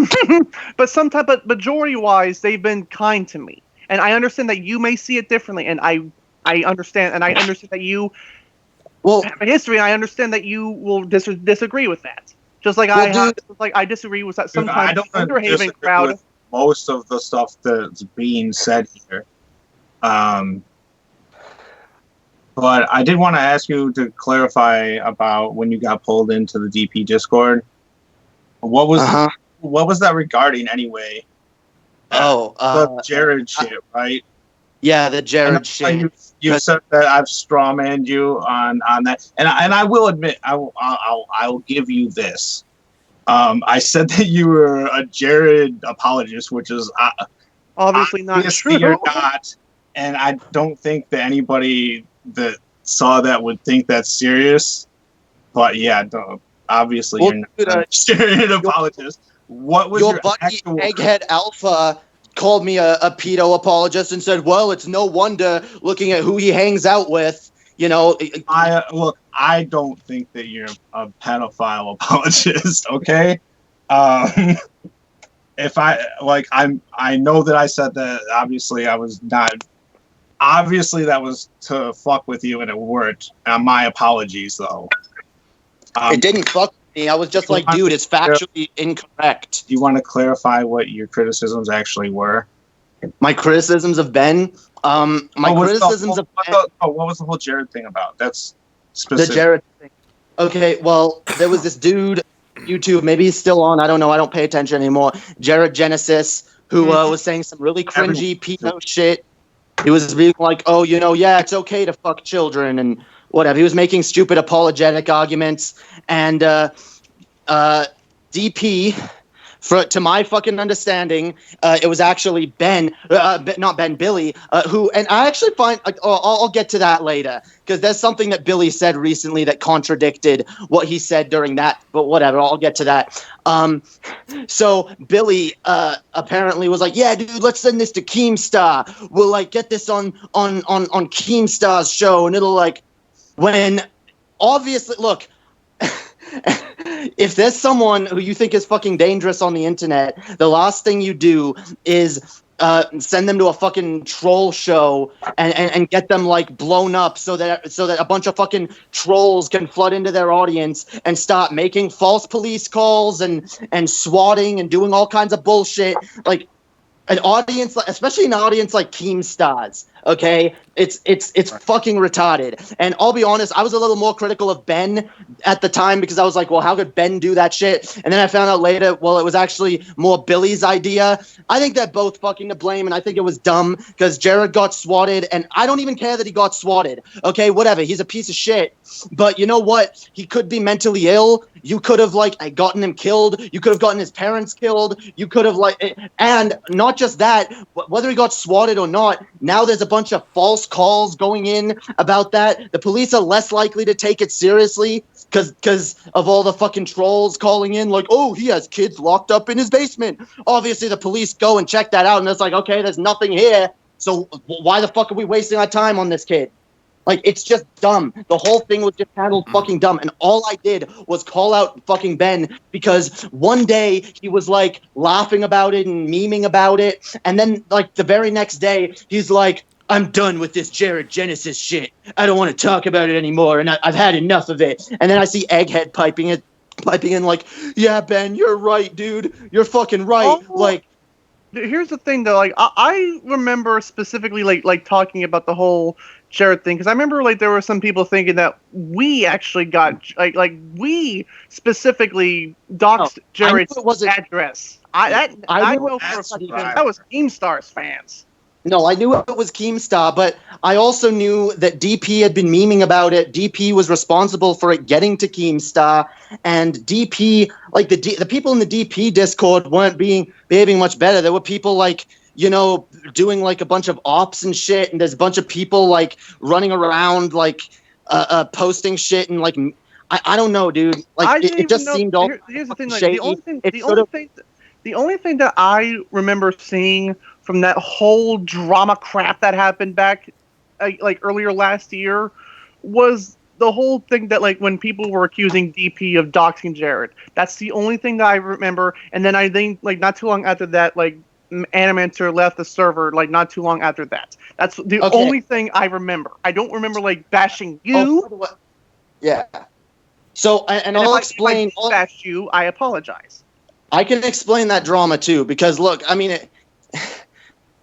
but majority wise, they've been kind to me, and I understand that you may see it differently, and I understand that you. Well, history. I understand that you will disagree with that. Just like I disagree with that sometimes. I don't Underhaven crowd. with most of the stuff that's being said here. But I did want to ask you to clarify about when you got pulled into the DP Discord. What was that regarding anyway? The Jared shit, right? Yeah, the Jared shit. You said that I've strawmanned you on that, and I will admit I will give you this. I said that you were a Jared apologist, which is obviously not true. You're not, and I don't think that anybody that saw that would think that's serious. But yeah, obviously you're not a Jared apologist. What was your buddy Egghead Alpha? Called me a pedo apologist and said, well, it's no wonder looking at who he hangs out with, you know. I don't think that you're a pedophile apologist, okay? If I know that I said that, obviously I was not, obviously that was to fuck with you and it worked. My apologies though. It didn't fuck with me. I was just like, dude, it's factually incorrect. Do you want to clarify what your criticisms actually were? My criticisms of Ben? What was the whole Jared thing about? That's specific. The Jared thing. Okay, well, there was this dude, YouTube, maybe he's still on, I don't know, I don't pay attention anymore, Jared Genesis, who was saying some really cringy pedo shit. He was being like, oh, you know, yeah, it's okay to fuck children and whatever. He was making stupid apologetic arguments, and DP, to my fucking understanding, it was actually Billy, who, and I actually find, I'll get to that later, because there's something that Billy said recently that contradicted what he said during that, but whatever, I'll get to that. So Billy apparently was like, yeah, dude, let's send this to Keemstar. We'll, like, get this on Keemstar's show, and it'll, like, when, obviously, look, if there's someone who you think is fucking dangerous on the internet, the last thing you do is send them to a fucking troll show and get them, like, blown up so that a bunch of fucking trolls can flood into their audience and start making false police calls and swatting and doing all kinds of bullshit. Like, an audience, especially an audience like Keemstar's, okay? It's fucking retarded. And I'll be honest, I was a little more critical of Ben at the time because I was like, well, how could Ben do that shit? And then I found out later, well, it was actually more Billy's idea. I think they're both fucking to blame, and I think it was dumb because Jared got swatted, and I don't even care that he got swatted. Okay, whatever. He's a piece of shit. But you know what? He could be mentally ill. You could have, like, gotten him killed. You could have gotten his parents killed. You could have, like, and not just that, whether he got swatted or not, now there's a bunch of false calls going in about that. The police are less likely to take it seriously because of all the fucking trolls calling in like, oh, he has kids locked up in his basement. Obviously, the police go and check that out, and it's like, okay, there's nothing here, so why the fuck are we wasting our time on this kid? Like, it's just dumb. The whole thing was just handled fucking dumb. And all I did was call out fucking Ben because one day he was, like, laughing about it and memeing about it. And then, like, the very next day, he's like, I'm done with this Jared Genesis shit. I don't want to talk about it anymore, and I've had enough of it. And then I see Egghead piping in like, yeah, Ben, you're right, dude. You're fucking right. Oh. Like, here's the thing, though. Like, I remember specifically, like talking about the whole Jared thing, because I remember, like, there were some people thinking that we actually got, like we specifically doxed Jared's address. I know for a fact that was Keemstar's fans. No, I knew it was Keemstar, but I also knew that DP had been memeing about it. DP was responsible for it getting to Keemstar, and DP, like the people in the DP Discord weren't behaving much better. There were people like, doing like a bunch of ops and shit, and there's a bunch of people like running around like posting shit and like I don't know, dude. Like it just seemed all Here's the thing, like shady. the only thing that I remember seeing from that whole drama crap that happened back like earlier last year was the whole thing that like when people were accusing DP of doxing Jared. That's the only thing that I remember. And then I think like not too long after that, like Animancer left the server like not too long after that. That's the only thing I remember. I don't remember like bashing you. Yeah. So and I'll explain. If I bashed you, I apologize. I can explain that drama too, because look, I mean,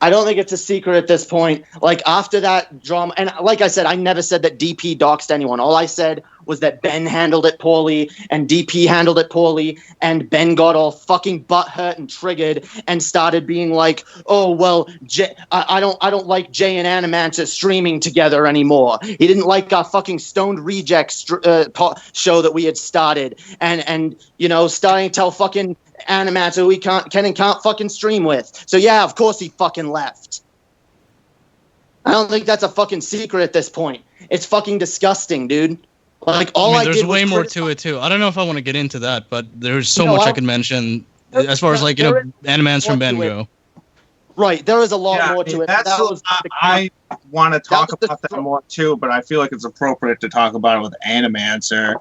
I don't think it's a secret at this point. Like after that drama, and like I said, I never said that DP doxed anyone. All I said was that Ben handled it poorly and DP handled it poorly, and Ben got all fucking butthurt and triggered and started being like, "Oh well, I don't like Jay and Animancer streaming together anymore. He didn't like our fucking Stoned Rejects show that we had started, and starting to tell fucking Animancer we can't fucking stream with. So yeah, of course he fucking left. I don't think that's a fucking secret at this point. It's fucking disgusting, dude. Like there's way more to it too. I don't know if I want to get into that, but there's so much I can mention as far as like Animancer from Ben go. Right, there is a lot more to it. I want to talk about that more too, but I feel like it's appropriate to talk about it with Animancer.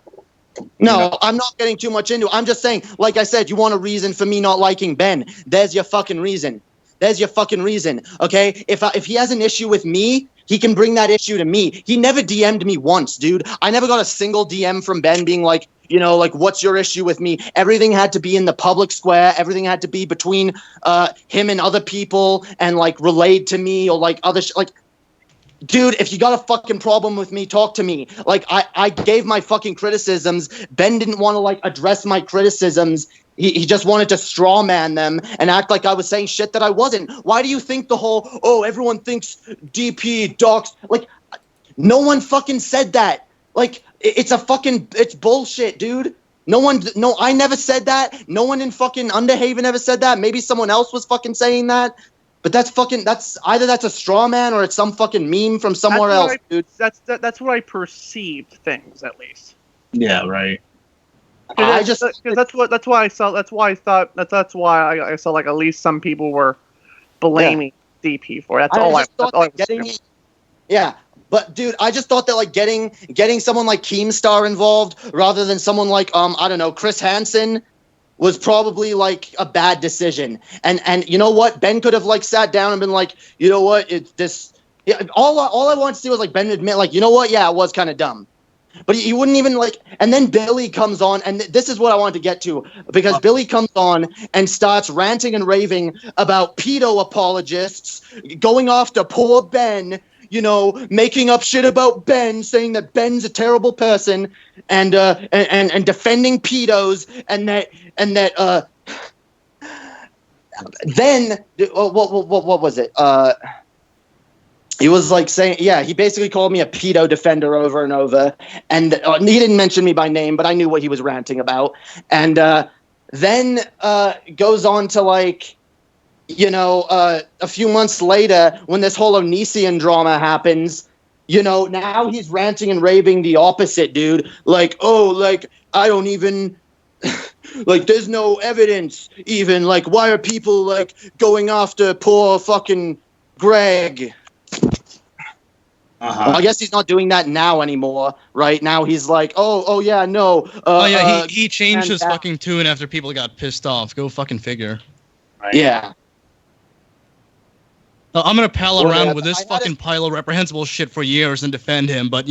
No, I'm not getting too much into it. I'm just saying, like I said, you want a reason for me not liking Ben. There's your fucking reason. Okay? If he has an issue with me, he can bring that issue to me. He never DM'd me once, dude. I never got a single DM from Ben being like, like, what's your issue with me? Everything had to be in the public square. Everything had to be between him and other people and, like, relayed to me or, like, other like, dude, if you got a fucking problem with me, talk to me. Like, I gave my fucking criticisms. Ben didn't want to, like, address my criticisms. He just wanted to straw man them and act like I was saying shit that I wasn't. Why do you think the whole, everyone thinks DP, docs, like, no one fucking said that. Like, it's bullshit, dude. I never said that. No one in fucking Underhaven ever said that. Maybe someone else was fucking saying that. But that's either that's a straw man or it's some fucking meme from somewhere else, dude. That's what I perceived things, at least. Yeah, right. That's why I saw like at least some people were blaming DP for it. Yeah, but dude, I just thought that like getting someone like Keemstar involved rather than someone like I don't know, Chris Hansen was probably like a bad decision. And you know what? Ben could have like sat down and been like, you know what? It's this. Yeah, all I wanted to see was like Ben admit like, you know what? Yeah, it was kind of dumb. But he wouldn't even like, and then Billy comes on, and this is what I wanted to get to, because Billy comes on and starts ranting and raving about pedo apologists, going after poor Ben, making up shit about Ben, saying that Ben's a terrible person, and defending pedos, and that then what was it? He was like saying, yeah, he basically called me a pedo defender over and over. And he didn't mention me by name, but I knew what he was ranting about. And then goes on to like, a few months later when this whole Onision drama happens, now he's ranting and raving the opposite, dude. Like, oh, like, I don't even... like, there's no evidence even. Like, why are people, like, going after poor fucking Greg? Well, I guess he's not doing that now anymore, right? Now he's like, oh yeah, no. He changed his fucking tune after people got pissed off. Go fucking figure. Right. Yeah. I'm gonna pal around with this fucking pile of reprehensible shit for years and defend him, but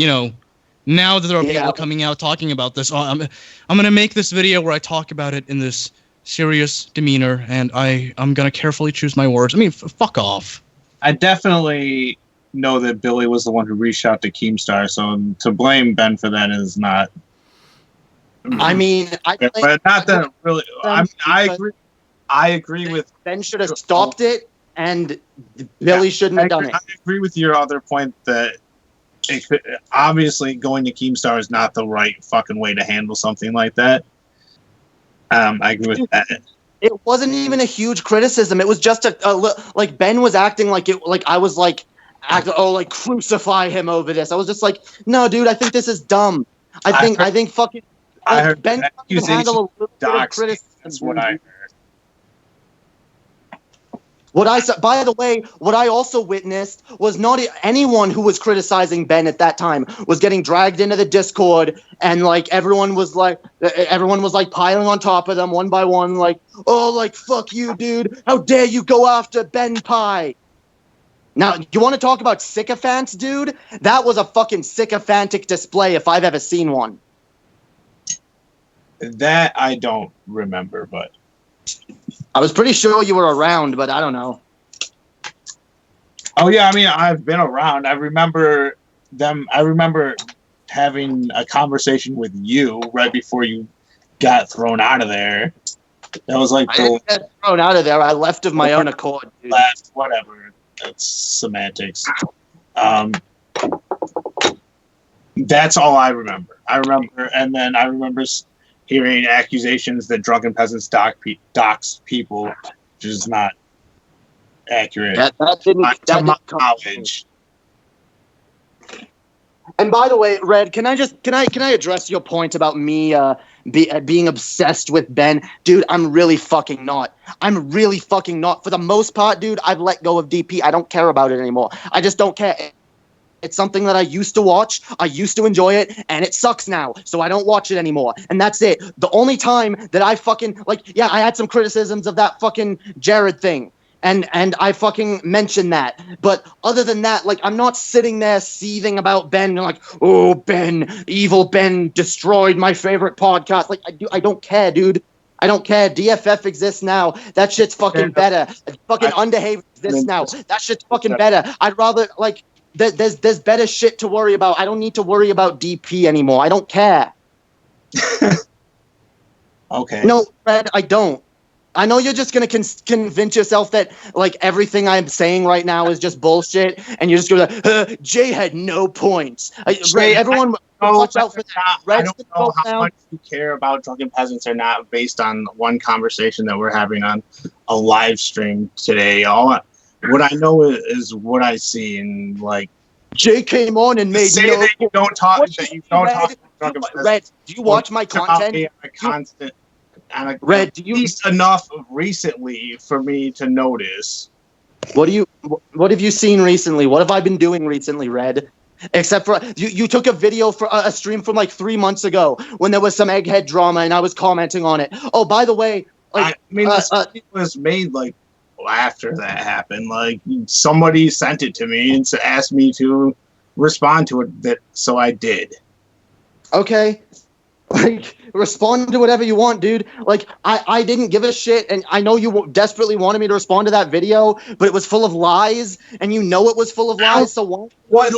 now that there are people coming out talking about this, I'm gonna make this video where I talk about it in this serious demeanor, and I'm gonna carefully choose my words. I mean, fuck off. I definitely know that Billy was the one who reached out to Keemstar, so to blame Ben for that is not. I mean, but not that really. I agree. I agree with Ben should have stopped it and Billy shouldn't have done it. I agree with your other point that obviously going to Keemstar is not the right fucking way to handle something like that. I agree with that. It wasn't even a huge criticism. It was just like Ben was acting like it, like I was like, like crucify him over this. I was just like, no, dude, I think this is dumb. I think fucking I heard Ben can handle a little bit of criticism. That's what I heard. What I saw, by the way, what I also witnessed was not anyone who was criticizing Ben at that time was getting dragged into the Discord, and like everyone was like piling on top of them one by one, like, oh, like fuck you, dude, how dare you go after Ben Pie? Now, you want to talk about sycophants, dude? That was a fucking sycophantic display if I've ever seen one. That I don't remember, but I was pretty sure you were around, but I don't know. Oh yeah, I mean I've been around. I remember having a conversation with you right before you got thrown out of there. That was like I didn't get thrown out of there. I left of my own accord, dude. Whatever. That's semantics. That's all I remember. And then I remember hearing accusations that drunken peasants dox people, which is not accurate. That didn't to my knowledge. And by the way, Red, can I address your point about me being obsessed with Ben? Dude, I'm really fucking not. For the most part, dude, I've let go of DP. I don't care about it anymore. I just don't care. It's something that I used to watch, I used to enjoy it, and it sucks now, so I don't watch it anymore. And that's it. The only time that I fucking, like, yeah, I had some criticisms of that fucking Jared thing, and I fucking mentioned that. But other than that, like, I'm not sitting there seething about Ben, and like, oh, Ben, evil Ben destroyed my favorite podcast. Like, I don't care, dude. I don't care. DFF exists now. That shit's fucking better. Fucking Underhave exists now. That shit's fucking better. I'd rather, like, there's better shit to worry about. I don't need to worry about DP anymore. I don't care. Okay. No, Fred, I don't. I know you're just going to convince yourself that, like, everything I'm saying right now is just bullshit, and you're just going to, Jay had no points. Everyone, watch out for that. I don't know how much you care about drunken peasants or not based on one conversation that we're having on a live stream today. What I know is what I see, and like Jay came on and made say that you don't talk about drunken peasants. Red, do you watch my content? Red, do you least enough recently for me to notice? What have you seen recently? What have I been doing recently, Red? Except for you took a video for a stream from like 3 months ago when there was some egghead drama and I was commenting on it. Oh, by the way, like, I mean, this was made like after that happened. Like somebody sent it to me and asked me to respond to it. So I did. Okay. Like, respond to whatever you want, dude. Like, I didn't give a shit, and I know you desperately wanted me to respond to that video, but it was full of lies, and you know it was full of lies, so what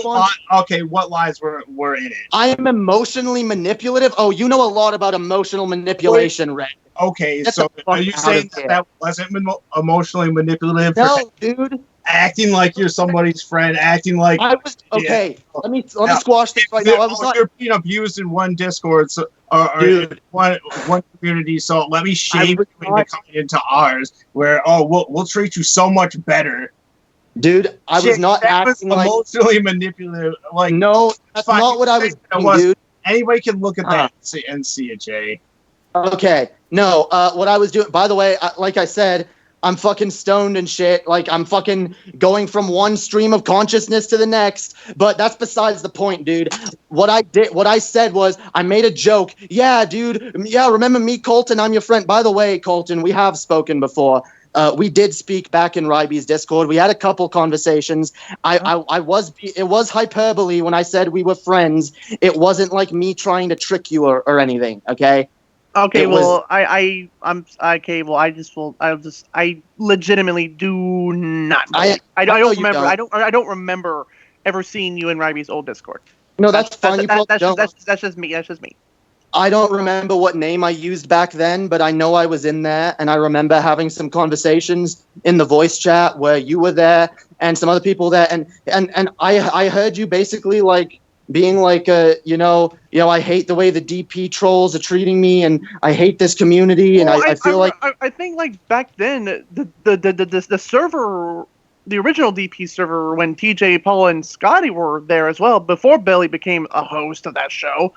lies were in it? I am emotionally manipulative? Oh, you know a lot about emotional manipulation, Red. Okay, so are you saying that wasn't emotionally manipulative? No, dude. Acting like you're somebody's friend, acting like I was okay. Yeah. Let me squash this right now. You're being abused in one Discord, or one community. So let me shame you into coming into ours, where we'll treat you so much better. Dude, I was not acting like emotionally manipulative. Like no, that's not what I was doing, dude. Anybody can look at that and see it, Jay. Okay, no. What I was doing, by the way, like I said, I'm fucking stoned and shit. Like, I'm fucking going from one stream of consciousness to the next. But that's besides the point, dude. What I said was, I made a joke. Yeah, dude. Yeah, remember me, Colton? I'm your friend. By the way, Colton, we have spoken before. We did speak back in Ryby's Discord. We had a couple conversations. It was hyperbole when I said we were friends. It wasn't like me trying to trick you or anything, okay? Okay, I legitimately do not know. I don't remember ever seeing you in Ryby's old Discord. No, that's fine. That's just me. I don't remember what name I used back then, but I know I was in there, and I remember having some conversations in the voice chat where you were there and some other people there, and I heard you basically like being like, I hate the way the DP trolls are treating me, and I hate this community, and Well, I feel like I think like back then the server, the original DP server, when TJ, Paul, and Scotty were there as well, before Billy became a host of that show,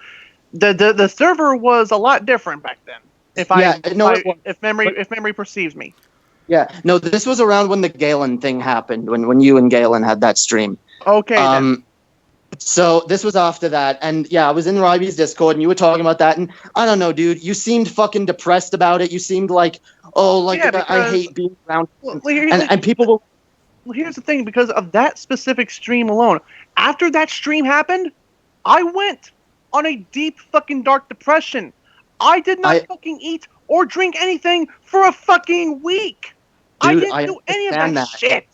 the server was a lot different back then. If memory perceives me. yeah, no, this was around when the Galen thing happened, when you and Galen had that stream. Okay then. So this was after that, and yeah, I was in Ryby's Discord, and you were talking about that, and I don't know, dude, you seemed fucking depressed about it. You seemed like, I hate being around, and people will. Well, here's the thing, because of that specific stream alone, after that stream happened, I went on a deep fucking dark depression. I did not fucking eat or drink anything for a fucking week. Dude, I didn't do any of that shit.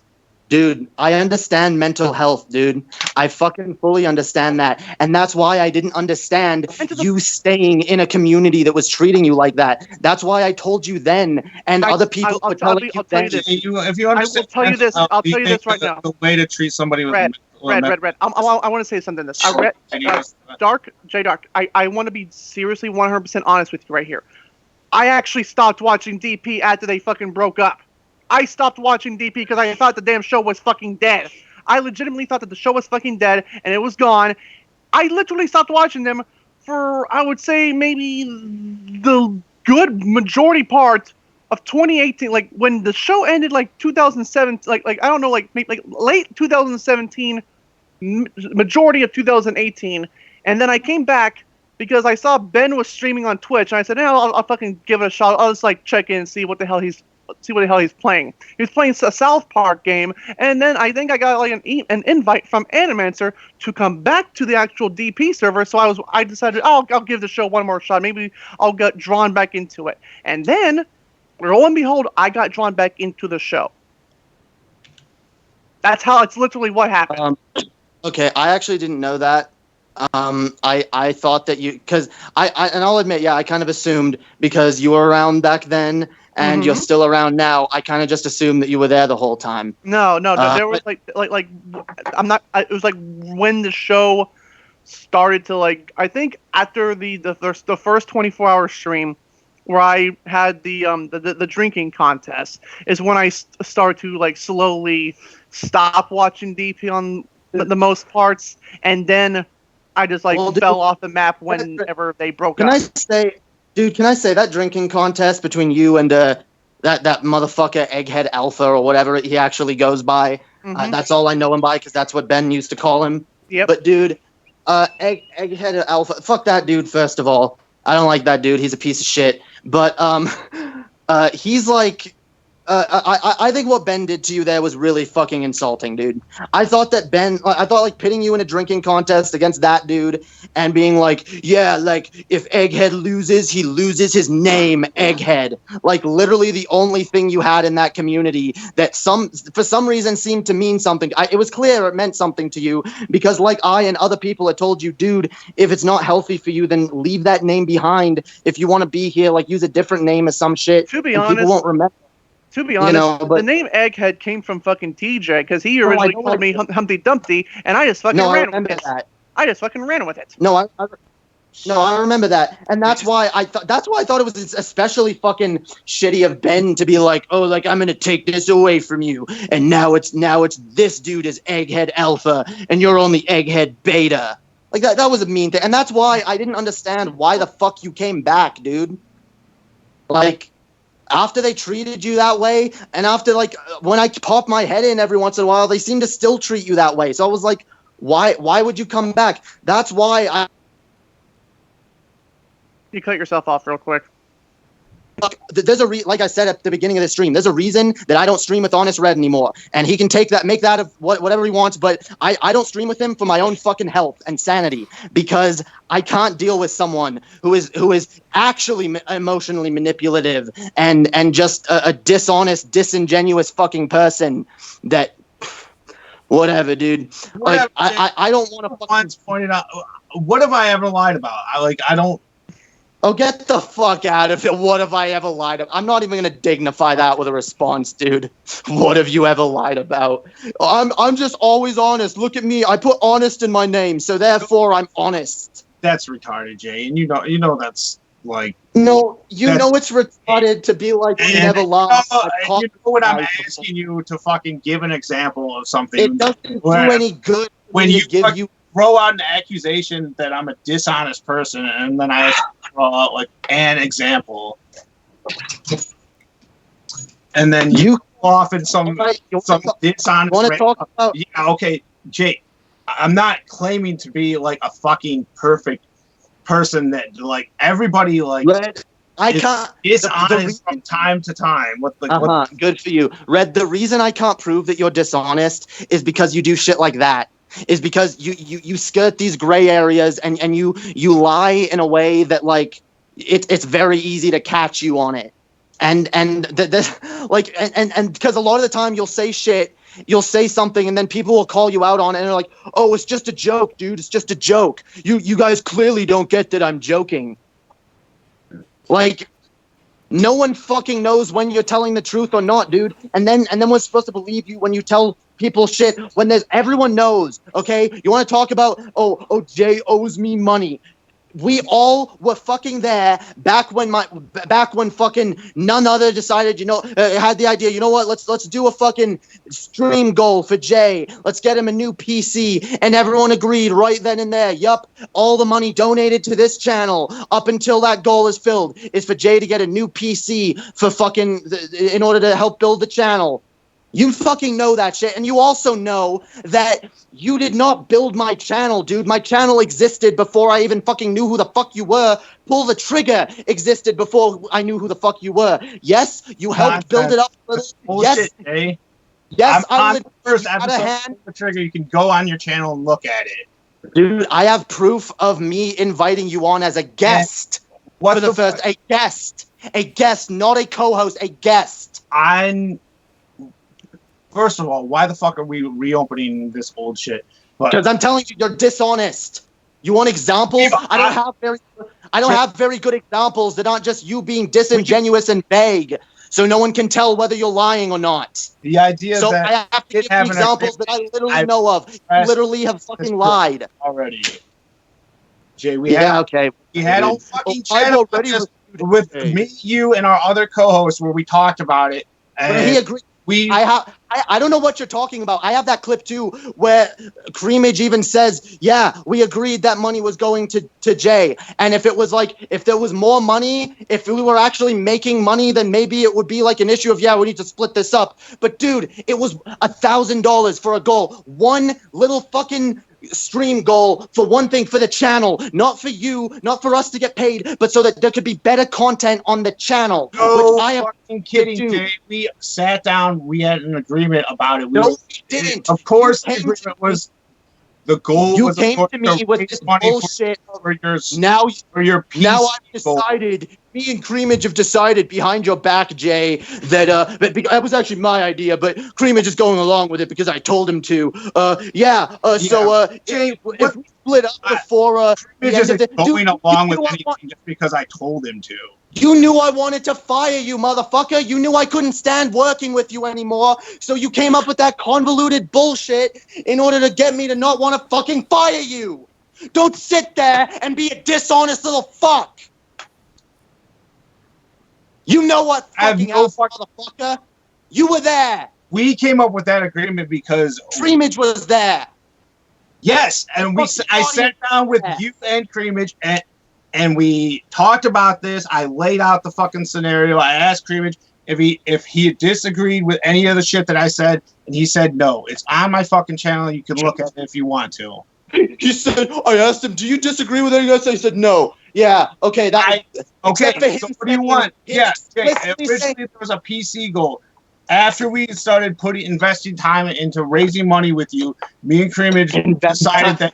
Dude, I understand mental health, dude. I fucking fully understand that. And that's why I didn't understand you staying in a community that was treating you like that. That's why I told you then, and other people were telling you then. If you understand, I'll tell you this right now. The way to treat somebody with Red. I want to say something. Dark. I want to be seriously 100% honest with you right here. I actually stopped watching DP after they fucking broke up. I stopped watching DP because I thought the damn show was fucking dead. I legitimately thought that the show was fucking dead and it was gone. I literally stopped watching them for, I would say, maybe the good majority part of 2018. Like when the show ended, like 2007, like I don't know, like late 2017, majority of 2018, and then I came back because I saw Ben was streaming on Twitch, and I said, I'll fucking give it a shot. I'll just like check in and see what the hell he's playing. He was playing a South Park game, and then I think I got like an invite from Animancer to come back to the actual DP server. So I decided I'll give the show one more shot. Maybe I'll get drawn back into it. And then, lo and behold, I got drawn back into the show. It's literally what happened. Okay, I actually didn't know that. I thought that because I'll admit, yeah, I kind of assumed because you were around back then and you're still around now. I kind of just assumed that you were there the whole time. No, there was I'm not. It was like when the show started to like. I think after the first 24-hour stream where I had the drinking contest is when I started to like slowly stop watching DP on the most parts, and then I just fell off the map whenever they broke up. Can I say that drinking contest between you and that motherfucker Egghead Alpha or whatever he actually goes by? That's all I know him by because that's what Ben used to call him. Yep. But dude, Egghead Alpha, fuck that dude. First of all, I don't like that dude. He's a piece of shit. But he's like. I think what Ben did to you there was really fucking insulting, dude. I thought like pitting you in a drinking contest against that dude and being like, yeah, like if Egghead loses, he loses his name, Egghead. Like literally the only thing you had in that community that for some reason seemed to mean something. It was clear it meant something to you because like I and other people had told you, dude, if it's not healthy for you, then leave that name behind. If you want to be here, like use a different name or some shit. To be honest, people won't remember. To be honest, the name Egghead came from fucking TJ because he originally called me Humpty Dumpty, and I just fucking ran with it. I just fucking ran with it. No, I remember that, and that's why I thought it was especially fucking shitty of Ben to be like, oh, like I'm gonna take this away from you, and now it's this dude is Egghead Alpha, and you're only Egghead Beta. Like that was a mean thing, and that's why I didn't understand why the fuck you came back, dude. Like. After they treated you that way, and after, like, when I pop my head in every once in a while, they seem to still treat you that way. So I was like, why would you come back? That's why You cut yourself off real quick. There's like I said at the beginning of the stream, there's a reason that I don't stream with Honest Red anymore. And he can make that of whatever he wants, but I don't stream with him for my own fucking health and sanity because I can't deal with someone who is actually emotionally manipulative and just a dishonest, disingenuous fucking person that whatever, dude. Like I don't want to once pointed out what have I ever lied about? I don't Oh, get the fuck out of it. What have I ever lied about? I'm not even going to dignify that with a response, dude. What have you ever lied about? I'm just always honest. Look at me. I put honest in my name, so therefore I'm honest. That's retarded, Jay. And you know that's like. No, you That's- know it's retarded to be like, you never lied. You know what I'm asking you to fucking give an example of something. It doesn't do any good when you give you. throw out an accusation that I'm a dishonest person, and then I throw out like an example, and then you go off in some dishonest. Want to talk about? Yeah, okay, Jake. I'm not claiming to be like a fucking perfect person that like everybody like. Red, I can't. Dishonest from time to time. Good for you, Red. The reason I can't prove that you're dishonest is because you do shit like that. Is because you skirt these gray areas and you lie in a way that like it's very easy to catch you on it. And because a lot of the time you'll say shit, you'll say something, and then people will call you out on it, and they're like, "Oh, it's just a joke, dude. It's just a joke. You guys clearly don't get that I'm joking." Like, no one fucking knows when you're telling the truth or not, dude. And then we're supposed to believe you when you tell people shit when everyone knows. Okay, you want to talk about Jay owes me money. We all were fucking there back when fucking none other decided, had the idea, you know what, let's do a fucking stream goal for Jay. Let's get him a new PC. And everyone agreed right then and there. Yup, all the money donated to this channel up until that goal is filled is for Jay to get a new PC for fucking in order to help build the channel. You fucking know that shit, and you also know that you did not build my channel, dude. My channel existed before I even fucking knew who the fuck you were. Pull the Trigger existed before I knew who the fuck you were. Yes, you helped build it up a little. Bullshit, Jay. Yes, I'm on the first episode of Pull the Trigger. You can go on your channel and look at it. Dude, I have proof of me inviting you on as a guest. What for the first? A guest, not a co-host, a guest. First of all, why the fuck are we reopening this old shit? Because I'm telling you, you're dishonest. You want examples? I don't have very good examples that aren't just you being disingenuous and vague, so no one can tell whether you're lying or not. The idea so that I have to give you examples that I literally know of. You literally have fucking lied already. Jay, we had a fucking chat with me, you, and our other co-host where we talked about it. And he agreed. I don't know what you're talking about. I have that clip too where Creamage even says, yeah, we agreed that money was going to Jay. And if there was more money, if we were actually making money, then maybe it would be like an issue of, yeah, we need to split this up. But dude, it was $1,000 for a goal. One little fucking stream goal for one thing, for the channel, not for you, not for us to get paid, but so that there could be better content on the channel. No which I am fucking kidding, Jay. We sat down, we had an agreement about it. No, we didn't. Of course, the agreement was the goal. You was came to me with this bullshit. Now I've decided. Me and Creamage have decided behind your back, Jay, that was actually my idea, but Creamage is going along with it because I told him to. Jay, if we split up before Creamage isn't going along with anything just because I told him to. You knew I wanted to fire you, motherfucker. You knew I couldn't stand working with you anymore, so you came up with that convoluted bullshit in order to get me to not want to fucking fire you. Don't sit there and be a dishonest little fuck. You know what fucking else, motherfucker? You were there. We came up with that agreement because Creamage was there. Yes, and I sat down with you and Creamage and we talked about this. I laid out the fucking scenario. I asked Creamage if he disagreed with any of the shit that I said, and he said no. It's on my fucking channel. You can look at it if you want to. He said, I asked him, do you disagree with anything I said? He said no. Yeah, okay. So what do you want? Yeah, originally there was a PC goal. After we started investing time into raising money with you, me and Creamage decided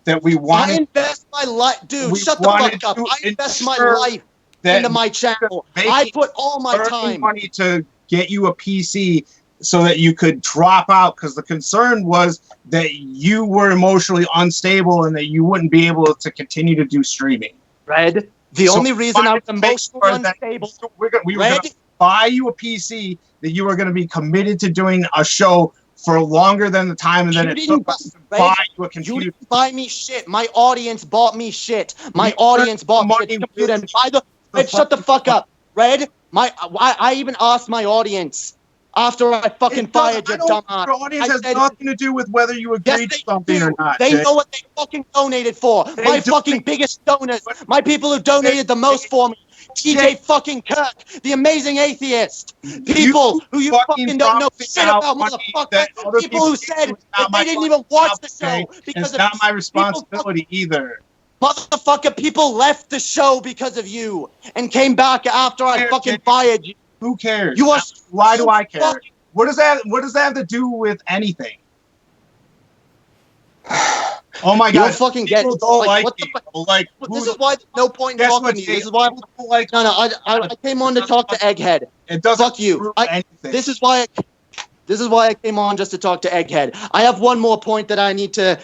that we wanted. I invest my life, dude. Shut the fuck up. I invest my life into my channel. I put all my time. Money to get you a PC so that you could drop out, because the concern was that you were emotionally unstable and that you wouldn't be able to continue to do streaming. Red, The So only reason I was why did they make emotionally sure that unstable. we were going Greg, to buy you a PC that you were going to be committed to doing a show for longer than the time and then You it didn't took us to Greg, buy you a you computer. didn't buy me shit. My audience bought me shit. My We audience bought me money a computer. with And by the Red, shut the fuck up. Red, I even asked my audience after I fucking fired your dumbass. Your audience I has said, nothing to do with whether you yes, agreed to they something do. or not. They Jay. know what they fucking donated for. They My do. fucking biggest donors. My people who donated the most for me. Jay. TJ fucking Kirk, the amazing atheist. You People who you fucking don't know promising shit out about, money motherfucker. that other People who gave said you is that not they my didn't fucking even watch job, the Jay. show because It's of not my people responsibility either. Motherfucker, people left the show because of you and came back after I cares, fucking Jay? fired you. Who cares? You are Why do I care? fucking- What does that have to do with anything? Oh my You god. don't fucking get People it. don't Like, like what the me. fuck? Like This is why there's no point in guess talking what, to you. Jay? This is why People don't like No, I came on to talk to Egghead. it doesn't Fuck you. prove I- anything. This is why I came on just to talk to Egghead. I have one more point that I need to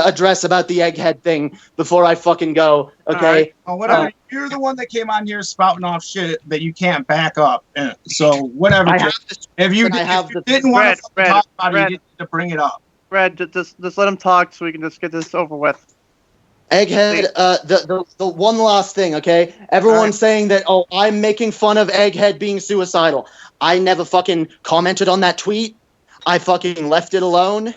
address about the Egghead thing before I fucking go. Okay. Right. Well, whatever. You're the one that came on here spouting off shit that you can't back up. So whatever. I Jay. have this. If you and I have the- didn't want Red, to Red, talk about it, Red. you didn't need to bring it up. Red, just let him talk so we can just get this over with. Egghead, the one last thing, okay? Everyone's saying that, oh, I'm making fun of Egghead being suicidal. I never fucking commented on that tweet. I fucking left it alone.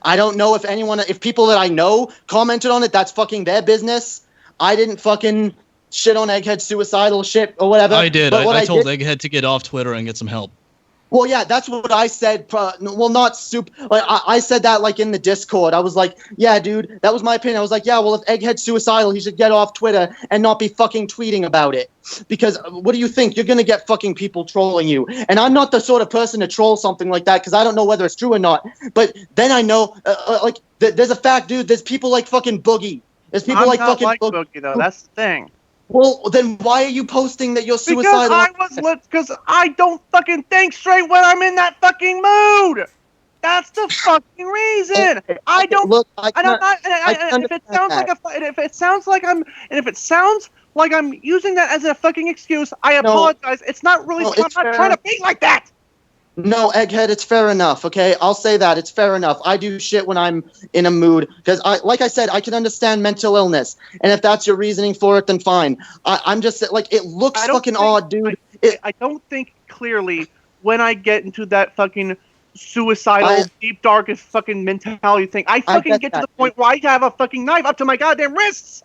I don't know if people that I know commented on it, that's fucking their business. I didn't fucking shit on Egghead's suicidal shit or whatever. I did. But what I told did- Egghead to get off Twitter and get some help. Well, yeah, that's what I said. Well, not super. Like I said that like in the Discord. I was like, yeah, dude, that was my opinion. I was like, yeah, well, if Egghead's suicidal, he should get off Twitter and not be fucking tweeting about it. Because what do you think? You're gonna get fucking people trolling you, and I'm not the sort of person to troll something like that because I don't know whether it's true or not. But then I know, there's a fact, dude. There's people like fucking Boogie. There's people I'm like not fucking like Boogie. Boogie though. That's the thing. Well, then why are you posting that you're suicidal? Because I don't fucking think straight when I'm in that fucking mood. That's the fucking reason. I don't. Look, I don't. If it sounds like I'm using that as a fucking excuse, I apologize. It's not really. No, I'm it's not fair. trying to be like that. No, Egghead, it's fair enough, okay? I'll say that. It's fair enough. I do shit when I'm in a mood. Because, like I said, I can understand mental illness. And if that's your reasoning for it, then fine. I'm just, like, it looks fucking odd, dude. I don't think clearly when I get into that fucking suicidal, deep, darkest fucking mentality thing. I fucking get to the point where I have a fucking knife up to my goddamn wrists.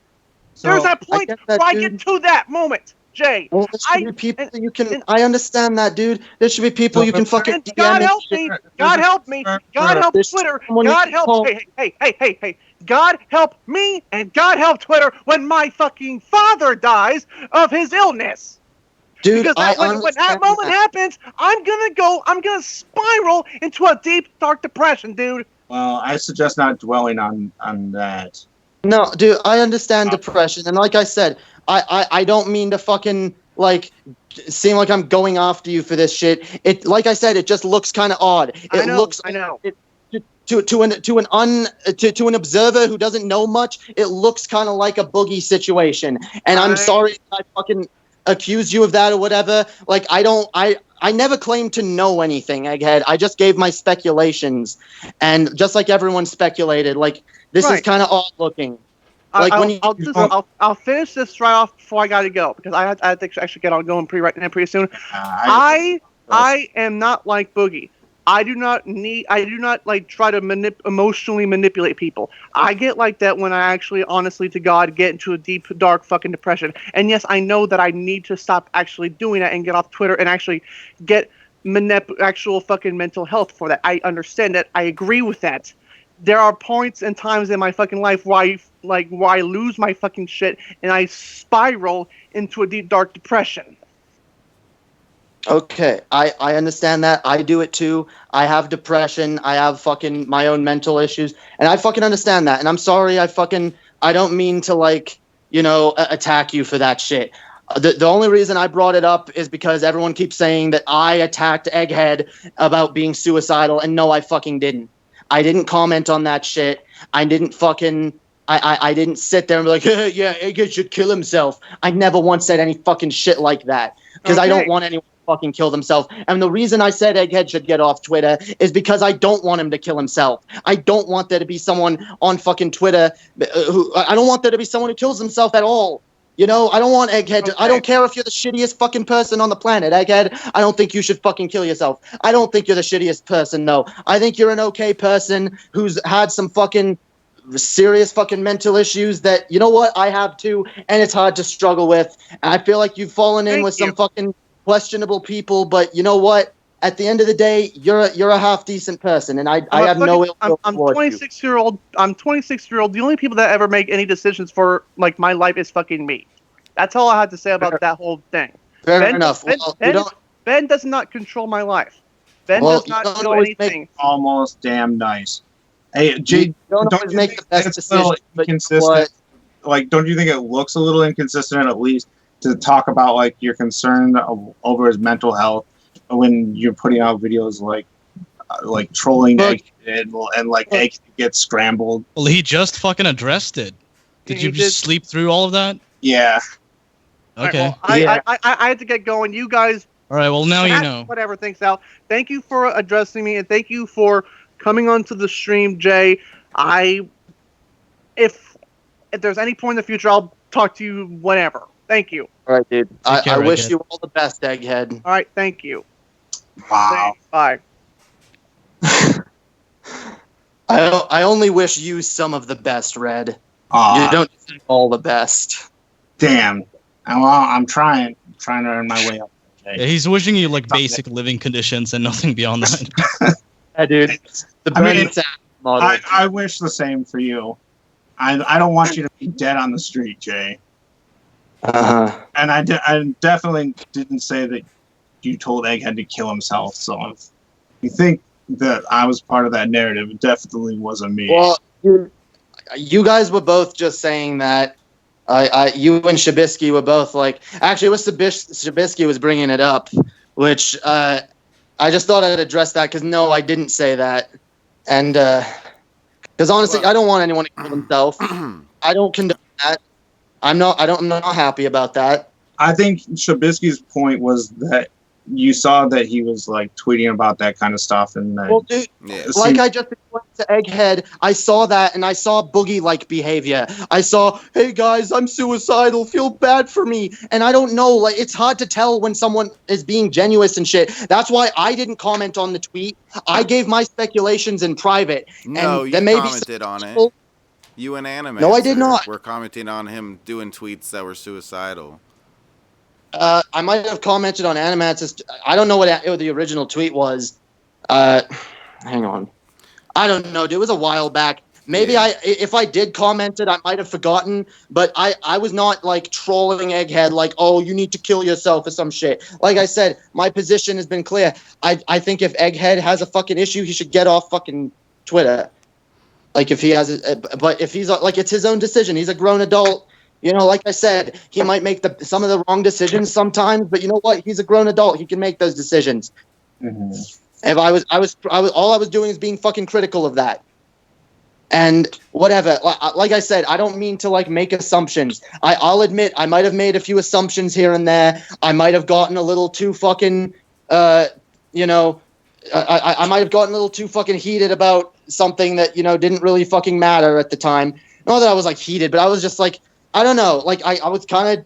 There's that point where I get to that moment. Jay, well, there should be people that you can. I understand that, dude. There should be people you can fucking. God help me! God help me! God help Twitter! God help! Hey! God help me and God help Twitter when my fucking father dies of his illness. Dude, because when that moment happens, I'm gonna spiral into a deep, dark depression, dude. Well, I suggest not dwelling on that. No, dude, I understand depression, and like I said, I don't mean to fucking like seem like I'm going after you for this shit. It, like I said, it just looks kind of odd. I know. To an observer who doesn't know much, it looks kind of like a Boogie situation. And I'm sorry I fucking accused you of that or whatever. Like I never claimed to know anything, Egghead. I just gave my speculations, and just like everyone speculated, like this is kind of odd looking. Like I'll finish this right off before I gotta go because I have to actually get on going pretty soon. I am not like Boogie. I do not like try to emotionally manipulate people. I get like that when I actually, honestly to God, get into a deep, dark fucking depression. And yes, I know that I need to stop actually doing that and get off Twitter and actually get actual fucking mental health for that. I understand that. I agree with that. There are points and times in my fucking life where I lose my fucking shit and I spiral into a deep, dark depression. Okay, I understand that. I do it too. I have depression. I have fucking my own mental issues, and I fucking understand that. And I'm sorry. I don't mean to attack you for that shit. The only reason I brought it up is because everyone keeps saying that I attacked Egghead about being suicidal, and no, I fucking didn't. I didn't comment on that shit. I didn't I didn't sit there and be like, yeah, Egghead should kill himself. I never once said any fucking shit like that because I don't want anyone to fucking kill themselves. And the reason I said Egghead should get off Twitter is because I don't want him to kill himself. I don't want there to be someone on fucking Twitter I don't want there to be someone who kills himself at all. You know, I don't want Egghead. I don't care if you're the shittiest fucking person on the planet, Egghead. I don't think you should fucking kill yourself. I don't think you're the shittiest person, no. I think you're an okay person who's had some fucking serious fucking mental issues that, you know what, I have too, and it's hard to struggle with. And I feel like you've fallen in with some fucking questionable people, but you know what? At the end of the day, you're a half decent person, and I have no ill will I'm towards you. 26-year-old. I'm 26-year-old. The only people that ever make any decisions for like my life is fucking me. That's all I have to say about that whole thing. Fair enough. Ben does not control my life. Ben Well, does not you don't do always anything. Almost damn nice. Hey, Jay, You don't always you make think the best it's a little decisions, but you know inconsistent? Like, don't you think it looks a little inconsistent at least to talk about like your concern over his mental health when you're putting out videos like trolling Look, Egg and like Egg gets scrambled? Well, he just fucking addressed it. Did He you just did. sleep through all of that? Yeah. Okay. All right, well, I had to get going. You guys, All right. Well, now you know. whatever, thanks out. Thank you for addressing me, and thank you for coming onto the stream, Jay. If there's any point in the future, I'll talk to you whenever. Thank you. All right, dude. I care, wish Egghead. you all the best, Egghead. All right, thank you. Wow. Thanks. Bye. I only wish you some of the best, Red. Aw, You don't deserve all the best. damn. Well, I'm trying to earn my way up. Yeah, Jay. he's wishing you like basic living conditions and nothing beyond that. Yeah, dude. The I mean, Bernie Sanders model. I wish the same for you. I don't want you to be dead on the street, Jay. Uh-huh. And I definitely didn't say that you told Egghead to kill himself. So if you think that I was part of that narrative, it definitely wasn't me. Well, you guys were both just saying that. You and Shabisky were both like. Actually, it was Shabisky was bringing it up, which I just thought I'd address that because no, I didn't say that, and because honestly, I don't want anyone to kill themselves. I don't condone that. I'm not happy about that. I think Shabisky's point was that you saw that he was like tweeting about that kind of stuff, and then Well, dude, Yeah. like I just explained to Egghead, I saw that and I saw boogie-like behavior. I saw, hey guys, I'm suicidal, feel bad for me. And I don't know, like it's hard to tell when someone is being genuine and shit. That's why I didn't comment on the tweet. I gave my speculations in private. No, and you there may be commented on it. people- You and Anime. No, I did not. Were commenting on him doing tweets that were suicidal. I might have commented on Animats. I don't know what the original tweet was. Hang on. I don't know, dude. It was a while back. Maybe Yeah. if I did comment it, I might have forgotten. But I was not like trolling Egghead like, oh, you need to kill yourself or some shit. Like I said, my position has been clear. I think if Egghead has a fucking issue, he should get off fucking Twitter. Like if he has but if he's like, it's his own decision. He's a grown adult. You know, like I said, he might make some of the wrong decisions sometimes, but you know what? He's a grown adult. He can make those decisions. Mhm. If I was all I was doing is being fucking critical of that. And whatever, like I said, I don't mean to like make assumptions. I'll admit I might have made a few assumptions here and there. I might have gotten a little too fucking, you know, I might have gotten a little too fucking heated about something that, you know, didn't really fucking matter at the time. Not that I was like heated, but I was just like, I don't know. Like I was kind of.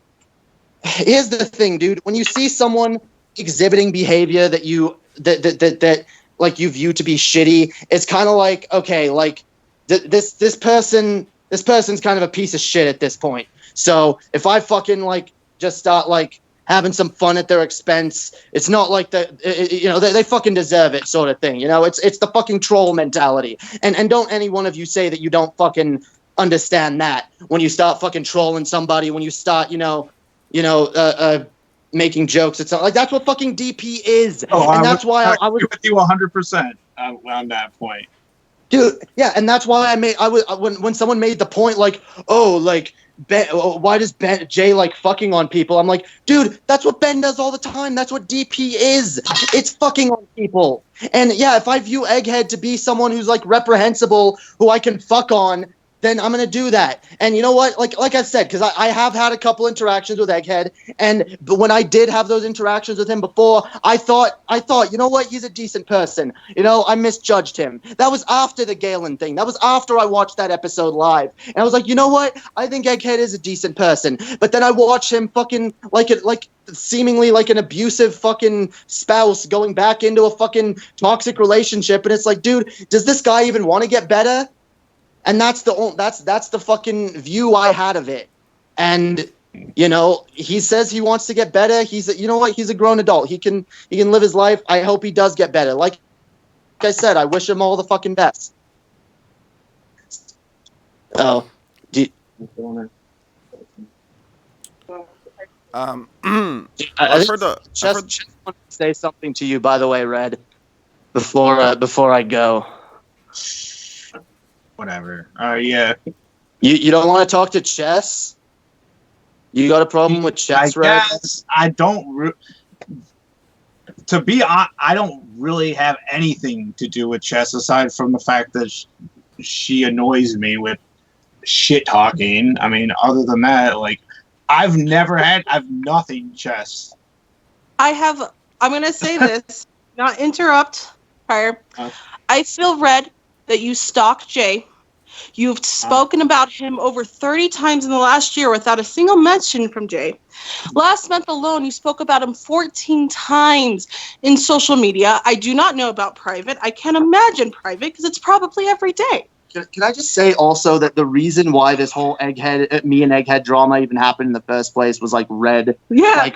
Here's the thing, dude. When you see someone exhibiting behavior that you that like you view to be shitty, it's kind of like, okay, like this person's kind of a piece of shit at this point. So if I fucking like just start like having some fun at their expense, it's not like you know, they fucking deserve it, sort of thing. You know, it's the fucking troll mentality. And don't any one of you say that you don't fucking understand that when you start fucking trolling somebody, when you start, making jokes. It's not like that's what fucking DP is. Oh, and that's why I was with you 100% on that point. Dude, yeah, and that's why when someone made the point like, oh, like Ben, why does Jay like fucking on people? I'm like, dude, that's what Ben does all the time. That's what DP is. It's fucking on people. And yeah, if I view Egghead to be someone who's like reprehensible, who I can fuck on, then I'm gonna do that. And you know what? Like I said, because I have had a couple interactions with Egghead, but when I did have those interactions with him before, I thought, you know what? He's a decent person. You know, I misjudged him. That was after the Galen thing. That was after I watched that episode live, and I was like, you know what? I think Egghead is a decent person. But then I watch him fucking like seemingly like an abusive fucking spouse going back into a fucking toxic relationship, and it's like, dude, does this guy even want to get better? And that's the fucking view I had of it. And you know, he says he wants to get better. You know what? He's a grown adult. He can live his life. I hope he does get better. Like I said, I wish him all the fucking best. Oh, I've heard the. Just want to say something to you, by the way, Red, before I go. Whatever. Yeah. You don't want to talk to Chess? You got a problem with Chess, Red? Guess I don't. To be honest, I don't really have anything to do with Chess aside from the fact that she annoys me with shit talking. I mean, other than that, like, I've nothing, Chess. I'm going to say this, not interrupt prior. I feel, Red, that you stalk Jay. You've spoken about him over 30 times in the last year without a single mention from Jay. Last month alone, you spoke about him 14 times in social media. I do not know about private. I can't imagine private because it's probably every day. Can I just say also that the reason why this whole me and Egghead drama even happened in the first place was like Red, like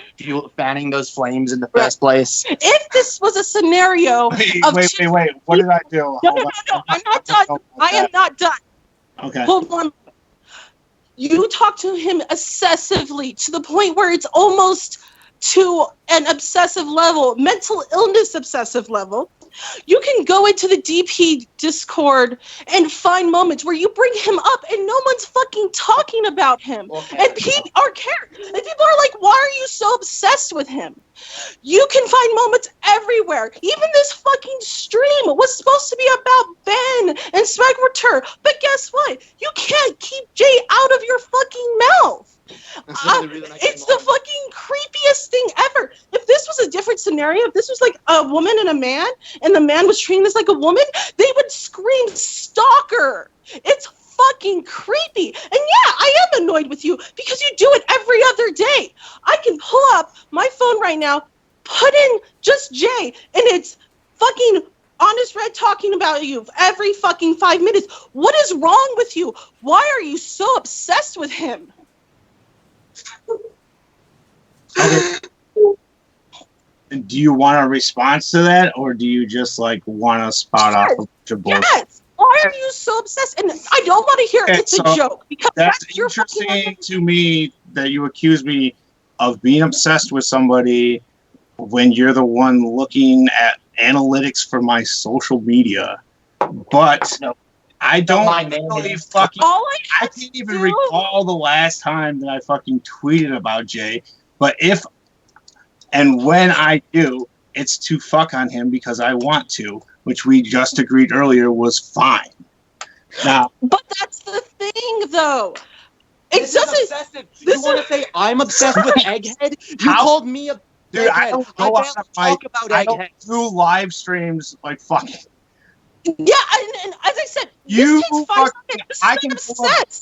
fanning those flames in the first place. If this was a scenario wait, what did I do? No, I'm not done. I am not done. Okay. Hold on. You talk to him excessively to the point where it's almost to an obsessive level, mental illness obsessive level. You can go into the DP Discord and find moments where you bring him up and no one's fucking talking about him. And people are like, why are you so obsessed with him? You can find moments everywhere. Even this fucking stream was supposed to be about Ben and Swegta. But guess what? You can't keep Jay out of your fucking mouth. It's the fucking creepiest thing ever. If this was a different scenario, if this was like a woman and a man, and the man was treating this like a woman, they would scream stalker. It's fucking creepy. And yeah, I am annoyed with you because you do it every other day. I can pull up my phone right now, put in just Jay, and it's fucking Honest Red talking about you every fucking 5 minutes. What is wrong with you? Why are you so obsessed with him? Okay. Do you want a response to that, or do you just like want to spout off a bunch of bullshit? Yes. Why are you so obsessed? And I don't want to hear it's a joke because that's your interesting to me that you accuse me of being obsessed with somebody when you're the one looking at analytics for my social media. But I don't really fucking. I can't even recall the last time that I fucking tweeted about Jay. But if and when I do, it's to fuck on him because I want to, which we just agreed earlier was fine. Now, but that's the thing, though. It doesn't. You want to say I'm obsessed with Egghead? You called me a. Dude, I don't go on talk about Egghead. I don't do live streams like fucking. Yeah, and as I said, you this takes 5 minutes. I can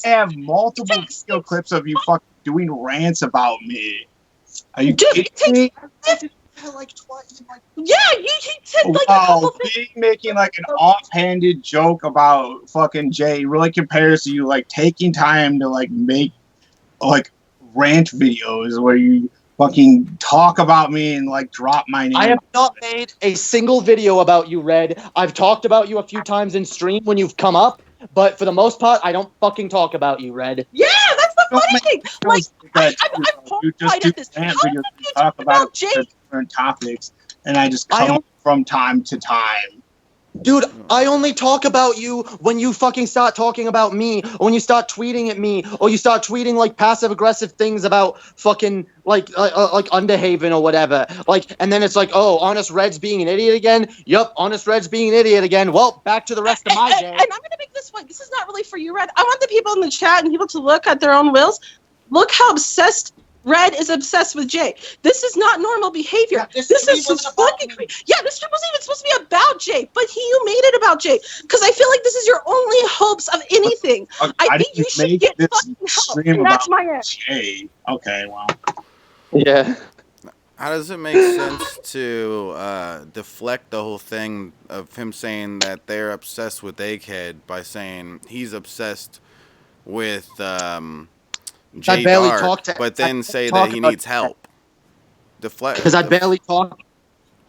have multiple video clips of you fucking doing rants about me. Are you kidding me? Like twice. Yeah, he said like a couple things. Making like an offhanded joke about fucking Jay really compares to you like taking time to like make like rant videos where you fucking talk about me and like drop my name. I have not made a single video about you, Red. I've talked about you a few times in stream when you've come up, but for the most part, I don't fucking talk about you, Red. Yeah, that's the funny thing. Like, I'm horrified at this. How did you talk about Jay? different topics, and I just come from time to time. Dude, I only talk about you when you fucking start talking about me, or when you start tweeting at me, or you start tweeting like passive aggressive things about fucking like Underhaven or whatever. Like, and then it's like, oh, Honest Red's being an idiot again. Yup, Honest Red's being an idiot again. Well, back to the rest of my day. And I'm gonna make this point. This is not really for you, Red. I want the people in the chat and people to look at their own wills. Look how obsessed Red is obsessed with Jay. This is not normal behavior. Yeah, this is just fucking crazy. Yeah, this stream wasn't even supposed to be about Jay, but you made it about Jay. Because I feel like this is your only hopes of anything. I think you should get fucking help. And that's my end. Jay. Okay, well. Yeah. How does it make sense to deflect the whole thing of him saying that they're obsessed with Egghead by saying he's obsessed with Jay Dark, but then say that he needs help? Deflect. Because I barely talk.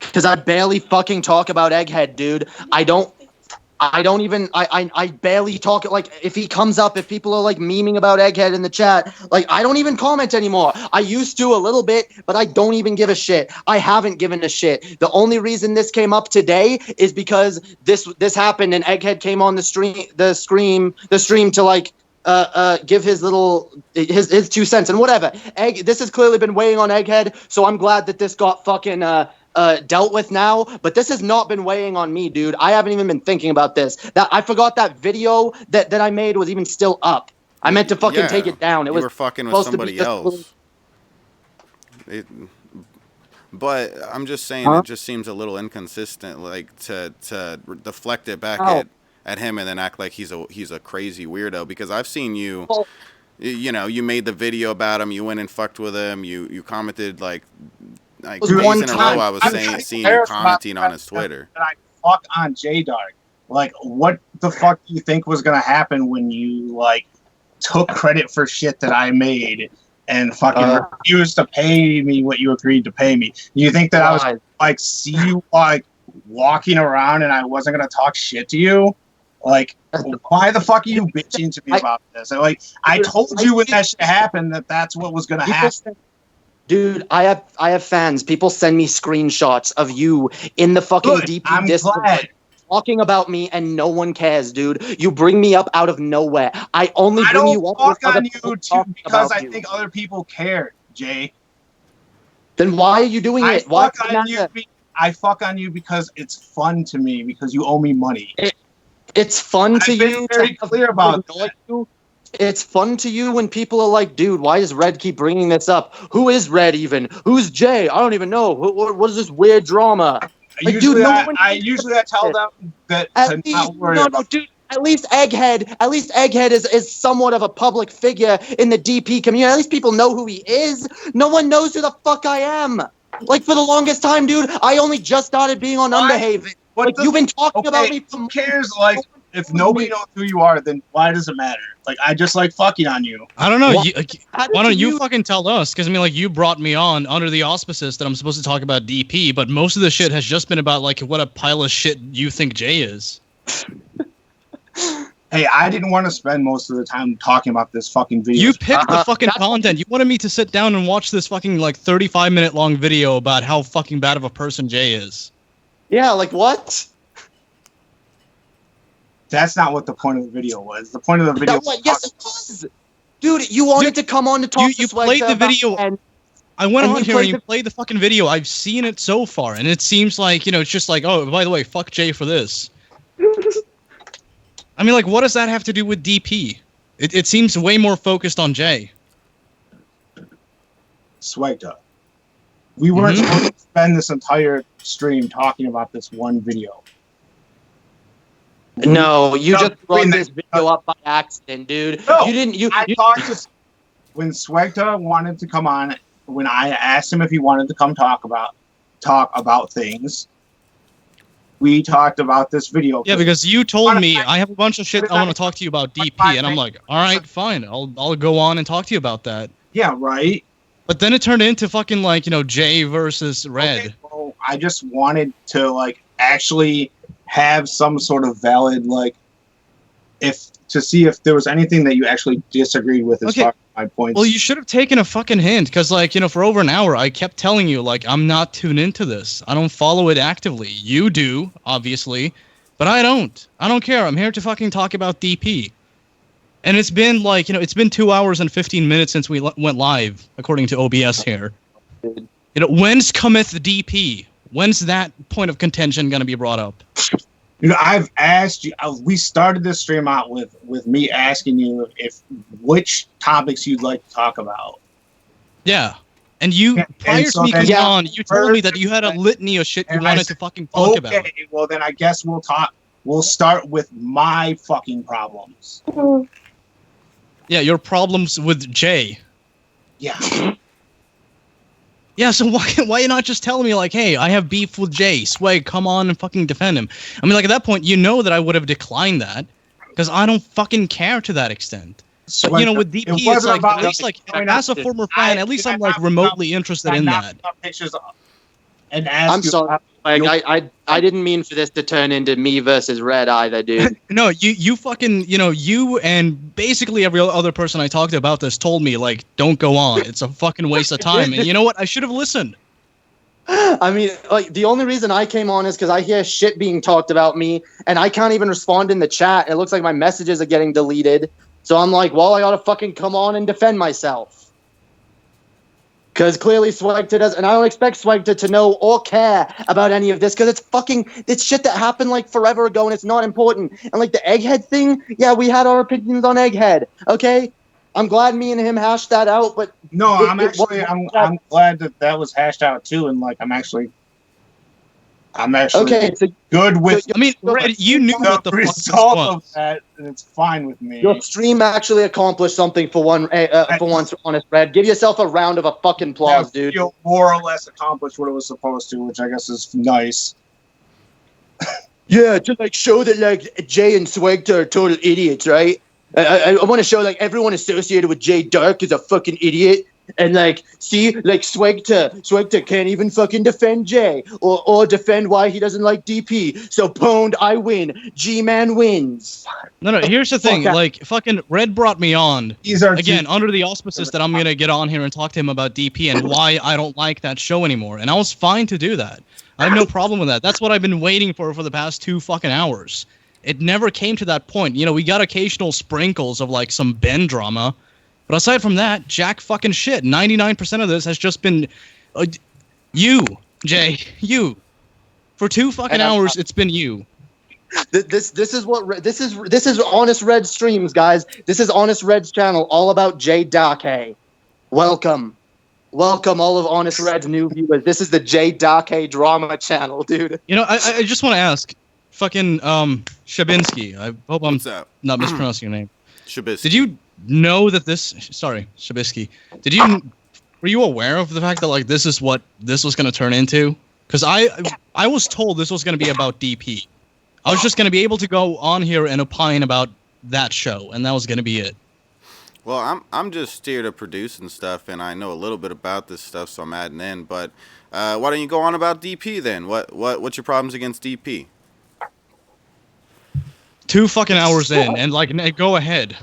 Because I barely fucking talk about Egghead, dude. I barely talk. Like, if he comes up, if people are like memeing about Egghead in the chat, like, I don't even comment anymore. I used to a little bit, but I don't even give a shit. I haven't given a shit. The only reason this came up today is because this happened and Egghead came on the stream to like give his little his 2 cents and whatever. This has clearly been weighing on Egghead, so I'm glad that this got fucking dealt with now, but this has not been weighing on me, dude. I haven't even been thinking about this. That I forgot that video that I made was even still up. I meant to fucking take it down. It was were fucking with somebody else. But I'm just saying, it just seems a little inconsistent, like to deflect it back at him and then act like he's a crazy weirdo. Because I've seen you. You know, you made the video about him. You went and fucked with him. You commented like days one in a row. time. I was seeing you commenting on his Twitter. That I fuck on J Dark. Like, what the fuck do you think was gonna happen when you like took credit for shit that I made and fucking refused to pay me what you agreed to pay me? You think that I was like see you like walking around and I wasn't gonna talk shit to you? Like, why the fuck are you bitching to me about this? And, like, I told you when that shit happened that that's what was gonna happen. Dude, I have fans. People send me screenshots of you in the fucking DP Discord talking about me, and no one cares, dude. You bring me up out of nowhere. I only bring you up on you too because I think other people care, Jay. Then why are you doing it? Why? I fuck on you because it's fun to me because you owe me money. It's fun to you. I've been very clear about that. It's fun to you when people are like, dude, why does Red keep bringing this up? Who is Red even? Who's Jay? I don't even know. What is this weird drama? Like, usually, I tell them that to not worry about. Dude, at least Egghead is somewhat of a public figure in the DP community. At least people know who he is. No one knows who the fuck I am. Like, for the longest time, dude, I only just started being on Underhaven. Like, you've been talking about me. Who cares? Like, if nobody knows who you are, then why does it matter? Like, I just like fucking on you. I don't know. Why don't you fucking tell us? Because I mean, like, you brought me on under the auspices that I'm supposed to talk about DP, but most of the shit has just been about like what a pile of shit you think Jay is. Hey, I didn't want to spend most of the time talking about this fucking video. You picked the fucking content. You wanted me to sit down and watch this fucking like 35-minute long video about how fucking bad of a person Jay is. Yeah, like what? That's not what the point of the video was. The point of the video yes, it was. Dude, you wanted to come on to talk to You played the video. I went on here and you played the fucking video. I've seen it so far, and it seems like, you know, it's just like, oh, by the way, fuck Jay for this. I mean, like, what does that have to do with DP? It seems way more focused on Jay. Swegta. We weren't supposed to spend this entire stream talking about this one video. No, you just brought this video up by accident, dude. No, you didn't. I talked to when Swegta wanted to come on. When I asked him if he wanted to come talk about things, we talked about this video. Yeah, because you told me I have a bunch of shit I want to talk to you about DP, and I'm like, all right, fine, I'll go on and talk to you about that. Yeah, right. But then it turned into fucking like, you know, Jay versus Red. Okay, well, I just wanted to like actually have some sort of valid like to see if there was anything that you actually disagreed with as far as my points. Well, you should have taken a fucking hint, because like, you know, for over an hour I kept telling you like I'm not tuned into this. I don't follow it actively. You do, obviously. But I don't. I don't care. I'm here to fucking talk about DP. And it's been like, it's been 2 hours and 15 minutes since we went live, according to OBS here. When's cometh DP? When's that point of contention going to be brought up? I've asked you. We started this stream out with me asking you which topics you'd like to talk about. Yeah, and you prior to me coming on, you told me that you had a litany of shit you wanted to fucking talk about. Okay, well then I guess we'll talk. We'll start with my fucking problems. Yeah, your problems with Jay. Yeah. Yeah, so why not just tell me, like, hey, I have beef with Jay, Swag, come on and fucking defend him. I mean, like, at that point, you know that I would have declined that, because I don't fucking care to that extent. But, with DP, it's like, at least, like, as a former fan, at least I'm, like, remotely interested in that. And I'm sorry. Like, I didn't mean for this to turn into me versus Red either, dude. No, you fucking, you and basically every other person I talked to about this told me, like, don't go on. It's a fucking waste of time. And you know what? I should have listened. I mean, like, the only reason I came on is because I hear shit being talked about me, and I can't even respond in the chat. It looks like my messages are getting deleted. So I'm like, well, I gotta fucking come on and defend myself. Because clearly Swegta does, and I don't expect Swegta to know or care about any of this, because it's shit that happened like forever ago, and it's not important. And like the Egghead thing, yeah, we had our opinions on Egghead, okay? I'm glad me and him hashed that out, but no, I'm glad that was hashed out too, and like I'm actually okay, so, good with. I mean, Red, you knew what the result fuck of that, and it's fine with me. Your stream actually accomplished something for once, honest, Red. Give yourself a round of a fucking applause, dude. You more or less accomplished what it was supposed to, which I guess is nice. Yeah, to like show that like Jay and Swegta are total idiots, right? I want to show like everyone associated with Jay Dark is a fucking idiot. And like, see, like Swegta can't even fucking defend Jay or defend why he doesn't like DP. So pwned, I win. G-Man wins. No, here's the thing. Like, fucking Red brought me on. Again, under the auspices that I'm going to get on here and talk to him about DP and why I don't like that show anymore. And I was fine to do that. I have no problem with that. That's what I've been waiting for the past 2 fucking hours. It never came to that point. We got occasional sprinkles of, like, some Ben drama. But aside from that, jack fucking shit. 99% of this has just been you, Jay. You. For 2 fucking hours, it's been you. This is Honest Red streams, guys. This is Honest Red's channel, all about Jay Dake. Welcome, all of Honest Red's new viewers. This is the Jay Dake drama channel, dude. I just want to ask, fucking Shabinsky. I hope I'm not mispronouncing your name. Shabinsky. Did you know that Shabisky, were you aware of the fact that like this is what this was going to turn into? Because I was told this was going to be about DP. I was just going to be able to go on here and opine about that show, and that was going to be it. Well, I'm just here to produce and stuff, and I know a little bit about this stuff, so I'm adding in. But why don't you go on about DP then? What's your problems against DP? 2 fucking hours in, and like go ahead.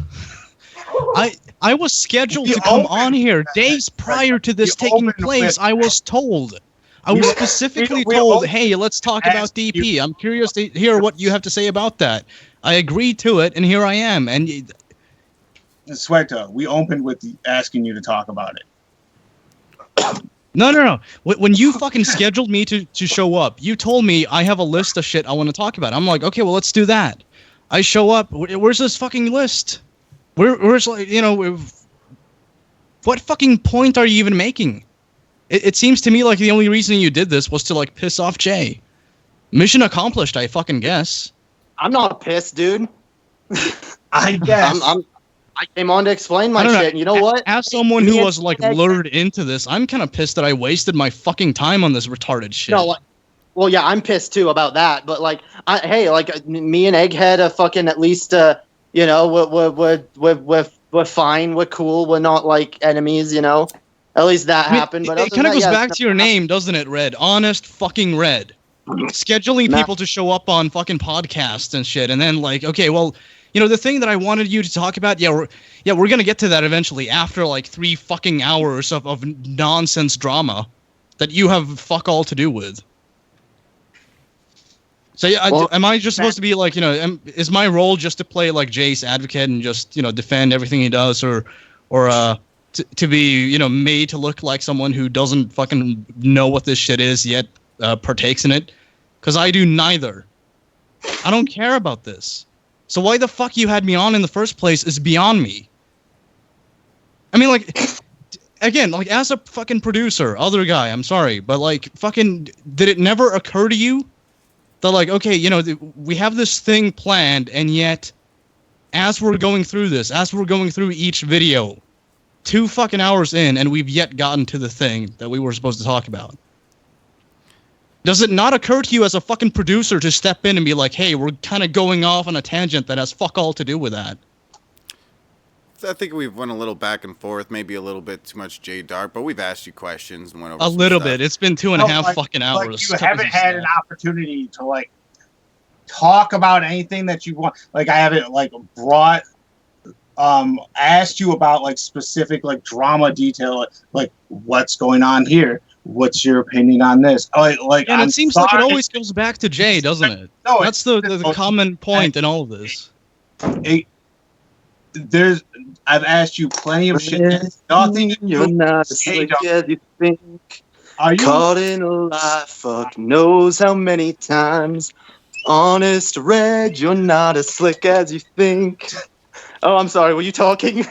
I was scheduled to come on here days prior to this taking place. I was told. I was specifically told, hey, let's talk about DP. I'm curious to hear what you have to say about that. I agreed to it, and here I am. And Swegta, we opened with asking you to talk about it. No. When you fucking scheduled me to show up, you told me I have a list of shit I want to talk about. I'm like, okay, well, let's do that. I show up. Where's this fucking list? Where's like, what fucking point are you even making? It seems to me like the only reason you did this was to like piss off Jay. Mission accomplished, I fucking guess. I'm not pissed, dude. I guess. I came on to explain my shit, and you know what? As someone who was like lured into this, I'm kind of pissed that I wasted my fucking time on this retarded shit. No, well, yeah, I'm pissed too about that. But like, hey, like me and Egghead are fucking at least, we're fine, we're cool, we're not like enemies, At least that happened. But it kind of goes back to your name, doesn't it, Red? Honest fucking Red. Scheduling people to show up on fucking podcasts and shit, and then like, okay, well, the thing that I wanted you to talk about, we're gonna get to that eventually after like 3 fucking hours of nonsense drama that you have fuck all to do with. So yeah, Well, am I just supposed to be like, is my role just to play like Jay's advocate and just, defend everything he does, or to be, made to look like someone who doesn't fucking know what this shit is yet partakes in it? Because I do neither. I don't care about this. So why the fuck you had me on in the first place is beyond me. I mean, like, again, like, as a fucking producer, other guy, I'm sorry, but like, fucking, did it never occur to you that, like, okay, we have this thing planned, and yet, as we're going through this, as we're going through each video, 2 fucking hours in, and we've yet gotten to the thing that we were supposed to talk about? Does it not occur to you as a fucking producer to step in and be like, hey, we're kind of going off on a tangent that has fuck all to do with that? I think we've went a little back and forth, maybe a little bit too much J Dark, but we've asked you questions and went over A some little stuff. bit. It's been 2.5 fucking hours. Like you haven't had an opportunity to like talk about anything that you want. Like I haven't like brought asked you about like specific like drama detail, like what's going on here. What's your opinion on this? Like and it seems like it always goes back to Jay, doesn't it? No, that's the common point in all of this. I've asked you plenty of shit. Nothing to do. You're not as slick as you think. Are you Caught in a lie, fuck knows how many times. Honest Red, you're not as slick as you think. Oh, I'm sorry, were you talking?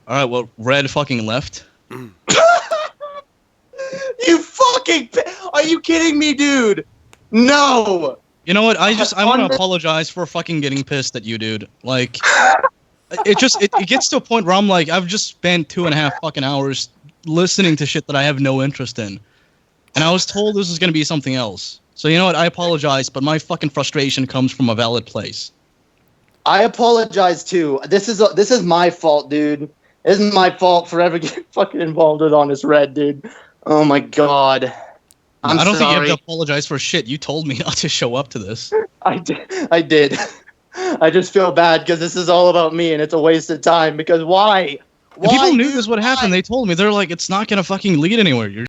All right, well, Red fucking left. You fucking... Are you kidding me, dude? No! You know what? I want to apologize for fucking getting pissed at you, dude. Like, it gets to a point where I'm like, I've just spent 2.5 fucking hours listening to shit that I have no interest in. And I was told this was going to be something else. So you know what? I apologize, but my fucking frustration comes from a valid place. I apologize, too. This is my fault, dude. This is my fault for ever getting fucking involved with Honest Red, dude. Oh my god. I don't think you have to apologize for shit. You told me not to show up to this. I did. I just feel bad because this is all about me and it's a waste of time because why? If people knew this would happen, they told me. They're like, it's not going to fucking lead anywhere. You're